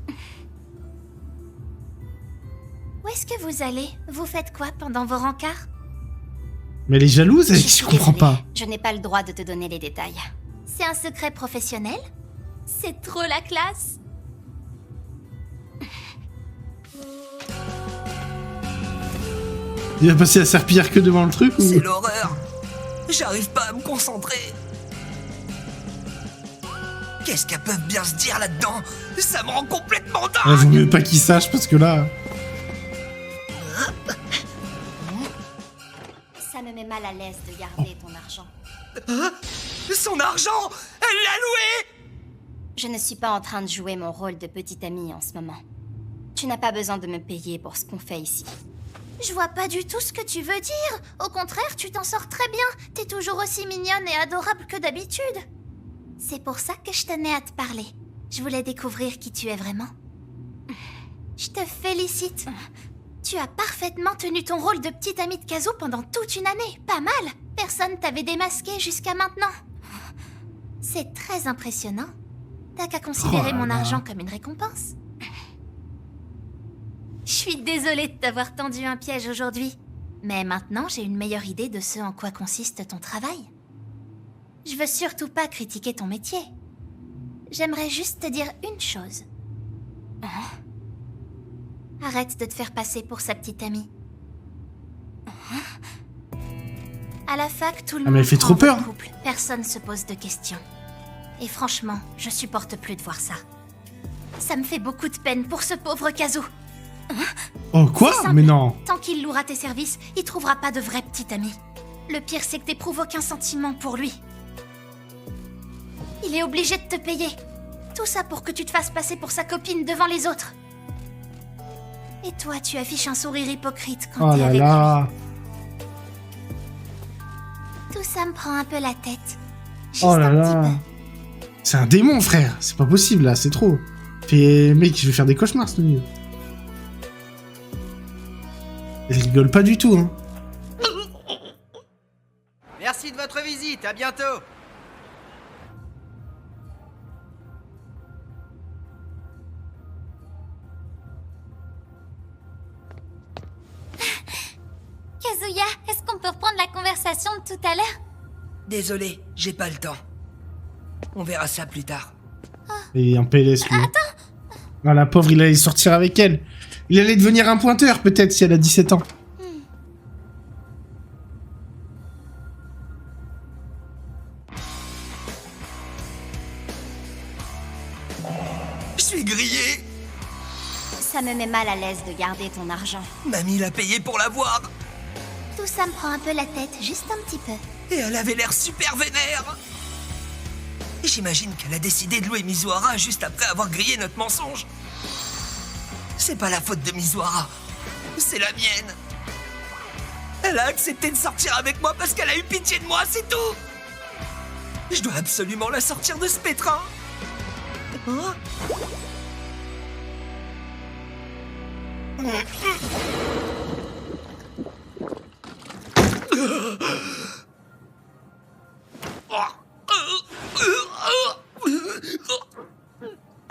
B: Où est-ce que vous allez? Vous faites quoi pendant vos rencarts?
C: Mais elle est jalouse, je comprends pas.
G: Je n'ai pas le droit de te donner les détails.
B: C'est un secret professionnel? C'est trop la classe.
C: Il va passer à serpillière que devant le truc ou...
A: C'est l'horreur. J'arrive pas à me concentrer. Qu'est-ce qu'elles peuvent bien se dire là-dedans? Ça me rend complètement dingue.
C: Ouais, vaut mieux pas qu'il sache parce que là...
G: Ça me met mal à l'aise de garder ton argent.
A: Son argent? Elle l'a loué?
G: Je ne suis pas en train de jouer mon rôle de petite amie en ce moment. Tu n'as pas besoin de me payer pour ce qu'on fait ici.
B: Je vois pas du tout ce que tu veux dire. Au contraire, tu t'en sors très bien. T'es toujours aussi mignonne et adorable que d'habitude. C'est pour ça que je tenais à te parler. Je voulais découvrir qui tu es vraiment. Je te félicite. Tu as parfaitement tenu ton rôle de petite amie de Kazuo pendant toute une année. Pas mal. Personne t'avait démasqué jusqu'à maintenant. C'est très impressionnant. T'as qu'à considérer mon argent comme une récompense.
G: suis désolée de t'avoir tendu un piège aujourd'hui. Mais maintenant, j'ai une meilleure idée de ce en quoi consiste ton travail. Je veux surtout pas critiquer ton métier. J'aimerais juste te dire une chose. Arrête de te faire passer pour sa petite amie. À la fac, tout le monde
C: mais elle fait trop
G: croit en
C: peur.
G: votre couple. Personne se pose de questions. Et franchement, je supporte plus de voir ça. Ça me fait beaucoup de peine pour ce pauvre Kazu.
C: Oh, quoi?
G: C'est simple.
C: Mais non.
G: Tant qu'il louera tes services, il trouvera pas de vrai petit ami. Le pire, c'est que t'éprouves aucun sentiment pour lui. Il est obligé de te payer. Tout ça pour que tu te fasses passer pour sa copine devant les autres. Et toi, tu affiches un sourire hypocrite quand
C: Oh
G: t'es
C: là
G: avec
C: là.
G: lui. Tout ça me prend un peu la tête. Juste
C: Oh là
G: un petit
C: là.
G: peu.
C: C'est un démon, frère. C'est pas possible, là. C'est trop. Mec, je vais faire des cauchemars, ce milieu. Elle rigole pas du tout, hein.
F: Merci de votre visite, à bientôt.
B: Kazuya, est-ce qu'on peut reprendre la conversation de tout à l'heure?
A: Désolé, j'ai pas le temps. On verra ça plus tard.
C: Et un PLS, lui. Ah, la pauvre, il allait sortir avec elle. Il allait devenir un pointeur, peut-être, si elle a 17 ans.
A: Je suis grillé.
G: Ça me met mal à l'aise de garder ton argent.
A: Mamie l'a payé pour l'avoir.
G: Tout ça me prend un peu la tête, juste un petit peu.
A: Et elle avait l'air super vénère. J'imagine qu'elle a décidé de louer Mizuhara juste après avoir grillé notre mensonge. C'est pas la faute de Mizuhara, c'est la mienne. Elle a accepté de sortir avec moi parce qu'elle a eu pitié de moi, c'est tout. Je dois absolument la sortir de ce pétrin. Hein?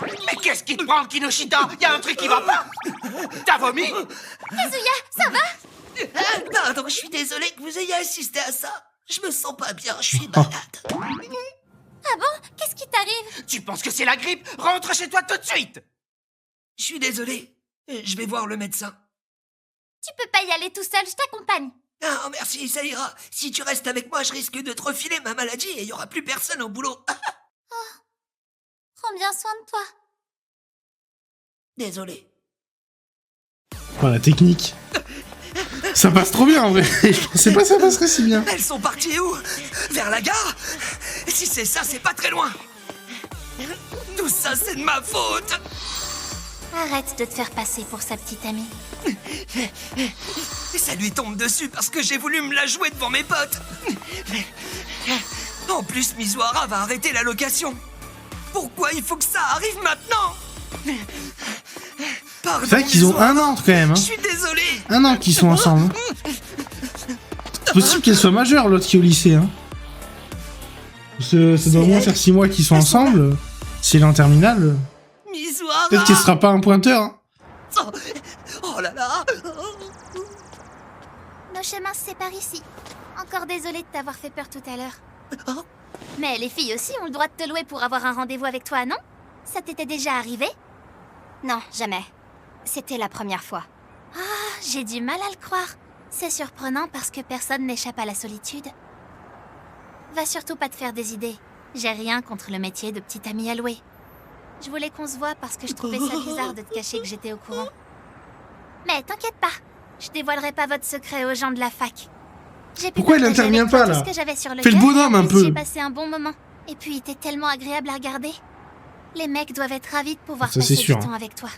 I: Mais qu'est-ce qui te prend, Kinoshita? Y a un truc qui va pas? T'as vomi?
B: Kazuya, ça va?
A: Pardon, je suis désolé que vous ayez assisté à ça. Je me sens pas bien, je suis malade.
B: Ah bon? Qu'est-ce qui t'arrive?
I: Tu penses que c'est la grippe? Rentre chez toi tout de suite!
A: Je suis désolé. Je vais voir le médecin.
B: Tu peux pas y aller tout seul, je t'accompagne.
A: Ah, merci, ça ira. Si tu restes avec moi, je risque de te refiler ma maladie et il y aura plus personne au boulot.
B: Prends bien soin de toi.
A: Désolé.
C: Oh, la technique. Ça passe trop bien, en vrai. Je pensais pas que ça passerait si bien.
A: Elles sont parties où? Vers la gare? Si c'est ça, c'est pas très loin. Tout ça, c'est de ma faute.
G: Arrête de te faire passer pour sa petite amie.
A: Ça lui tombe dessus parce que j'ai voulu me la jouer devant mes potes. En plus, Mizuhara va arrêter la location. Pourquoi il faut que ça arrive maintenant? Pardon,
C: C'est vrai qu'ils ont
A: Mizuhara.
C: 1 an, quand même, hein.
A: Je suis désolé.
C: 1 an qu'ils sont ensemble. C'est possible qu'elle soit majeure, l'autre qui est au lycée, hein. Ça doit au moins faire 6 mois qu'ils sont ensemble. Si elle est en terminale,
A: Mizuhara.
C: peut-être qu'elle sera pas un pointeur, hein.
A: Oh là là.
G: Nos chemins se séparent ici. Encore désolée de t'avoir fait peur tout à l'heure. Mais les filles aussi ont le droit de te louer pour avoir un rendez-vous avec toi, non? Ça t'était déjà arrivé? Non, jamais. C'était la première fois. Ah, j'ai du mal à le croire. C'est surprenant parce que personne n'échappe à la solitude. Va surtout pas te faire des idées. J'ai rien contre le métier de petite amie à louer. Je voulais qu'on se voie parce que je trouvais ça bizarre de te cacher que j'étais au courant. Mais t'inquiète pas, je dévoilerai pas votre secret aux gens de la fac. J'ai pu
C: Pourquoi il
G: partager
C: intervient
G: avec toi
C: pas,
G: tout
C: là?
G: ce que j'avais sur le
C: Fais le
G: cœur,
C: bonhomme,
G: et en
C: un
G: plus,
C: peu.
G: J'ai passé un bon moment. Et puis t'es tellement agréable à regarder. Les mecs doivent être ravis de pouvoir
C: Ça,
G: passer
C: c'est sûr,
G: du
C: hein.
G: temps avec toi.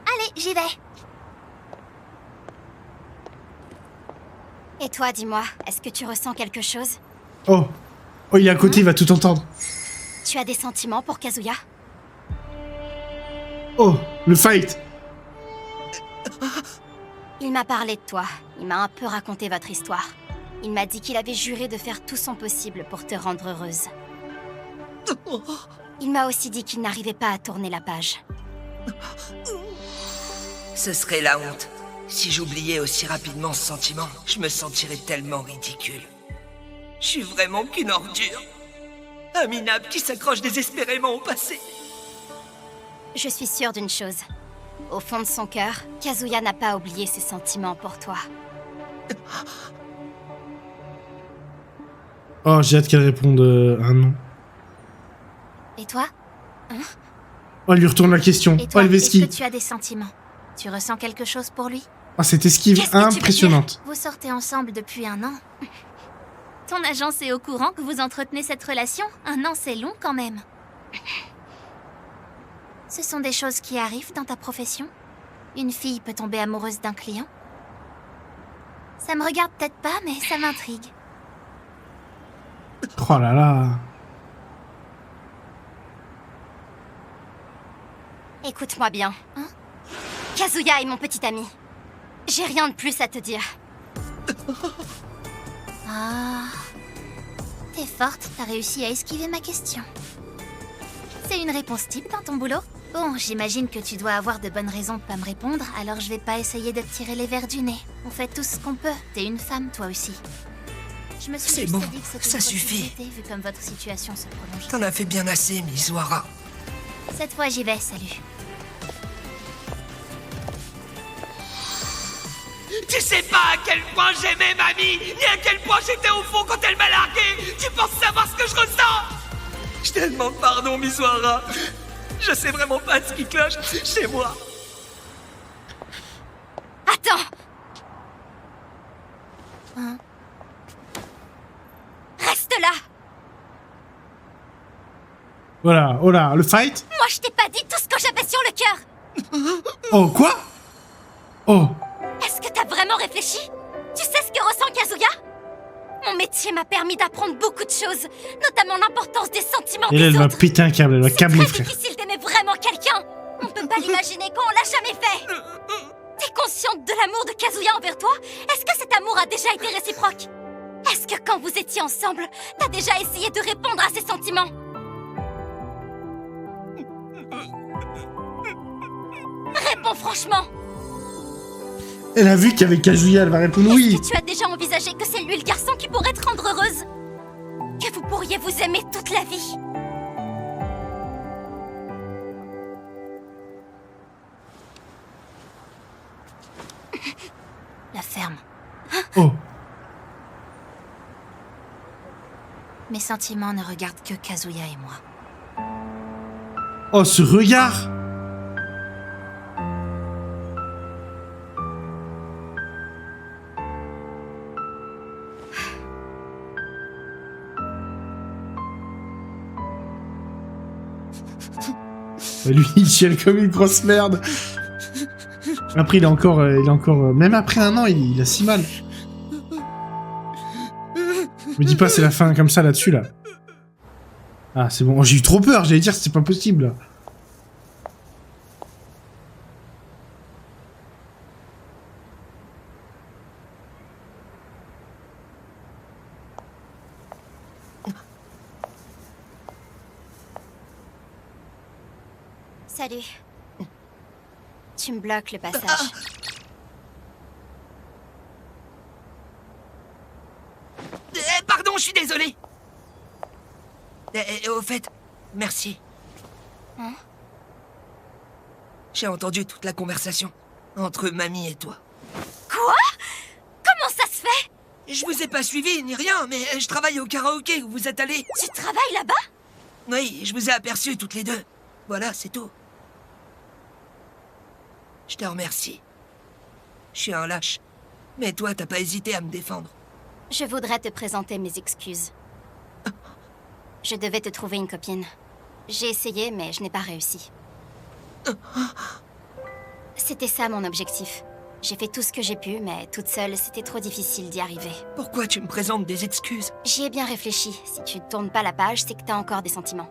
G: Allez, j'y vais. Et toi, dis-moi, est-ce que tu ressens quelque chose?
C: Oh. Oh, il est à côté, il va tout entendre.
G: Tu as des sentiments pour Kazuya?
C: Oh, le fight.
G: Il m'a parlé de toi. Il m'a un peu raconté votre histoire. Il m'a dit qu'il avait juré de faire tout son possible pour te rendre heureuse. Il m'a aussi dit qu'il n'arrivait pas à tourner la page.
A: Ce serait la honte. Si j'oubliais aussi rapidement ce sentiment, je me sentirais tellement ridicule. Je suis vraiment qu'une ordure. Un minable qui s'accroche désespérément au passé.
G: Je suis sûre d'une chose. Au fond de son cœur, Kazuya n'a pas oublié ses sentiments pour toi.
C: Oh, j'ai hâte qu'elle réponde un non.
G: Et toi? Hein?
C: Oh, elle lui retourne la question.
G: Et toi,
C: Oh, elle
G: est-ce
C: esquive.
G: que tu as des sentiments? Tu ressens quelque chose pour lui?
C: Oh, cette esquive
G: Qu'est-ce que tu veux
C: impressionnante.
G: dire? Vous sortez ensemble depuis 1 an. Ton agence est au courant que vous entretenez cette relation? 1 an, c'est long quand même. Ce sont des choses qui arrivent dans ta profession? Une fille peut tomber amoureuse d'un client? Ça me regarde peut-être pas, mais ça m'intrigue.
C: Oh là là.
G: Écoute-moi bien. Hein? Kazuya est mon petit ami. J'ai rien de plus à te dire. Ah... T'es forte, t'as réussi à esquiver ma question. C'est une réponse type dans ton boulot? Bon, j'imagine que tu dois avoir de bonnes raisons de pas me répondre, alors je vais pas essayer de te tirer les vers du nez. On fait tout ce qu'on peut. T'es une femme, toi aussi. Je me suis
A: C'est
G: juste
A: bon,
G: dit que c'était
A: ça
G: une
A: suffit.
G: possibilité, vu comme votre situation se prolonge.
A: T'en as fait bien assez, Mizuhara.
G: Cette fois, j'y vais, salut.
I: Tu sais pas à quel point j'aimais mamie, ni à quel point j'étais au fond quand elle m'a largué. Tu penses savoir ce que je ressens?
A: Je te demande pardon, Mizuhara. Je sais vraiment pas ce qui cloche chez moi.
G: Attends! Hein? Reste là!
C: Voilà, oh là, le fight.
G: Moi, je t'ai pas dit tout ce que j'avais sur le cœur!
C: Oh, quoi? Oh.
G: Est-ce que t'as vraiment réfléchi? Tu sais ce que ressent Kazuya? Mon métier m'a permis d'apprendre beaucoup de choses, notamment l'importance des sentiments
C: Et là,
G: des
C: elle va
G: autres.
C: péter un câble, elle va câbler,
G: C'est très
C: frère.
G: difficile d'aimer vraiment quelqu'un. On peut pas l'imaginer quand on l'a jamais fait. T'es consciente de l'amour de Kazuya envers toi? Est-ce que cet amour a déjà été réciproque? Est-ce que quand vous étiez ensemble, t'as déjà essayé de répondre à ses sentiments? Réponds franchement.
C: Elle a vu qu'avec Kazuya, elle va répondre oui.
G: Est-ce que tu as déjà envisagé que c'est lui le garçon qui pourrait te rendre heureuse? Que vous pourriez vous aimer toute la vie? La ferme.
C: Oh.
G: Mes sentiments ne regardent que Kazuya et moi.
C: Oh, ce regard. Lui, il chiale comme une grosse merde. Après, il est encore, même après 1 an, il a si mal. Me dis pas, c'est la fin comme ça là-dessus là. Ah, c'est bon. Oh, j'ai eu trop peur. J'allais dire, c'est pas possible. Là.
G: Salut. Tu me bloques le passage.
A: Pardon, je suis désolé. Au fait, merci.
G: Hein?
A: J'ai entendu toute la conversation entre mamie et toi.
G: Quoi? Comment ça se fait?
A: Je vous ai pas suivi ni rien, mais je travaille au karaoké où vous êtes allés.
G: Tu travailles là-bas?
A: Oui, je vous ai aperçus toutes les deux. Voilà, c'est tout. Je te remercie. Je suis un lâche. Mais toi, t'as pas hésité à me défendre.
G: Je voudrais te présenter mes excuses. Je devais te trouver une copine. J'ai essayé, mais je n'ai pas réussi. C'était ça mon objectif. J'ai fait tout ce que j'ai pu, mais toute seule, c'était trop difficile d'y arriver.
A: Pourquoi tu me présentes des excuses?
G: J'y ai bien réfléchi. Si tu ne tournes pas la page, c'est que t'as encore des sentiments.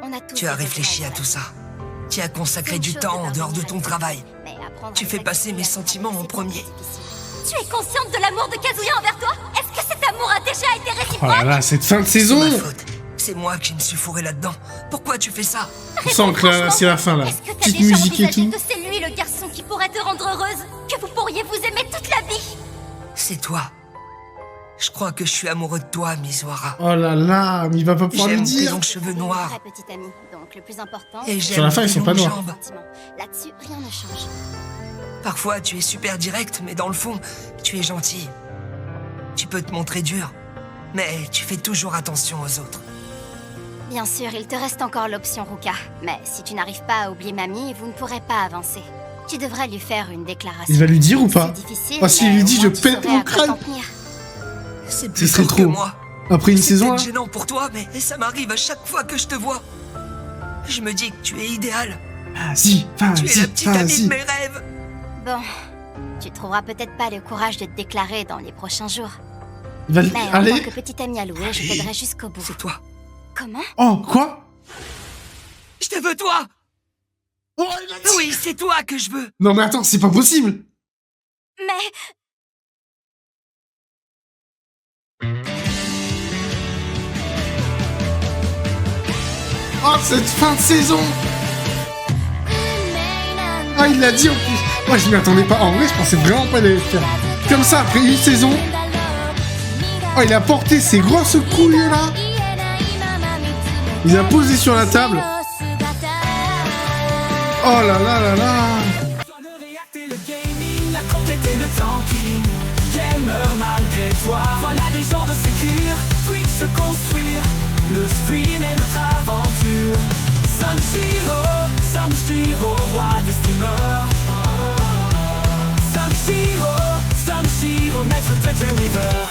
G: On a tous
A: Tu as
G: des
A: réfléchi à
G: regrets,
A: tout ça. Tu as consacré
G: C'est une
A: du
G: chose
A: temps
G: de
A: en dehors de ton
G: pardonner,
A: travail.
G: mais apprendre
A: Tu
G: à
A: fais
G: les
A: passer mes
G: accepter,
A: sentiments en
G: c'est
A: premier.
G: difficile. Tu es consciente de l'amour de Kazuya envers toi? Est-ce que cet amour a déjà été
C: Oh
G: réciproque?
C: là là, cette fin de saison.
A: C'est ma faute. C'est moi qui me suis fourré là-dedans. Pourquoi tu fais ça?
C: On sent que là, c'est la fin là.
G: Est-ce que t'as
C: Petite
G: déjà
C: musique et
G: envisagé
C: tout.
G: que c'est lui le garçon qui pourrait
B: rendre heureuse, que vous pourriez vous aimer toute la vie.
A: C'est toi. Je crois que je suis amoureux de toi, Mizuhara.
C: Oh là là, mais il va pas pouvoir le
A: J'aime tes
C: dire.
A: longs cheveux noirs.
G: Vraie petite amie, donc le plus important.
A: Et
C: Sur la fin, ils sont pas noirs.
G: Là-dessus, rien ne change.
A: Parfois, tu es super direct, mais dans le fond, tu es gentil. Tu peux te montrer dur, mais tu fais toujours attention aux autres.
G: Bien sûr, il te reste encore l'option Ruka. Mais si tu n'arrives pas à oublier Mamie, vous ne pourrez pas avancer. Tu devrais lui faire une déclaration.
C: Il va lui dire ou pas?
G: C'est difficile,
C: Oh, s'il
G: mais
C: lui
G: au
C: dit
G: moins
C: je
G: tu
C: pète
G: saurais
C: mon
G: à quoi t'en
C: crâne.
G: tenir.
A: C'est
C: Ce
A: plus
C: serait
A: fort que
C: trop.
A: moi.
C: Après une
A: C'est
C: saison,
A: peut-être
C: là.
A: gênant pour toi, mais ça m'arrive à chaque fois que je te vois. Je me dis que tu es idéal.
C: Vas-y,
A: Tu es la petite amie
C: vas-y.
A: de mes rêves.
G: Bon, tu trouveras peut-être pas le courage de te déclarer dans les prochains jours.
C: Il va
G: Mais en tant
C: Allez.
G: que petite amie à louer, je t'aiderai jusqu'au bout.
A: C'est toi.
G: Comment?
C: Oh, quoi?
A: Je te veux, toi.
C: Oh, il a dit.
A: Oui, c'est toi que je veux.
C: Non, mais attends, c'est pas possible.
B: Mais
C: Oh, cette fin de saison. Ah, il l'a dit en plus. Moi, je m'y attendais pas. En vrai, je pensais vraiment pas les faire. Comme ça, après une saison. Oh, il a porté ses grosses couilles là. Il a posé sur la table. Oh là là là là.
N: Malgré toi, voilà des gens de sécure, quick se construire. Le stream est notre aventure. Samshiro, roi des streamers. Samshiro, maître de l'univers.